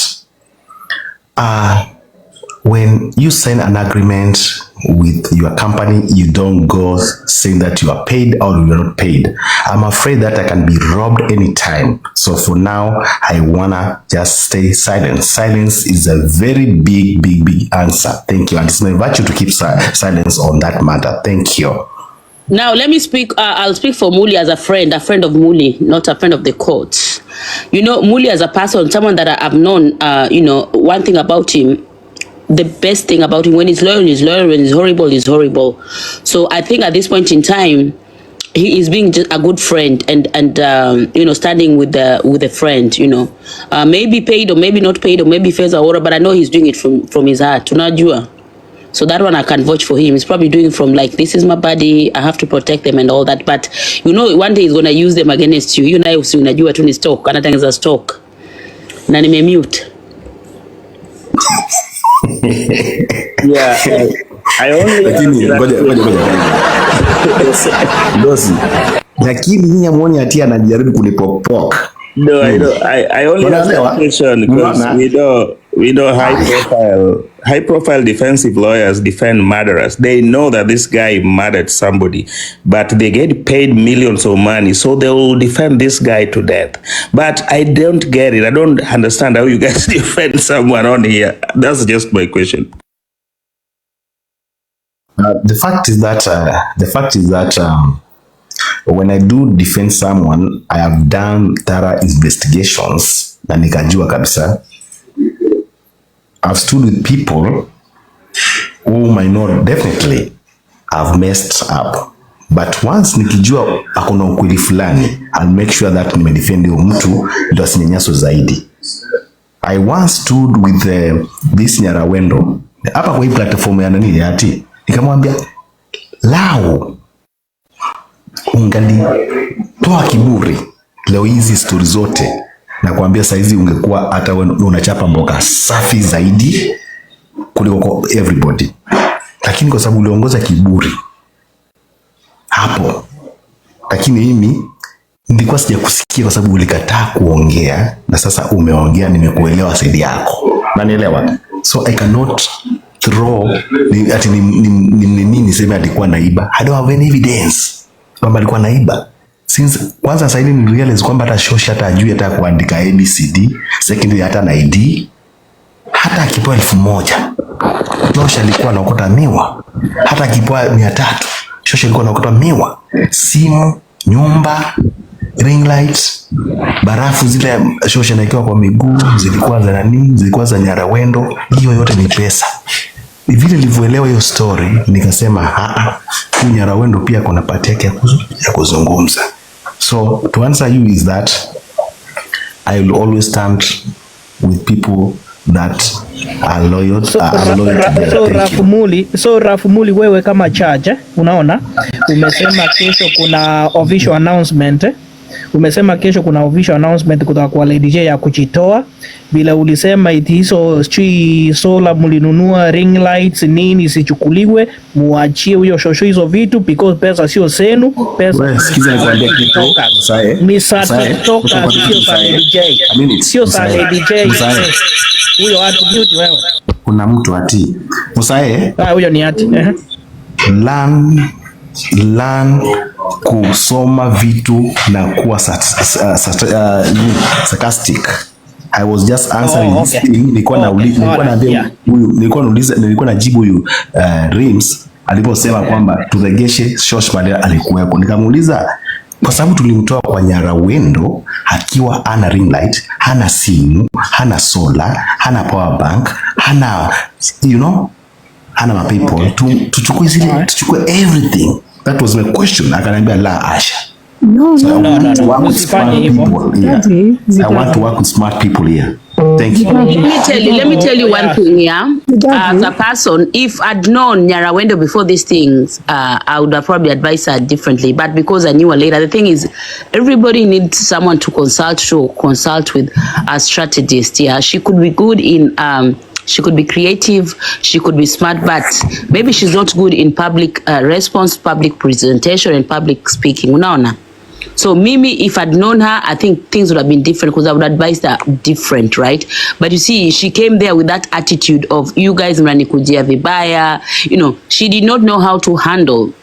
when you sign an agreement with your company, you don't go saying that you are paid or you are not paid. I'm afraid that I can be robbed anytime. So for now, I wanna just stay silent. Silence is a very big answer. Thank you. And it's my virtue to keep silence on that matter. Thank you. Now let me speak. I'll speak for Muli as a friend of Muli, not a friend of the court. You know, Muli as a person, someone that I've known. One thing about him. The best thing about him, when he's loyal, he's loyal. When he's horrible, he's horrible. So I think at this point in time, he is being just a good friend and standing with a friend. Maybe paid or maybe not paid or maybe fails or whatever. But I know he's doing it from his heart. Tunajua. So that one I can vouch for him. He's probably doing it from this is my body. I have to protect them and all that. But one day he's gonna use them against you. Unajua tu ni stock. Anatengeneza stock. Na nimemute. Yeah, I only lakini nyinyi muone Atty anajaribu kunipopoka. No, I only have a question because we know high profile defensive lawyers defend murderers. They know that this guy murdered somebody, but they get paid millions of money, so they will defend this guy to death. But I don't get it. I don't understand how you guys defend someone on here. That's just my question. The fact is that when I do defend someone, I have done thorough investigations na nikajua kabisa. I've stood with people who might not definitely have messed up, but once nikijua akona ukweli fulani, I'll make sure that nimedefend huyo mtu ndio asinyanyaswe zaidi. I once stood with this Nyarawendo hapa kwa hii platform ya nani ya Atty, nikamwambia lao ungali toa kiburi leo hizi story zote na kuambia saizi ungekuwa hata unachapa mboga safi zaidi kuliko kwa everybody, lakini kwa sababu uliongoza kiburi hapo. Lakini mimi nilikuwa sijakusikia kwa sababu ulikataa kuongea, na sasa umeongea, nimekuelewa side yako, unanielewa? So I cannot throw ati niseme alikuwa naiba. I don't have any evidence kwamba alikuwa naiba. Since kwanza sasa hivi ni realize kwamba hata Shosh hata ajui hata kuandika ABCD, secondary hata na ID, hata akipewa 1000 Shosh alikuwa anaokota miwa, hata akipewa 300 Shosh alikuwa anaokota miwa, simu, nyumba, ring lights, barafu zile Shosh anaekewa kwa miguu zilikuwa za nani, zilikuwa za Nyarawendo. Hiyo yote ni pesa. Vile nilivyoelewa hiyo story nikasema Nyarawendo pia kuna part yake ya kuzungumza. So to answer you is that I will always stand with people that are loyal, to So Rafumuli, wewe kama charge, unaona umesema kesho kuna official announcement Umesema kesho kuna official announcement kutoka kwa Lady J ya kujitoa, bila ulisema hizo sola mlinunua ring lights nini sichukuliwe, muachie huyo Shosho hizo vitu because pesa sio zenu, pesa sikiza nikwambia kitu ni sasa kutoka sio za Lady J, sio za Lady J. Huyo Atty beauty wewe, kuna mtu Atty Musae, huyo ni Atty learn kusoma vitu na kuwa sarcastic. I was just answering this thing. Nilikuwa najibu huyu Rims aliposema kwamba turegeshe Shosh Malia alikuwepo. Nikamuuliza kwa sababu tulimtoa kwa Nyarawendo akiwa ana ring light, hana simu, hana solar, hana power bank, hana hana ma people. Tuchukue zile, tuchukue everything. That was my question. Akaniambia la Asha. No. I want to work with smart people here. Thank you. Let me tell you one thing, yeah. As a person, if I'd known Nyarawendo before these things, I would have probably advised her differently. But because I knew her later, the thing is, everybody needs someone to consult with a strategist. Yeah, she could be good in she could be creative, she could be smart, but maybe she's not good in public response, public presentation, and public speaking. Unaona? So Mimi, if I'd known her, I think things would have been different because I would advise her different, right? But you see, she came there with that attitude of you guys mnanikujia vibaya. She did not know how to handle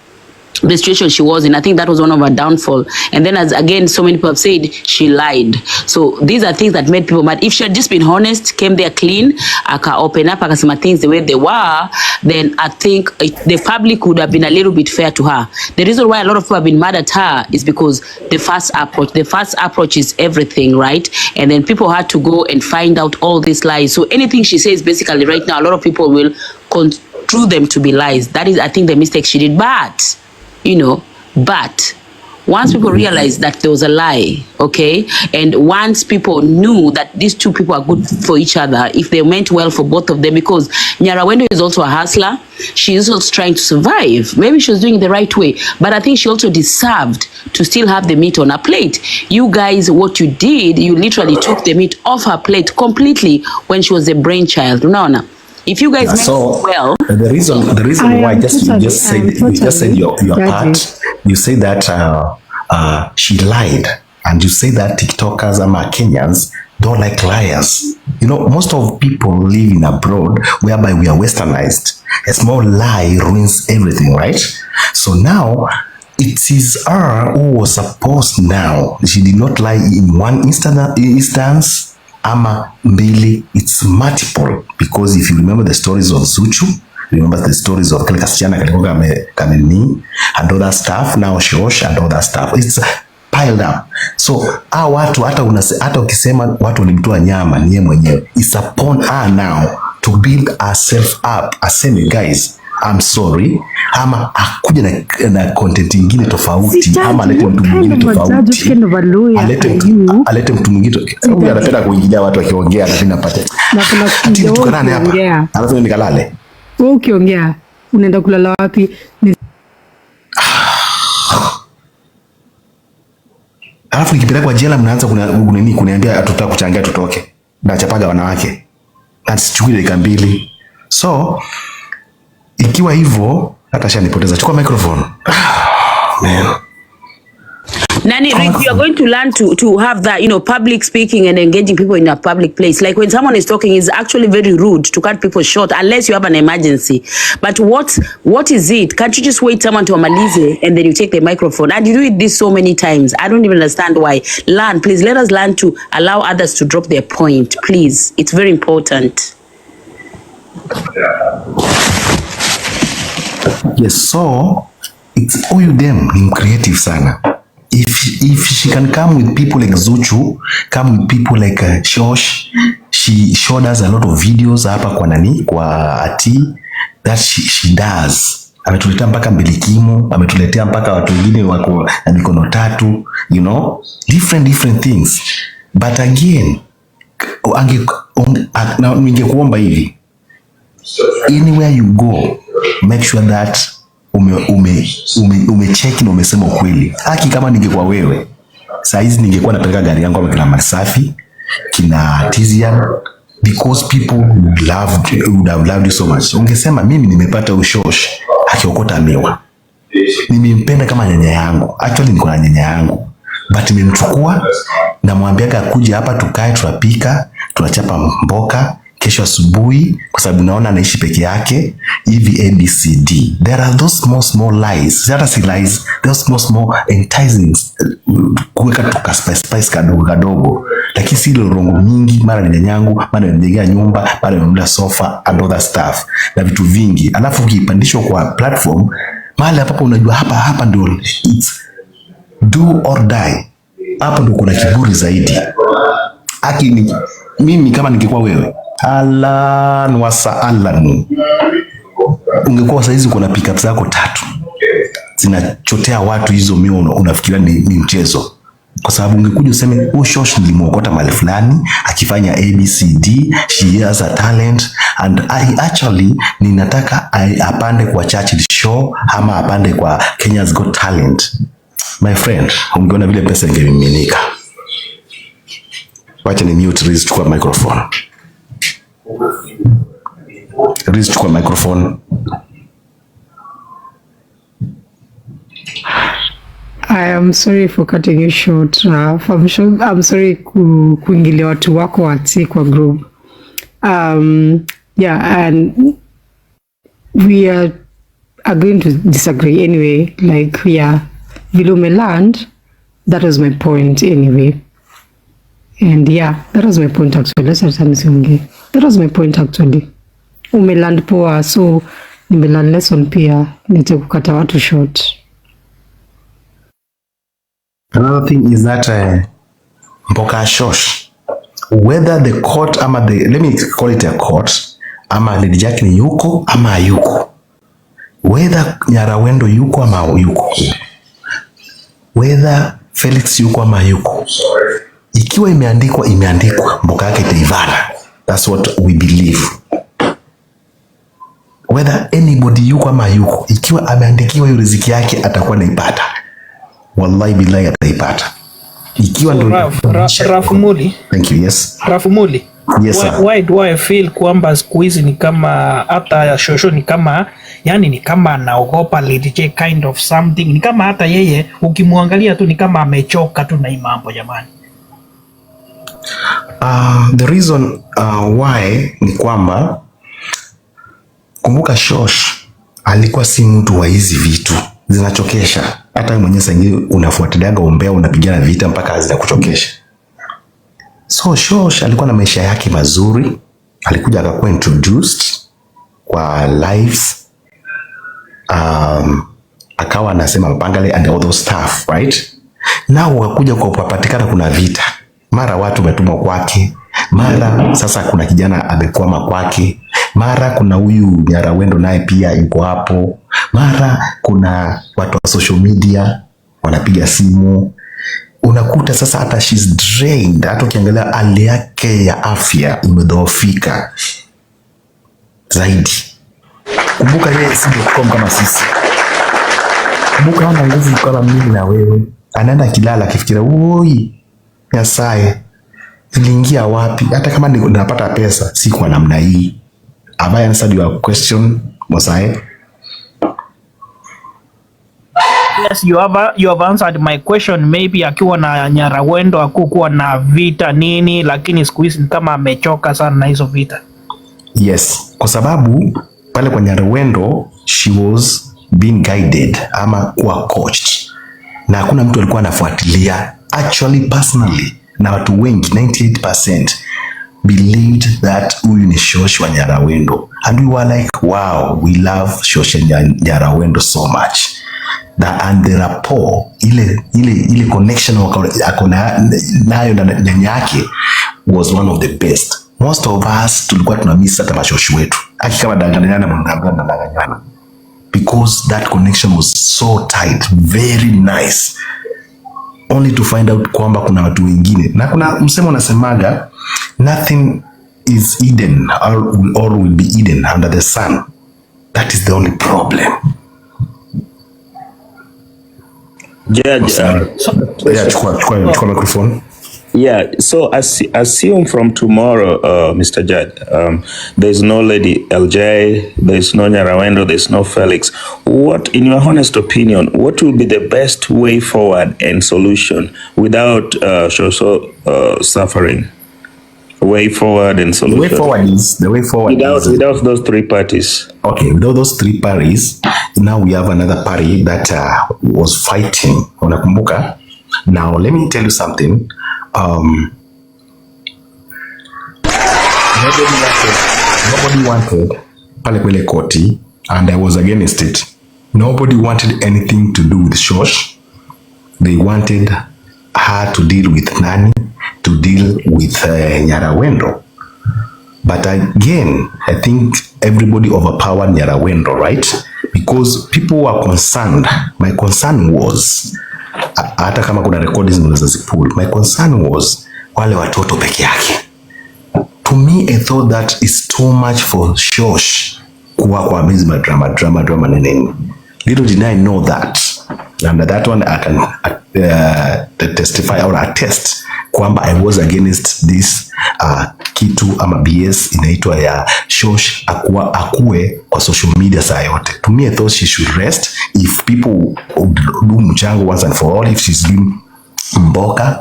the situation she was in. I think that was one of her downfall. And then as again, so many people have said, she lied. So these are things that made people mad. If she had just been honest, came there clean, aka open up, akasema things the way they were, then I think the public would have been a little bit fair to her. The reason why a lot of people have been mad at her is because the first approach is everything, right? And then people had to go and find out all these lies. So anything she says basically right now, a lot of people will construe them to be lies. That is, I think, the mistake she did. But once people realized that there was a lie, okay, and once people knew that these two people are good for each other, if they meant well for both of them, because Nyarawendo is also a hustler, she is also trying to survive. Maybe she was doing it the right way, but I think she also deserved to still have the meat on her plate. You guys, what you did, you literally took the meat off her plate completely when she was a brainchild. Unaona? If you guys meant well, the reason why you just said your part, you say that she lied, and you say that TikTokers and Kenyans don't like liars. Most of people live in abroad whereby we are westernized. A small lie ruins everything, right? So now it is her who was supposed now. She did not lie in one instance. Ama mbili, it's multiple, because if you remember the stories of Zuchu, remember the stories of kile kasichana kalikuwa kameni and all that stuff, now Shosh and all that stuff, it's piled up. So watu hata ukisema watu walimtoa nyama ni yeye mwenyewe, it's upon her now to build herself up, aseme guys I'm sorry, ama akuja na content ingine tofauti, ama alete mtu mwingine tofauti, alete mtu mwingine. Huyu anapenda kuingilia watu wakiongea na ninapata ati tukanane hapa, alafu nikalale. Wewe ukiongea unaenda kulala wapi? Alafu nikipelekwa jela mnaanza kuniambia hatutaka kuchangia tutoke. Na chapaga wanawake. Na sichukui dakika 2. So ikiwa hivyo hata shanipoteza. Chukua microphone. Man. Nani, Rick, you are going to learn to have that, public speaking and engaging people in a public place. Like when someone is talking, it's actually very rude to cut people short unless you have an emergency. But what is it? Can't you just wait someone to amalize and then you take the microphone? And you do it this so many times. I don't even understand why. Learn, please. Let us learn to allow others to drop their point, please. It's very important. Yes, so it's all them in creative sana. If she can come with people like Zuchu, come with people like Shosh, she showed us a lot of videos hapa kwa Atty that she does. Ametuletea mpaka mbilikimo, ametuletea mpaka watu wengine wako na mikono 3, different things. But again, ningekuomba hivi, anywhere you go, make sure that umecheck na umesema ukweli. Haki kama ningekuwa wewe, saa hizi ningekuwa napeleka gari yangu kina Masafi, kina Tizian, because people would have loved you so much. Ungesema mimi nimepata ushosh akiokota miwa. Nimempenda kama nyanya yangu. Actually niko na nyanya yangu. But nimemchukua na mwambiaga akuje hapa tukae tunapika, tunachapa mboka kesho asubuhi kwa sababu naona anaishi peke yake hivi ABCD. There are those small lies. Zara si lies, those small enticing kuweka tuka spice kadogo. Lakini si ile rongo mingi, mara ni nyanyangu, mara nimejengea nyumba, mara nimemla sofa and other stuff na vitu vingi. Alafu ukipandishwa kwa platform, mahali hapo unajua hapa ndio it's do or die. Hapo ndio kuna kiburi zaidi. Akini mimi kama ningekuwa wewe, Alan wasaalan, ungekuwa saizi kuna pickup zako 3 zinachotea watu hizo mio, unafikiria ni mchezo. Kwa sababu ungekuja useme Shosh nilimuokota mahali fulani akifanya ABCD, she has a talent and I actually ninataka apande kwa Churchill show ama apande kwa Kenya's Got Talent. My friend, ungeona vile pesa ingemiminika. Wacha ni mute Riz, chukua microphone. Riz, chukua microphone. I am sorry for cutting you short. I'm sorry kuingilia watu wako Atty kwa group. And we are going to disagree anyway. Like, vile umeland, that was my point anyway. And that was my point actually. That was my point actually. Umeland poa, so nimeland lesson pia, nite kukata watu short. Another thing is that Mboka Shosh, whether the court ama let me call it a court, ama Lady Jack ni yuko ama yuko, whether Nyarawendo yuko ama yuko, whether Felix yuko ama yuko, ikiwa imeandikwa Mboka yake itaivana. That's what we believe. Whether anybody yuko ama yuko, ikiwa ameandikiwa hiyo riziki yake atakuwa naipata. Wallahi billahi ataipata. Ikiwa ndo Rafumuli. Thank you, yes. Rafumuli. Yes, sir. Why do I feel kwamba siku hizi ni kama hata Shosho ni kama, yani ni kama anaogopa Lady J kind of something. Ni kama hata yeye ukimwangalia tu ni kama amechoka tu na hii mambo jamani. The reason why ni kwamba kumbuka Shosh alikuwa si mtu wa hizi vitu zinachokesha. Hata mwenyewe sangi unafuatilianga umbea, unapigana vita mpaka zinakuchokesha. So Shosh alikuwa na maisha yake mazuri, alikuja akakuwa introduced kwa lives, akawa anasema mpangale and all those stuff, right? Now wakuja kwa upapatikana kuna vita, mara watu wametumwa kwake, mara sasa kuna kijana amekwama kwake, mara kuna huyu Nyarawendo naye pia yuko hapo, mara kuna watu wa social media wanapiga simu. Unakuta sasa hata she's drained. Hata ukiangalia hali yake ya afya imedhoofika zaidi. Kumbuka yeye si kama sisi. Kumbuka ana nguvu kama mimi na wewe. anaenda kilala akifikiria oi Nyasaye iliingia wapi? Hata kama napata pesa si kwa namna hii. Have I answered your question, Mosai? Yes, you have answered my question. Maybe akiwa na Nyarawendo akukuwa na vita nini, lakini siku hizi kama amechoka sana na hizo vita. Yes, kwa sababu pale kwa Nyarawendo she was being guided ama kuwa coached, na hakuna mtu alikuwa anafuatilia. Actually personally, na watu wengi 98% believed that huyu ni Shosh wa Nyarawendo, and we were like wow, we love Shosh Nyarawendo so much. And the rapport, ile connection akona nayo na nyanya yake was one of the best. Most of us tulikuwa tunamiss hata mashoshi wetu akikama danganyana mnadanganyana, because that connection was so tight, very nice, only to find out kwamba kuna watu wengine, na kuna msemo unasemaga nothing is hidden or will be hidden under the sun. That is the only problem. Judge, chukua microphone. Yeah, so assume from tomorrow, Mr. Judge, there's no Lady LJ, there's no Nyarawendo, there's no Felix. What, in your honest opinion, what will be the best way forward and solution without Shosho suffering? Way forward and solution. The way forward without those three parties. Okay, without those three parties, now we have another party that was fighting. Unakumbuka? Now let me tell you something. Nobody wanted pale kwele koti, and I was against it. Nobody wanted anything to do with Shosh. They wanted her to deal with Nani, to deal with Nyarawendo. But again, I think everybody overpowered Nyarawendo, right? Because people were concerned. My concern was, hata kama kuna recordings mnaweza zipull, my concern was wale watoto peke yake. To me, I thought that is too much for Shosh kuwa kwa mizima drama nene. Little did I know that. And that one I can testify or attest kwamba I was against this kitu ama BS inaitwa ya Shosh akue kwa social media saa yote. To me, I thought she should rest. If people do mchango once and for all, if she's doing mboka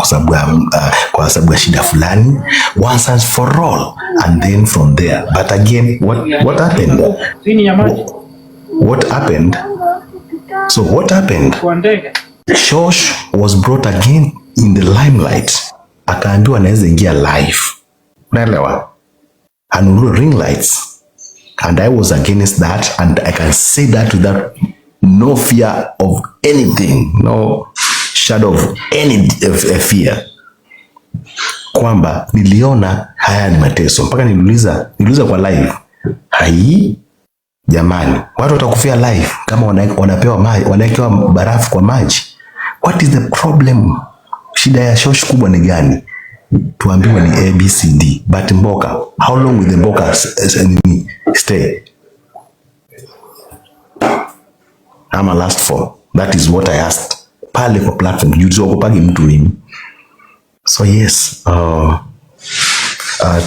kwa sababu ya shida fulani once and for all, and then from there. But again, what happened? What happened? So what happened? Shosh was brought again in the limelight. Akaambiwa anaweza ingia live. Unaelewa? Anunue ring lights. And I was against that, and I can say that without no fear of anything, no shadow of any fear. Kwamba niliona haya ni mateso. Mpaka niliuliza kwa live. Hai jamani, watu watakufia live kama wanawekewa barafu kwa maji. What is the problem? Shida ya Shosh kubwa ni gani? Tuambiwe ni ABCD. But mboka, how long will the mboka stay? Ama last for? That is what I asked. Pale kwa platform, juzi wakupagi mtu mimi. So yes,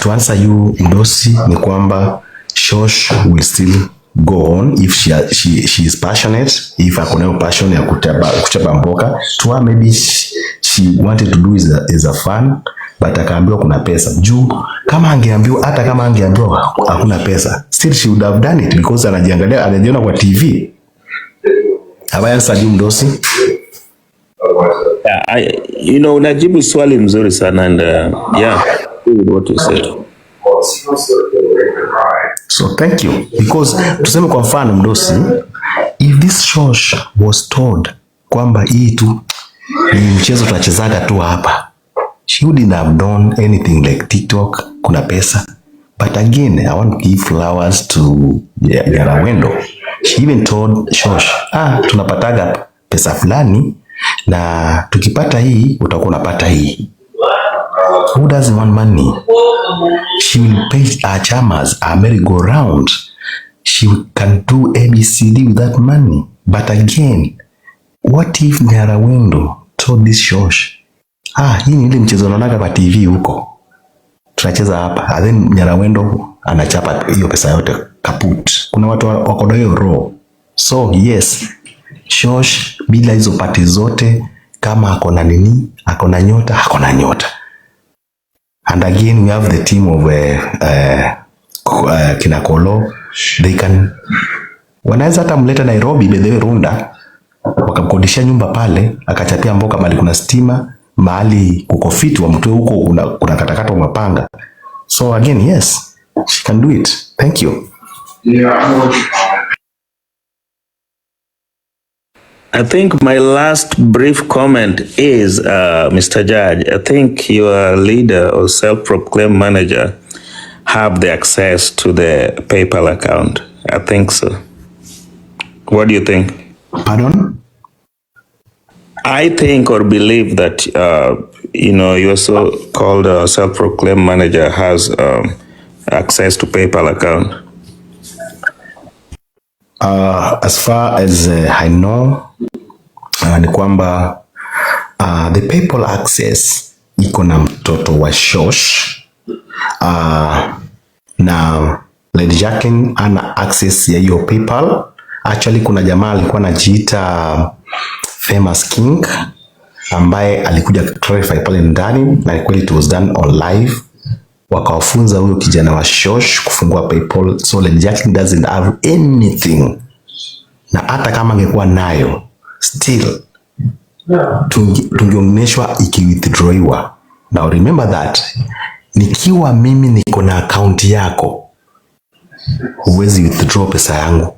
to answer you Ndosi, ni kwamba Shosh will still go on if she is passionate, if akona passion ya kuchapa mboka. To her, maybe she wanted to do is a fun, but akaambiwa kuna pesa. Juu kama angeambiwa, hata kama angeambiwa hakuna pesa, still she would have done it because anajiona kwa TV. Have I answered you Ndosi? Yeah, unajibu swali mzuri sana, and yeah, what you said. So thank you, because tuseme kwa mfano Mdosi, if this Shosh was told kwamba hii tu ni mchezo tunachezaga tu hapa, she wouldn't have done anything like TikTok, kuna pesa. But again, I want to give flowers to Nyarawendo. She even told Shosh, tunapataga pesa fulani, na tukipata hii utakuwa unapata hii. Who doesn't want money? She will pay her chamas, her merry-go-round. She can do ABCD with that money. But again, what if Nyarawendo told this Shosh, hii ni ile mchezo unaonaga kwa TV huko. Tunacheza hapa. And then Nyarawendo anachapa hiyo pesa yote kaput. Kuna watu wako na hiyo roho. So yes, Shosh bila hizo pati zote, kama akona nini, akona nyota, akona nyota. And again we have the team of Kinakolo. They can, wanaweza hata mleta Nairobi bedewe Runda, wakamkodisha nyumba pale, akachapia mboka mali kuna stima, mahali kuko fit wa mtu huko kuna katakata wa mapanga. So again, yes, she can do it. Thank you. I think my last brief comment is, Mr. Judge, I think your leader or self-proclaimed manager have the access to the PayPal account. I think so. What do you think? Pardon? I think or believe that, your so-called self-proclaimed manager has access to PayPal account. As far as I know, ni kwamba the PayPal access iko na mtoto wa Shosh. Na Lady Jacqueline ana access ya hiyo PayPal. Actually kuna jamaa alikuwa anajiita Famous King ambaye alikuja clarify pale ndani, na kweli it was done on live. Wakawafunza huyo kijana wa Shosh kufungua PayPal. So Lady Jacqueline doesn't have anything. Na hata kama angekuwa nayo still tungeoneshwa ikiwithdrawiwa. Now remember that nikiwa mimi niko na account yako, huwezi withdraw pesa yangu.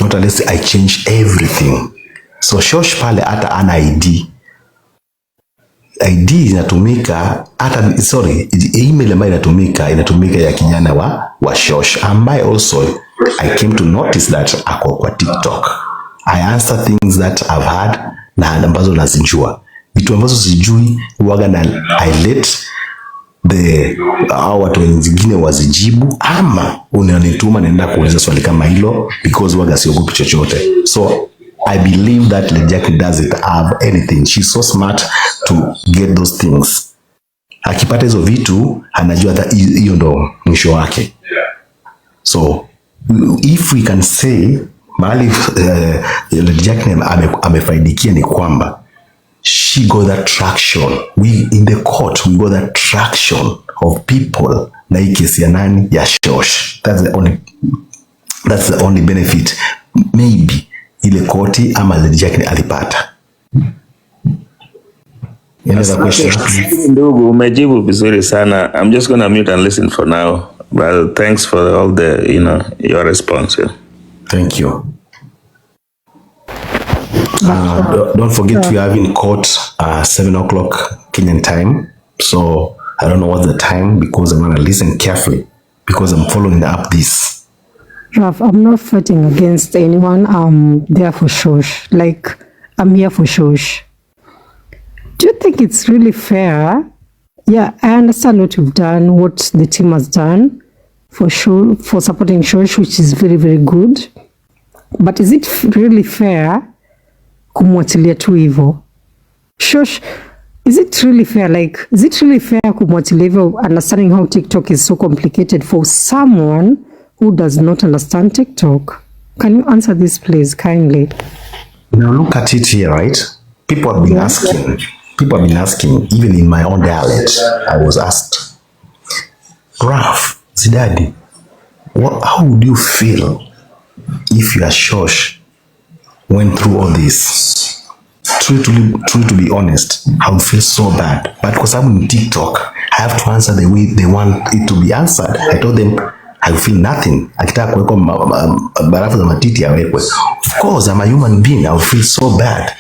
Not unless I change everything. So Shosh pale hata ana ID. ID inatumika hata, email ambayo inatumika ya kijana wa Shosh, ambaye also I came to notice that ako kwa TikTok. I answer things that I've had na ambazo nazijua. Vitu ambazo sijui huwaga na I let watu wengine wazijibu, ama unanituma naenda kuuliza swali kama hilo, because huwaga siogopi chochote. So I believe that Lady Jacqueline doesn't have anything. She's so smart to get those things. Akipata hizo vitu anajua that hiyo ndo mwisho wake. So if we can say mahali Lady Jacqueline amefaidikia ni kwamba she got that traction. We in the court we got that traction of people na hii kesi ya nani ya Shosh. That's the only benefit maybe ile koti ama Lady Jacqueline alipata. Ndugu, umejibu vizuri sana. I'm just going to mute and listen for now. But thanks for all the, your response. Yeah. Thank you. Don't forget we are in court 7 o'clock Kenyan time. So I don't know what's the time, because I'm going to listen carefully, because I'm following up this. Raf, I'm not fighting against anyone. I'm there for Shosh. Like, I'm here for Shosh. Do you think it's really fair? Yeah, I understand what you've done, what the team has done for supporting Shosh, which is very, very good. But is it really fair kumwachilia tu hivyo? Shosh, is it really fair? Like, is it really fair kumwachilia hivyo, understanding how TikTok is so complicated for someone who does not understand TikTok? Can you answer this, please, kindly? Now look at it here, right? People have been asking. People have been asking, even in my own dialect, I was asked, Raf, Zidadi, how would you feel if your Shosh went through all this? True to be honest, I would feel so bad. But because I'm on TikTok, I have to answer the way they want it to be answered. I told them, I feel nothing. Akitaka kuwekwa barafu za matiti awekwe. Of course, I'm a human being. I would feel so bad.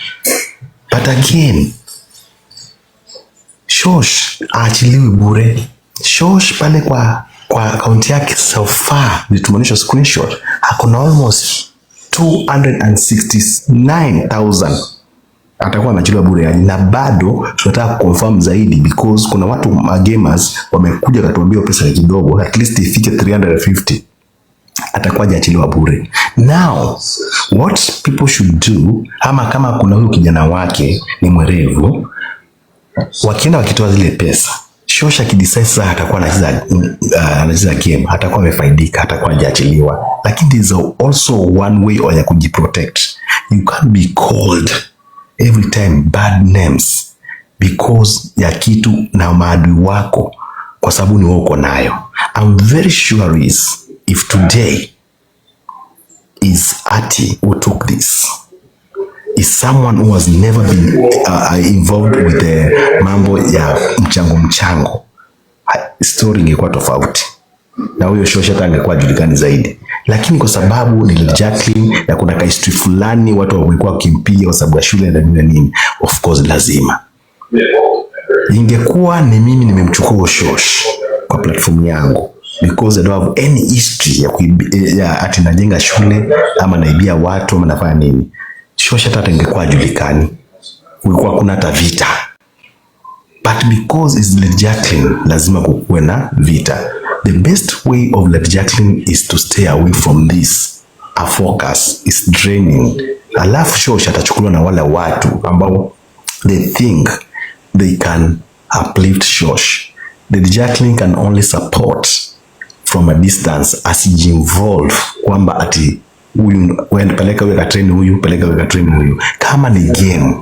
But again, Shosh aachiliwi bure. Shosh pale kwa akaunti yake so far, nitumanisha screenshot, hakuna almost 269,000. Atakuwa anachiliwa bure, na bado tunataka confirm zaidi, because kuna watu gamers wamekuja katuambia pesa kidogo, at least ifike 350. Atakuwa hajachiliwa bure. Now, what people should do, ama kama kuna huyu kijana wake ni mwerevu, wakienda wakitoa zile pesa, Shosha kidecide sasa atakuwa anacheza game, atakuwa amefaidika, atakuwa hajaachiliwa. Lakini there is also one way ya kujiprotect. You can't be called every time bad names because ya kitu na maadui wako, kwa sababu ni wewe uko nayo. I'm very sure if today is Atty who took this, is someone who has never been involved with the mambo ya mchango, story ingekuwa tofauti na huyo Shosha angekuwa julikani zaidi. Lakini kwa sababu ni Jacqueline na kuna history fulani watu wamekuwa wakimpiga kwa sababu ya shule na nini, of course lazima. Ingekuwa ni mimi nimemchukua Shosh kwa platform yangu, because I don't have any history ya ati najenga shule ama naibia watu ama nafanya nini, Shosha hata ingekuwa julikani, kulikuwa kuna hata vita. But because it's Lady Jacqueline, lazima kukuwe na vita. The best way of Lady Jacqueline is to stay away from this. A focus is draining. Alafu Shosha atachukuliwa na wale watu ambao they think they can uplift Shosh. Lady Jacqueline can only support from a distance, asijinvolve kwamba ati huyu peleka wewe katrain huyu, peleka wewe katrain huyu. Kama ni game,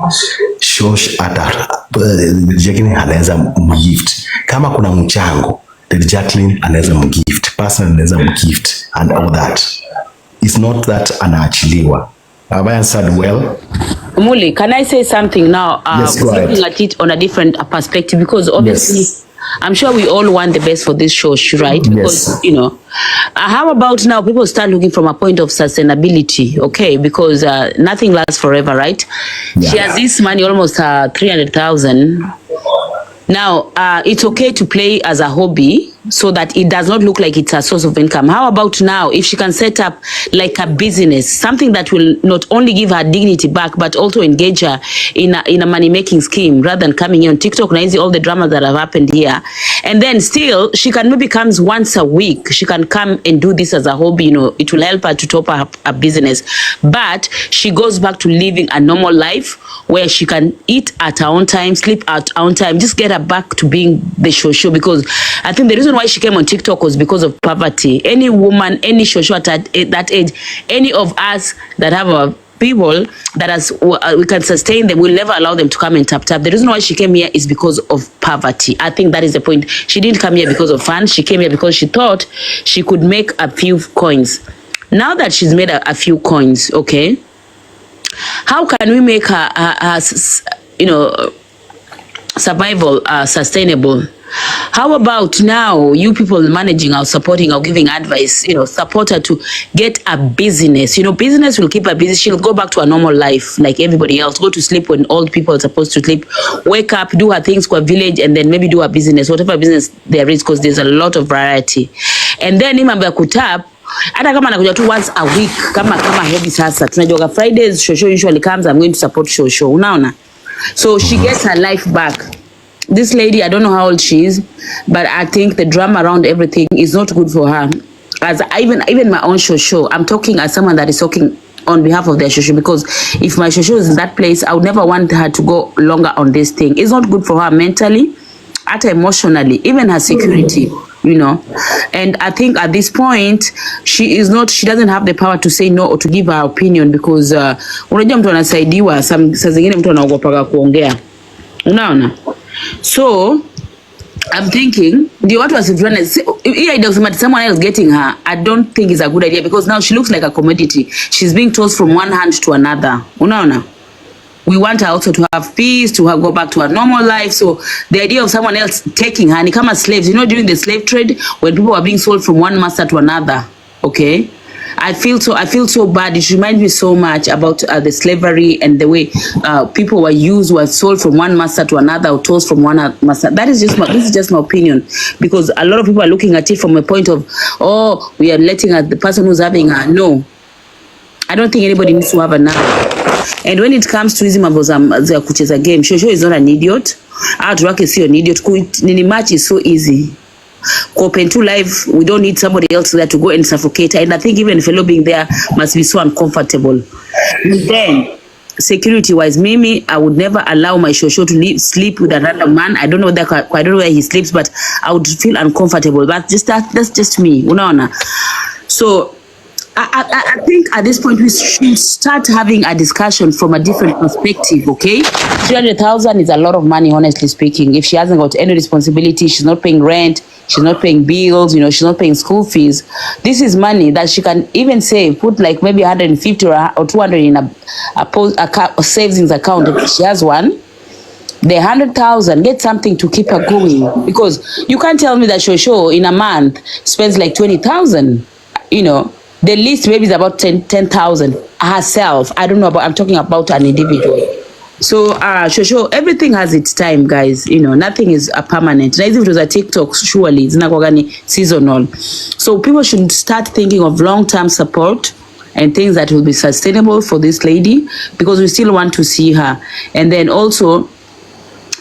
Shosh Lady Jacqueline anaweza mgift. Kama kuna mchango, Lady Jacqueline anaweza mgift, person anaweza mgift and all that. It's not that anaachiliwa. Have I answered well? Muli, can I say something now? Yes, go ahead. Looking at it on a different perspective, because obviously, yes, I'm sure we all want the best for this show, right? Because, yes, you know, how about now people start looking from a point of sustainability, okay? Because nothing lasts forever, right? Yeah. She has this money, almost 300,000. Now, it's okay to play as a hobby so that it does not look like it's a source of income. How about now, if she can set up like a business, something that will not only give her dignity back, but also engage her in a money-making scheme, rather than coming here on TikTok, and all the dramas that have happened here. And then still, she can maybe comes once a week. She can come and do this as a hobby, you know, it will help her to top up a business. But she goes back to living a normal life where she can eat at her own time, sleep at her own time, just get her back to being the Shosho. Because I think the reason why she came on TikTok was because of poverty. Any woman, any Shosho at that age, any of us that have a people that we can sustain them, we'll never allow them to come and tap. The reason why she came here is because of poverty. I think that is the point. She didn't come here because of fun. She came here because she thought she could make a few coins. Now that she's made a few coins, okay, how can we make her you know, survival sustainable? How about now you people managing or supporting or giving advice, you know, support her to get a business. You know, business will keep her busy. She'll go back to a normal life like everybody else. Go to sleep when old people are supposed to sleep. Wake up, do her things for a village, and then maybe do a business, whatever business there is, because there's a lot of variety. And then mambo ya kutap, hata kama anakuja tu once a week, kama hobby sasa. Tunajua Fridays, Shosho usually comes, I'm going to support Shosho. Unaona? So she gets her life back. This lady, I don't know how old she is, but I think the drama around everything is not good for her. As even my own Shosho, I'm talking as someone that is talking on behalf of their Shosho, because if my Shosho is in that place, I would never want her to go longer on this thing. It's not good for her mentally, emotionally, even her security, you know. And I think at this point, she doesn't have the power to say no or to give her opinion, because unajua mtu anasaidiwa, saa zingine mtu anaogopa kuongea. Unaona? So I'm thinking the what was it doesn't someone else getting her. I don't think it's a good idea, because now she looks like a commodity. She's being tossed from one hand to another. Unaona? We want her also to have peace, to go back to her normal life. So the idea of someone else taking her, ni kama slaves, you know, during the slave trade when people were being sold from one master to another. Okay, I feel so bad. It reminds me so much about the slavery and the way people were sold from one master to another, or tossed from one master. This is just my opinion, because a lot of people are looking at it from a point of, oh, we are letting the person who's having her. No, I don't think anybody needs to have her now. And when it comes to hizi mambo za kucheza game, Shosho is not an idiot. Watu wake sio an idiot. Nini match is so easy. open to life. We don't need somebody else there to go and suffocate her. And I think even fellow being there must be so uncomfortable. And then, security-wise, Mimi, I would never allow my Shosho to sleep with a random man. I don't know I don't know where he sleeps, but I would feel uncomfortable. But that's just me, unaona. So I think at this point we should start having a discussion from a different perspective, okay? 300,000 is a lot of money, honestly speaking. If she hasn't got any responsibility, she's not paying rent, she's not paying bills, you know, she's not paying school fees. This is money that she can even save, put like maybe 150 or 200 in a savings account if she has one. The 100,000, get something to keep her going, because you can't tell me that Shosho in a month spends like 20,000, you know. The least maybe is about 10,000 herself. I don't know about, I'm talking about an individual. So, Shosho, everything has its time, guys. You know, nothing is a permanent. Now, if it was a TikTok, surely it's not going to seasonal. So people should start thinking of long-term support and things that will be sustainable for this lady, because we still want to see her. And then also,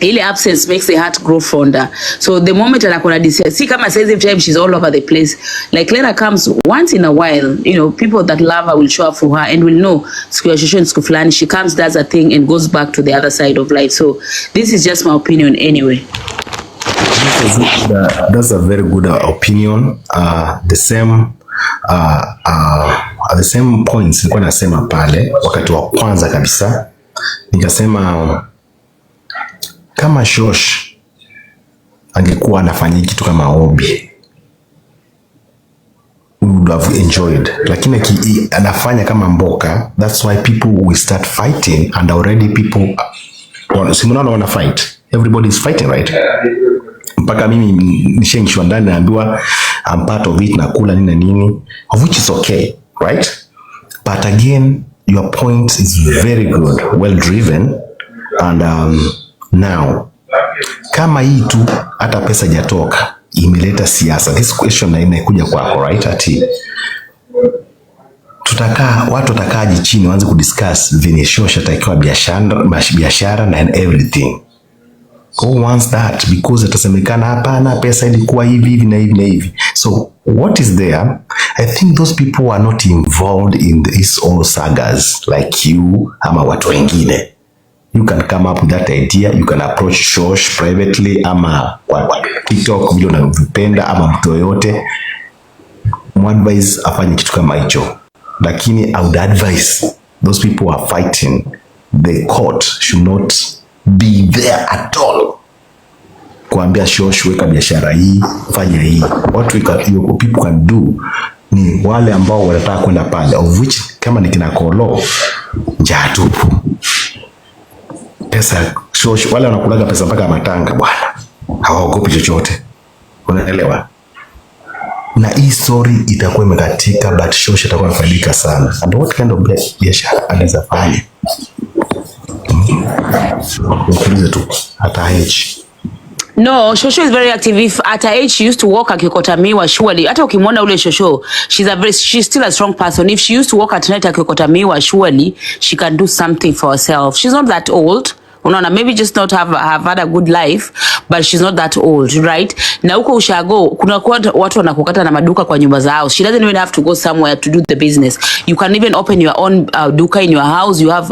ile absence makes the heart grow fonder. So the moment anakona see kama says every time she's all over the place, like Lena comes once in a while, you know, people that love her will show up for her and will know siku ya Shosho siku fulani she comes, does a thing and goes back to the other side of life. So this is just my opinion anyway. That's a very good opinion. The same points nilikuwa nasema pale wakati wa kwanza kabisa, nikasema kama Shosh angekuwa anafanya kitu kama hobby, we would have enjoyed. Lakini anafanya kama mboka, that's why people will start fighting, and already people simunaona wana fight. Everybody is fighting, right? Mpaka mimi nishaingishwa ndani naambiwa I'm part of it, nakula nini na nini, of which is okay, right? But again, your point is very good, well driven, and now, kama hii tu hata pesa jatoka imeleta siasa. This question na inakuja kwako, right? Ati watu watakaji chini waanze kudiscuss vile Shosha atakiwa biashara na everything. Who wants that? Because atasemekana hapana, pesa ilikuwa hivi na hivi. So what is there? I think those people are not involved in these all sagas like you ama watu wengine. You can come up with that idea. You can approach Shosh privately ama kwa TikTok video na vipenda ama mtu yoyote. Advise afanye kitu kama hicho. Lakini I would advise those people who are fighting, the court should not be there at all. Kuambia Shosh weka biashara hii, fanya hii. What people can do ni wale ambao wanataka kwenda pale, of which kama ni kina Kolo njaa tupu. Pesa Shosh wale wanakulaga pesa mpaka matanga bwana, hawaogopi chochote, unaelewa? Na hii story itakuwa imekatika, but Shosh atakuwa anafaidika sana. And what kind of biashara anaweza fanya? Ukiuliza tu hata age. No, Shosho is very active. If at her age she used to walk akikota miwa, surely. Hata ukimwona ule Shosho, she's still a strong person. If she used to walk at night akikota miwa, surely she can do something for herself. She's not that old. Unaona, maybe just not have had a good life, but she's not that old, right? Na huko ushago, kuna watu wanakukata na maduka kwa nyumba zao. She doesn't even have to go somewhere to do the business. You can even open your own duka in your house. You have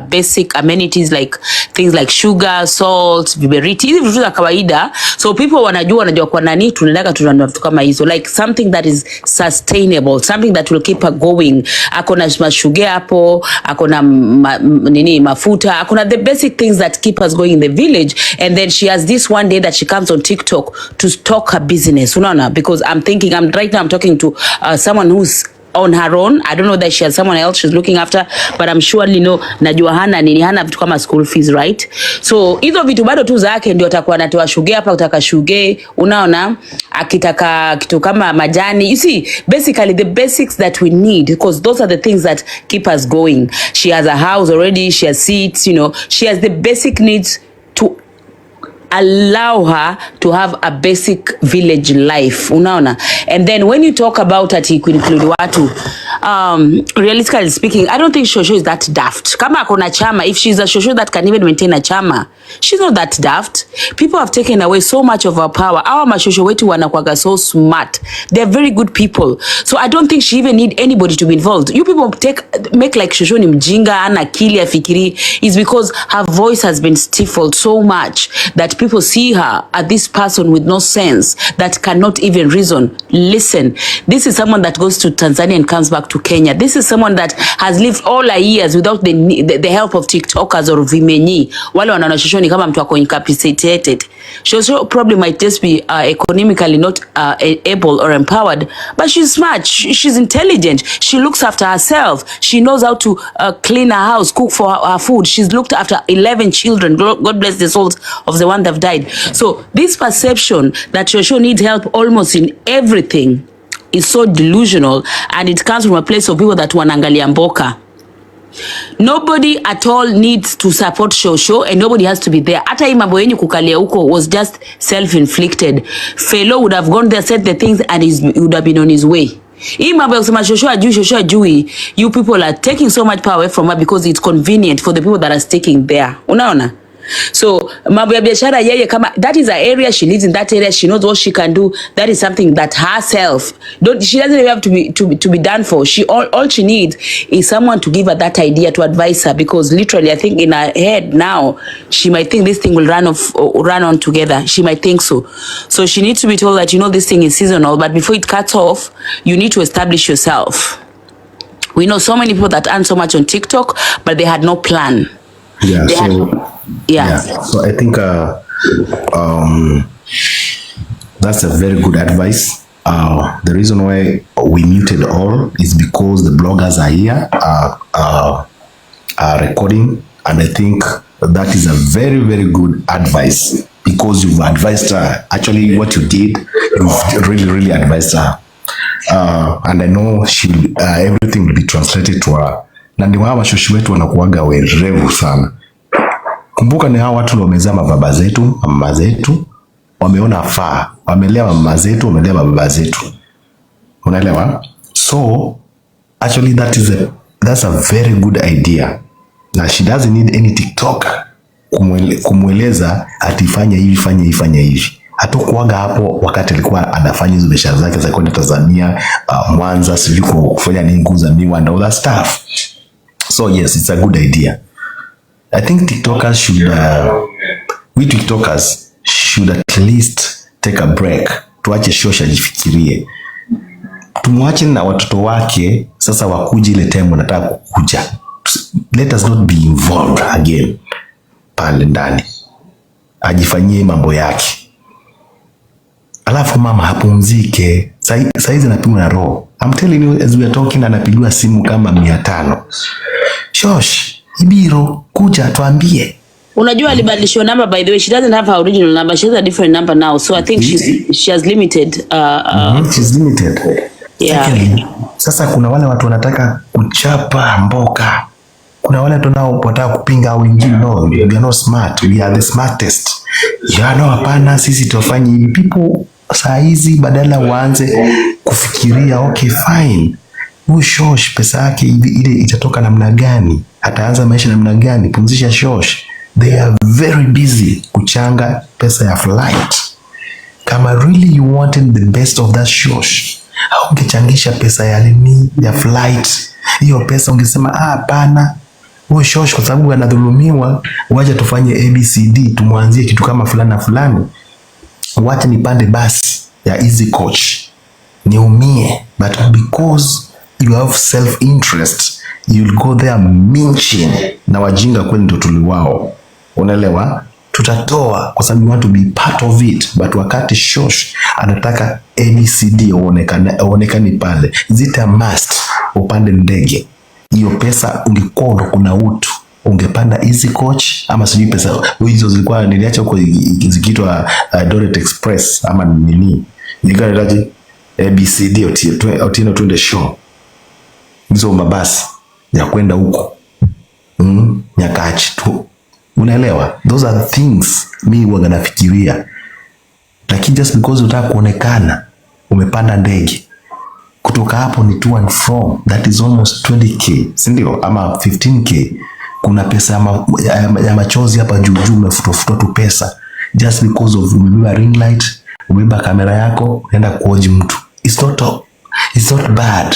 basic amenities like things like sugar, salt, viberiti, hizi vitu za kawaida. So people wanajua kwa nani tunaendaka tunanunua vitu kama hizo. Like something that is sustainable, something that will keep her going. Akona mashuga hapo, akona mafuta, akona the basic things that keep us going in the village. And then she has this one day that she comes on TikTok to talk her business. Unaona, because I'm talking to someone who's on her own. I don't know that she has someone else she's looking after, but I'm sure najua hana vitu kama school fees, right? So hizo vitu bado tu zake ndio atakuwa anatoa shuge hapa, utaka shuge, unaona, akitaka kitu kama majani. You see, basically the basics that we need, because those are the things that keep us going. She has a house already, she has seats, you know, she has the basic needs allow her to have a basic village life, unaona. And then when you talk about Atty include watu, realistically speaking, I don't think Shosho is that daft. Kama akona chama, if she's a Shosho that can even maintain a chama, she's not that daft. People have taken away so much of our power. Our mashosho wetu wanakuwaga so smart. They're very good people. So I don't think she even need anybody to be involved. You people make like Shosho ni mjinga, ana akili afikiri, is because her voice has been stifled so much that people see her as this person with no sense, that cannot even reason. Listen, this is someone that goes to Tanzania and comes back to Kenya. This is someone that has lived all her years without the help of TikTokers or vimenyi. Wale wanaona Shosho ni kama mtu ako incapacitated. Shosho probably might just be economically not able or empowered, but she's smart, she's intelligent, she looks after herself, she knows how to clean her house, cook for her food. She's looked after 11 children. God bless the souls of the one that have died. So this perception that Shosho needs help almost in everything is so delusional, and it comes from a place of people that wanangalia mboka. Nobody at all needs to support Shosho, and nobody has to be there. Hata hii mambo yenyu kukalia huko was just self-inflicted. Fellow would have gone there, said the things, and he would have been on his way. Hii mambo ya kusema Shosho ajui, you people are taking so much power away from her because it's convenient for the people that are sticking there. Unaona? So mambo ya biashara yeye kama that is her area, she lives in that area, she knows what she can do. That is something that herself she doesn't even have to be done for. She all she needs is someone to give her that idea, to advise her, because literally I think in her head now she might think this thing will run on together. She might think so. So she needs to be told that this thing is seasonal, but before it cuts off, you need to establish yourself. We know so many people that earn so much on TikTok, but they had no plan. Yeah. So I think that's a very good advice. The reason why we muted all is because the bloggers are here, are recording, and I think that is a very, very good advice, because you've advised her. Actually, what you did, you've really advised her, and I know everything will be translated to her. Na ndio hawa washoshi wetu wanakuaga werevu sana. Kumbuka ni hawa watu wamezaa mababa zetu, mama zetu, wameona faa, wamelea mama zetu, wamelea baba zetu. Unaelewa? So actually that's a very good idea. Na she doesn't need any TikToker kumweleza atifanya hivi, fanya hivi. Hatakuaga hapo wakati alikuwa anafanya hizo biashara zake za kwenda Tanzania, Mwanza, sijui kufanya nini, kuuza miwa and all that stuff. So yes, it's a good idea. I think TikTokers should at least take a break. Tuache Shosho ajifikirie. Tumwache na watoto wake sasa wakuje ile time wanataka kukuja. Let us not be involved again pale ndani. Ajifanyie mambo yake. Alafu mama hapumzike. Saizi anapigwa na roho. I'm telling you, as we are talking, anapigwa simu kama 500. Shosh, Ibiro, kuja tuambie. Unajua alibadilishwa number, by the way. She doesn't have her original number. She has a different number now. So I think she has limited. She's limited. Yeah. Secondly, sasa kuna wale watu wanataka kuchapa mboka. Kuna wale watu nao wanataka kupinga wengine. No, we are not smart. We are the smartest. Hapana, sisi tufanye hivi. People saa hizi badala waanze kufikiria, okay fine, huyu Shosh pesa yake ile itatoka namna gani, ataanza maisha namna gani, pumzisha Shosh. They are very busy kuchanga pesa ya flight. Kama really you wanted the best of that Shosh, ungechangisha pesa ya nini, ya flight. Hiyo pesa ungesema hapana, huyu Shosh kwa sababu anadhulumiwa, wacha tufanye ABCD, tumwanzie kitu kama fulani. Wacha nipande basi ya easy coach niumie, but because you have self interest, you'll go there minching na wajinga kweli ndo tuliwao. Unaelewa? Tutatoa kwa sababu we want to be part of it, but wakati Shosh anataka ABCD uonekane pale, is it a must upande ndege? Hiyo pesa ungekuwa ndo kuna utu, ungepanda easy coach ama sijui pesa hizo zilikuwa niliacha huko zikiitwa Direct Express ama nini, nikaitaje ABCD Otieno twende show, hizo mabasi ya kwenda huko Nyakachi tu Unaelewa? Those are things mi huwa nafikiria. Lakini just because unataka kuonekana umepanda ndege, kutoka hapo ni to and from, that is almost 20k, si ndio? Ama 15k. Kuna pesa ya machozi hapa juu umefutwa tu pesa just because of umebeba ring light, umebeba kamera yako, unaenda kuoji mtu. It's not bad.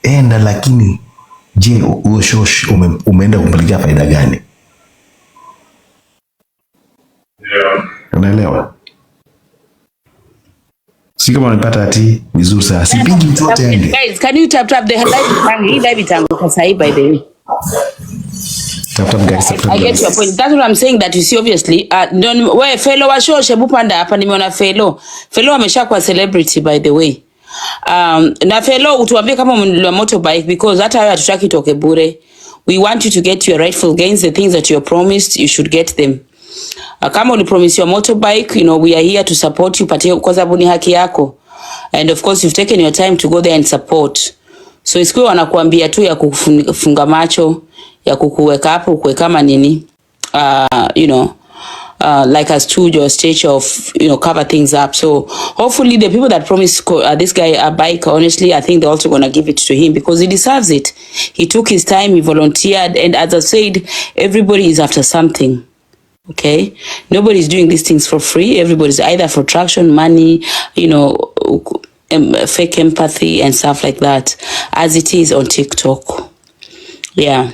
Enda, lakini je, huyo Shosh umeenda kumpelekea faida gani? Unaelewa? Si kama unapata ati vizuri sana. Sipigi mtu wote ende. Guys, can you tap the live tangu kwa sahi, by the way. Tap guys. I get your point. That's what I'm saying, that you see obviously we fellow wa Shosh, hebu panda hapa, nimeona fellow ameshakuwa celebrity, by the way. Na fellow utuambie kama mnunua motorbike, because hata wewe hatutaki toke bure. We want you to get your rightful gains, the things that you are promised, you should get them. Kama ulipromise your motorbike, we are here to support you, patie kwa sababu ni haki yako. And of course you've taken your time to go there and support. So isikiwe wanakuambia tu ya kufunga macho, ya kukuweka hapo, kuweka manini, like a studio or stage of, cover things up. So hopefully the people that promised this guy a bike, honestly, I think they're also going to give it to him because he deserves it. He took his time, he volunteered. And as I said, everybody is after something. Okay, nobody's doing these things for free. Everybody's either for traction, money, fake empathy and stuff like that, as it is on TikTok. Yeah.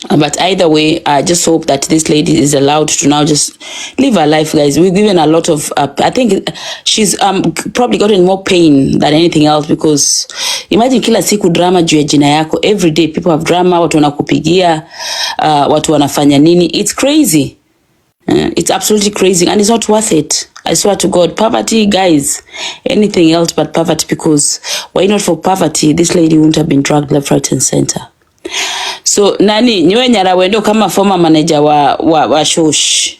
But either way, I just hope that this lady is allowed to now just live her life, guys. We've given a lot of, I think she's probably gotten more pain than anything else, because imagine kila siku drama juu ya jina yako. Every day people have drama, watu wanakupigia, watu wanafanya nini. It's crazy. It's absolutely crazy, and it's not worth it. I swear to God. Poverty, guys, anything else but poverty, because why not for poverty, this lady wouldn't have been dragged left, right and center. So nani niwe Nyarwendo kama former manager wa Shosh,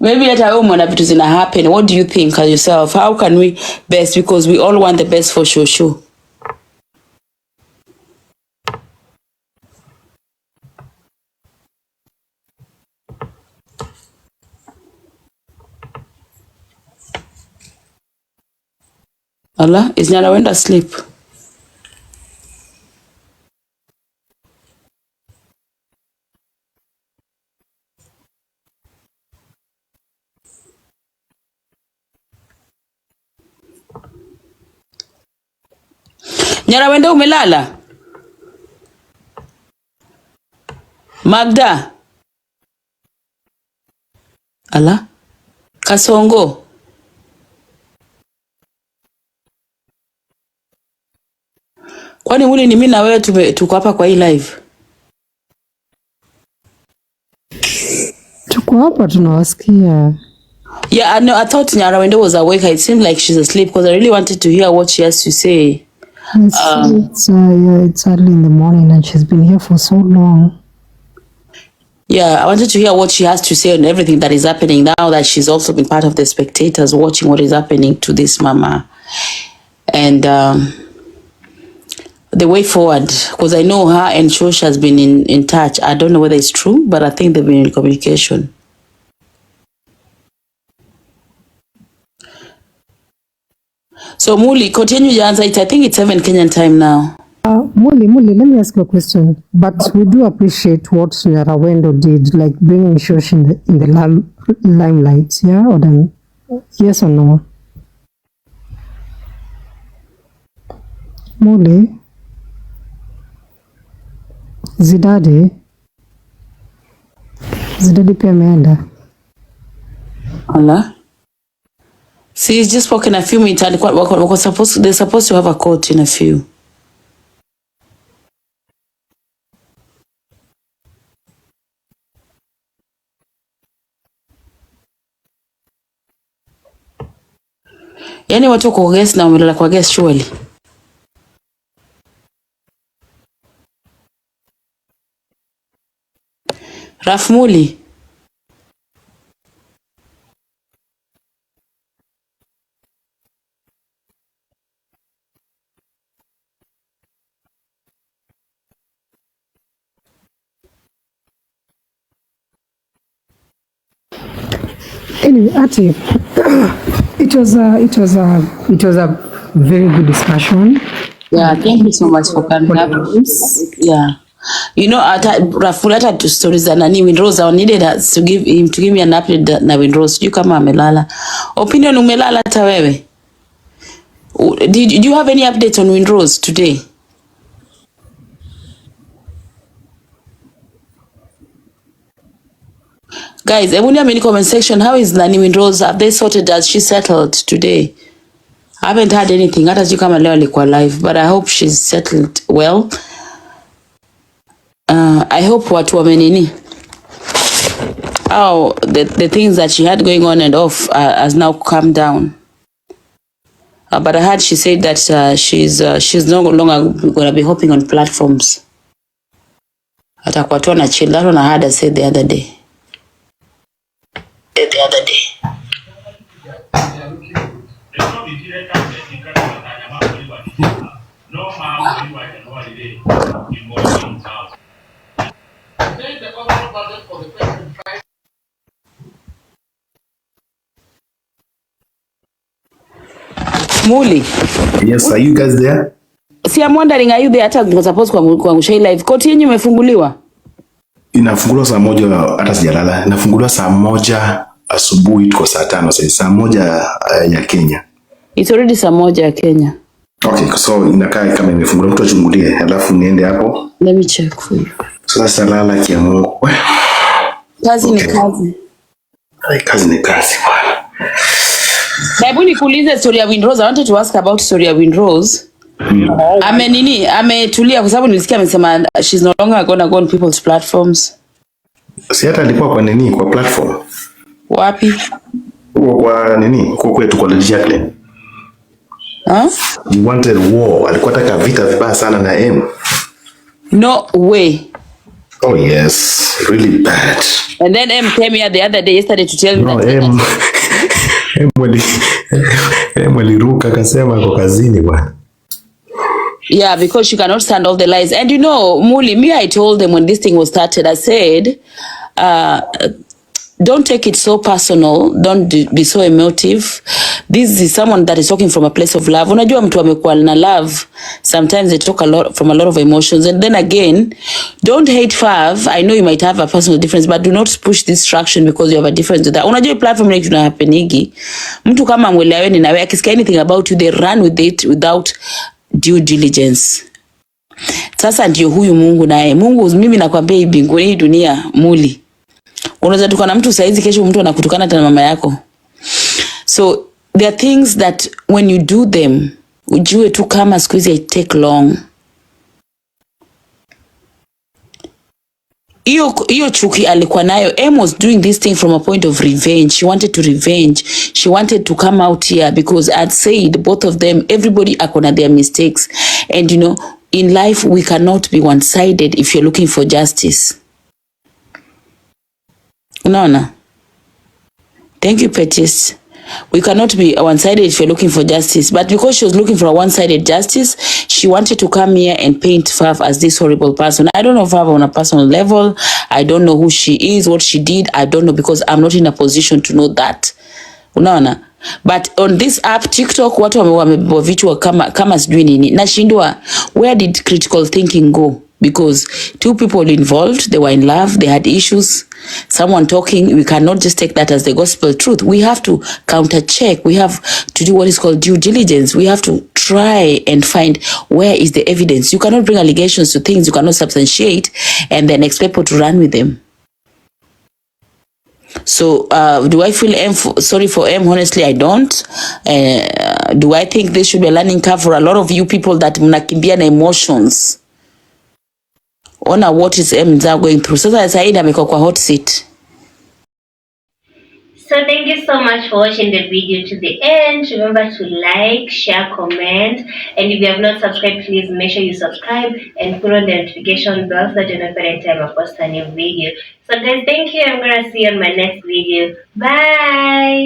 maybe hata wewe umeona vitu zina happen. What do you think as yourself? How can we best, because we all want the best for Shosho. Allah, is Nyarwendo asleep? Nyarwendo umelala? Magda? Allah? Kasongo? Kwani uli ni mimi na wewe tuko hapa kwa hii live? Tuko hapa tunawasikia. Yeah, I thought Nyarwendo was awake. It seemed like she's asleep because I really wanted to hear what she has to say. It's early in the morning and she's been here for so long. Yeah, I wanted to hear what she has to say on everything that is happening now that she's also been part of the spectators watching what is happening to this mama. And the way forward, because I know her and Shosh has been in touch. I don't know whether it's true, but I think they've been in communication. So Muli, continue your answer. I think it's 7 Kenyan time now. Muli, let me ask you a question. But we do appreciate what Nyarwendo did, like bringing Shosh in the limelight, yeah? Or then, yes or no? Muli, Zidadi pia ameenda. Allah. See, he's just spoken a few minutes. They're supposed to have a court in a few. Yani watu kwa guest na wamelala kwa guest surely. Rafmuli. Anyway, Atty, it was a very good discussion. Yeah, thank you so much for coming up. Yeah. You know, Rafulata to stories za nani Windrose, I needed us to give me an update na Windrose. You kama amelala. Opinion umelala hata wewe? Did you have any updates on Windrose today? Guys, hebu niambie in the comment section, how is Nani Windrose? Have they sorted? Has she settled today? I haven't heard anything. Hata sijui kama leo alikuwa live, but I hope she's settled well. I hope watu wamenini. The things that she had going on and off has now calmed down. But I heard she said that she's no longer going to be hopping on platforms. Atakuwa tu na chill. That's what I heard her say the other day. Muli. Yes, are you guys there? See, I'm wondering, are you there? Hata niko supposed kuangusha live. Koti yenyu imefunguliwa? Inafunguliwa saa 1, hata sijalala. Inafunguliwa saa 1 asubuhi, tuko saa 5 sasa. Saa 1 ya Kenya. It's already saa 1 ya Kenya. Okay, so inakaa kama imefunguliwa, mtu achungulie, alafu niende hapo. Let me check for you. Sasa lala kia Mungu. Kazi ni kazi. Kazi ni kazi bwana. Hebu nikuulize story ya Windrose. I wanted to ask about story ya Windrose. Ametulia kwa sababu nilisikia amesema she's no longer gonna go on people's platforms. Si hata alikuwa kwa nini kwa platform? Wapi? Kwa nini? Kwa kwetu kwa Jacqueline. He wanted war. Alikuwa taka vita vibaya sana na M. No way. Oh yes, really bad. And then M came here the other day, yesterday, to tell me that Mwaliruka akasema kwa kazini bwana. Yeah, because she cannot stand all the lies. And you know, Muli, I told them when this thing was started, I said, don't take it so personal. Don't be so emotive. This is someone that is talking from a place of love. Unajua mtu amekuwa na love, sometimes they talk from a lot of emotions. And then again, don't hate Fav. I know you might have a personal difference, but do not push this distraction because you have a difference with that. Unajua platform like tuna happenigi. Mtu kama mweleweni na wewe akisikia anything about you, they run with it without due diligence. Sasa ndio huyu Mungu naye. Mungu mimi nakwambia hii mbinguni hii dunia Muli. Unaweza tukana mtu saizi kesho mtu anakutukana tena mama yako. So there are things that when you do them, ujue tu kama siku hizi it take long. Iyo chuki alikuwa nayo. Em was doing this thing from a point of revenge. She wanted to revenge. She wanted to come out here because I'd said both of them, everybody akona their mistakes. And you know, in life we cannot be one-sided if you're looking for justice. Unaona? Thank you, Petis. We cannot be one-sided if you're looking for justice. But because she was looking for a one-sided justice, she wanted to come here and paint Fav as this horrible person. I don't know Fav on a personal level. I don't know who she is, what she did. I don't know because I'm not in a position to know that. Unaona? But on this app, TikTok, watu wamebeba vitu kama sijui nini. Nashindwa, where did critical thinking go? Because two people involved, they were in love, they had issues, someone talking, we cannot just take that as the gospel truth. We have to counter check. We have to do what is called due diligence. We have to try and find where is the evidence. You cannot bring allegations to things you cannot substantiate and then expect people to run with them. So do I feel sorry for M? Honestly, I don't. Do I think this should be a learning curve for a lot of you people that mnakimbia na emotions? Ona what is M going through. Sasa Saida amekuwa kwa hot seat. So thank you so much for watching the video to the end. Remember to like, share, comment, and if you have not subscribed, please make sure you subscribe and put on the notification bell so that you know every time I post a new video. So guys, thank you. I'm gonna see you on my next video. Bye.